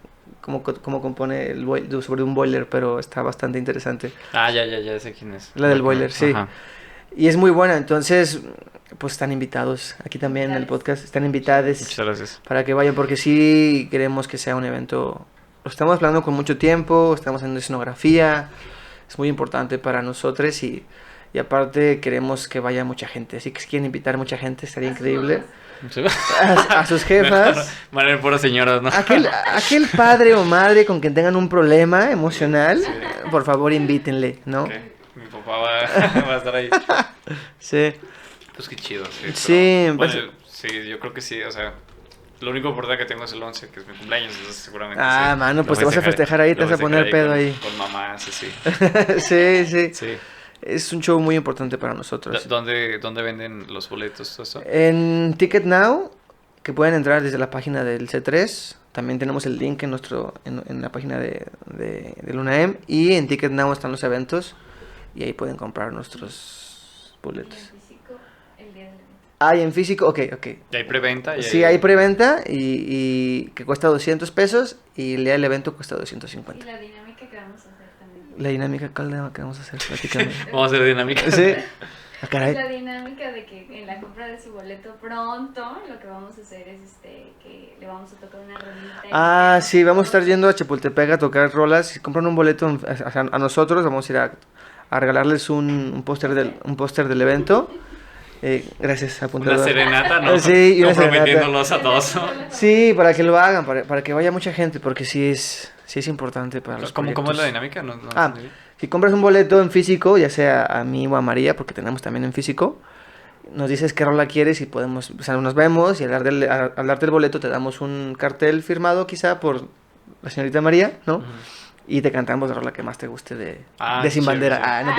compone sobre un boiler, pero está bastante interesante. Ah, ya sé quién es. La del boiler, sí. Ajá. Y es muy buena, entonces, pues están invitados aquí también en el podcast, están invitados Muchas gracias. para que vayan, porque sí queremos que sea un evento, lo estamos planeando con mucho tiempo, estamos haciendo escenografía, es muy importante para nosotros y aparte queremos que vaya mucha gente, así que si quieren invitar mucha gente estaría increíble. a sus jefas. Van a ir puras señoras, ¿no? Aquel padre o madre con quien tengan un problema emocional, por favor invítenle, ¿no? Ok, mi papá va a estar ahí. Sí. Pues qué chido, sí. Sí, Pero, pues- bueno, sí, yo creo que sí, o sea, lo único importante que tengo es el 11, que es mi cumpleaños, entonces seguramente Ah, sí, mano, lo pues te vas a festejar ahí, te lo vas a poner festejaré pedo con, ahí. Con mamás, sí. Sí, sí. Sí. Es un show muy importante para nosotros. ¿Dónde venden los boletos, todo eso? En Ticket Now, que pueden entrar desde la página del C3. También tenemos el link en la página del UNAM. Y en Ticket Now están los eventos. Y ahí pueden comprar nuestros Y boletos. en físico, el día del evento. Ah, y en físico, ok. ¿Y hay preventa? Sí, hay preventa y que cuesta 200 pesos. Y el día del evento cuesta Y 250. la dinámica que vamos a hacer también. La dinámica, ¿cuál dinámica que vamos a hacer? Platícame. Vamos a hacer dinámica. Sí. Ah, caray. La dinámica de que en la compra de su boleto pronto, lo que vamos a hacer es que le vamos a tocar una rolita. Ah, sí, vamos a estar yendo a Chapultepec a tocar rolas. Si compran un boleto a nosotros, vamos a ir a regalarles un póster del evento. Gracias, Una apuntador. serenata, ¿no? Sí, y una comprometiéndolos a todos, ¿no? Sí, para que lo hagan, para que vaya mucha gente, porque sí es importante para los ¿Cómo es la proyectos. dinámica? No Ah, entendí. si compras un boleto en físico, ya sea a mí o a María, porque tenemos también en físico, nos dices qué rola quieres y podemos, o sea, nos vemos y al darte el boleto te damos un cartel firmado quizá por la señorita María, ¿no? Ujú. Y te cantamos la rola que más te guste de Ah, Sin chévere, Bandera. sí. Ah, no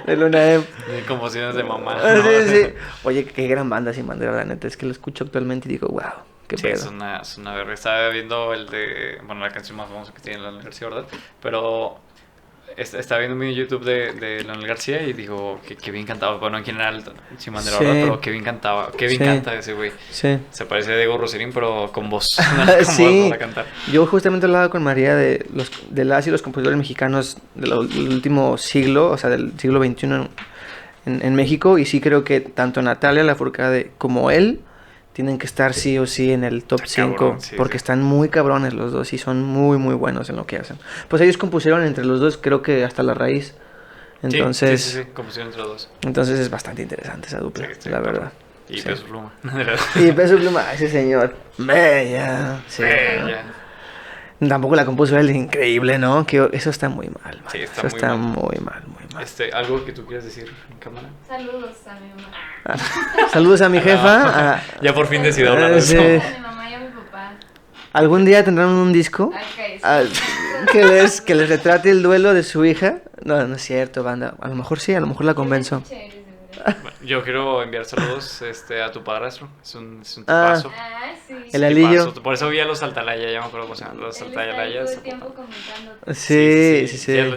te de Luna M. De conmociones de mamá. Ah, ¿no? sí, sí. Oye, qué gran banda Sin Bandera, la neta. Es que lo escucho actualmente y digo, wow, qué Sí, es pedo. una verga. Estaba viendo el de. Bueno, la canción más famosa que tiene Leonel García, ¿verdad? Pero estaba viendo un video en YouTube de Leonel García y digo que bien cantaba. Bueno, en general, sin bandera, Sí. ¿verdad? Pero que bien cantaba. Que bien Sí. canta ese güey. Sí. Se parece a Diego Rosarín, pero con voz. Con Sí. voz para cantar. Yo justamente hablaba con María de las y los compositores mexicanos del último siglo, o sea, del siglo XXI en México, y sí creo que tanto Natalia Lafourcade como él tienen que estar sí o sí en el top Está 5, cabrón, sí, porque sí. están muy cabrones los dos y son muy, muy buenos en lo que hacen. Pues ellos compusieron entre los dos, creo que hasta La Raíz. Entonces, Sí, compusieron entre los dos. entonces es bastante interesante esa dupla, Sí, la cabrón. verdad. Y Sí. Peso Pluma. De verdad. Y Peso Pluma, ese señor, bella. Sí. Ya. Tampoco la compuso él, increíble, ¿no? Que eso está muy mal, man. Sí, está Eso muy está mal. muy mal, muy mal. Algo que tú quieras decir en cámara. Saludos a mi mamá. Saludos a mi jefa. Ya por fin decidió hablar de Sí. eso. A mi mamá y a mi papá. ¿Algún día tendrán un disco Okay, sí. ah, que les retrate el duelo de su hija? No, no es cierto, banda. A lo mejor sí, a lo mejor la convenzo. Chévere, seguro. Bueno, yo quiero enviar saludos a tu padrastro. Es un Ah. tipazo. Ah, sí. El Es un alillo. tipazo. Por eso vi a los Altalaya, ya me acuerdo cómo se llaman. Los Él está ahí Altalaya. todo el tiempo comentando. Sí.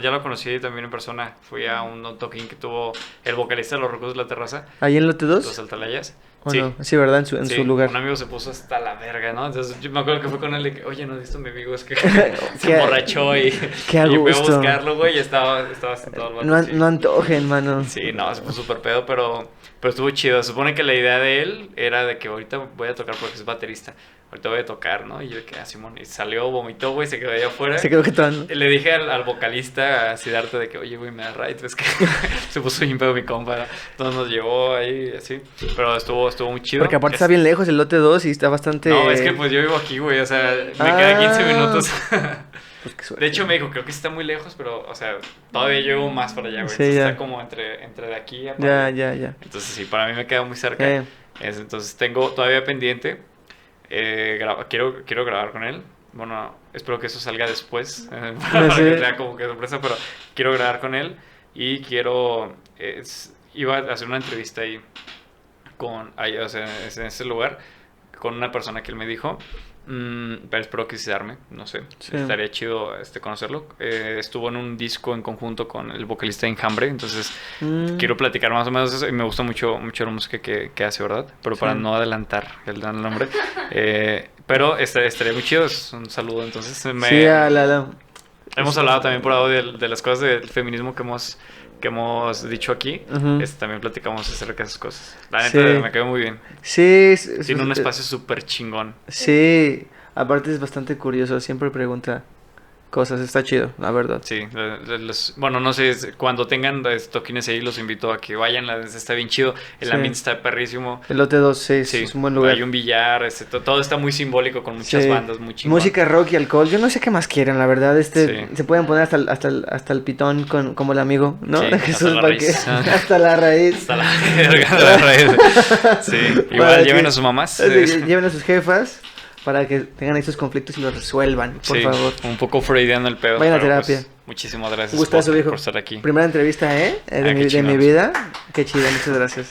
Ya lo conocí también en persona. Fui a un toquín que tuvo el vocalista de Los Rocos de la Terraza, ¿Ahí en Lote los 2? Altalayas. ¿O Sí. no? Sí, ¿verdad? En Sí, su lugar. un amigo se puso hasta la verga, ¿no? Entonces yo me acuerdo que fue con él de que, oye, no, esto mi amigo es que se Qué- emborrachó y, qué a y fui a gusto. buscarlo, güey, y estaba sentado el vato. No, sí. no antojen, mano. Sí, no, se puso súper pedo, pero estuvo chido. Se supone que la idea de él era de que ahorita voy a tocar porque es baterista. Ahorita voy a tocar, ¿no? Y yo de que, Simón, y salió, vomitó, güey, se quedó allá afuera. Se quedó que todo. Le dije al vocalista, a Siddhartha, de que, oye, güey, me da right, es que se puso bien pedo mi compa. Entonces nos llevó ahí, así. Pero estuvo muy chido. Porque aparte está bien lejos el Lote 2 y está bastante... No, es que pues yo vivo aquí, güey, o sea, me queda 15 minutos. Pues qué suerte. De hecho, me dijo, creo que sí está muy lejos, pero, o sea, todavía llevo más para allá, güey. Sí, Entonces ya. está como entre de aquí a Ya, allá. ya. Entonces, sí, para mí me queda muy cerca. Eh. Entonces, tengo todavía pendiente. Quiero grabar con él. Bueno, espero que eso salga después. Para Sí. que sea como que sorpresa, pero quiero grabar con él. Y iba a hacer una entrevista ahí ahí, o sea, en ese lugar con una persona que él me dijo. Pero espero que se arme, no sé. Sí. Estaría chido conocerlo. Estuvo en un disco en conjunto con el vocalista de Enjambre, entonces quiero platicar más o menos de eso. Y me gusta mucho la música que hace, ¿verdad? Pero para Sí. no adelantar el nombre. Pero estaría muy chido. Es un saludo, entonces. Sí, Hemos hablado también por audio de las cosas del feminismo que hemos dicho aquí. Ujú. También platicamos acerca de esas cosas. La neta Sí. me quedó muy bien. Sí, Tiene un espacio súper chingón. Sí, aparte es bastante curioso, siempre pregunta cosas. Está chido, la verdad. Sí, bueno, no sé, cuando tengan toquines ahí, los invito a que vayan, está bien chido, el Sí. ambiente está perrísimo. El lote 2, sí, Sí, es un buen lugar. hay un billar, todo está muy simbólico con muchas Sí. bandas, muy chingón. Música, rock y alcohol. Yo no sé qué más quieren, la verdad. Sí. Se pueden poner hasta el pitón como el amigo, ¿no? Sí, De hasta Jesús la para raíz. que- hasta la raíz. Hasta la verga de la raíz. Sí, Para igual que- lleven a sus mamás. Lleven a sus jefas para que tengan esos conflictos y los resuelvan, por Sí, favor. un poco freudiano el pedo. Vayan a pero, terapia. pues, muchísimas gracias Un gustazo, viejo. por estar aquí. Primera entrevista, ¿eh? Ah, qué De mi chingón. vida. Qué chido, muchas gracias.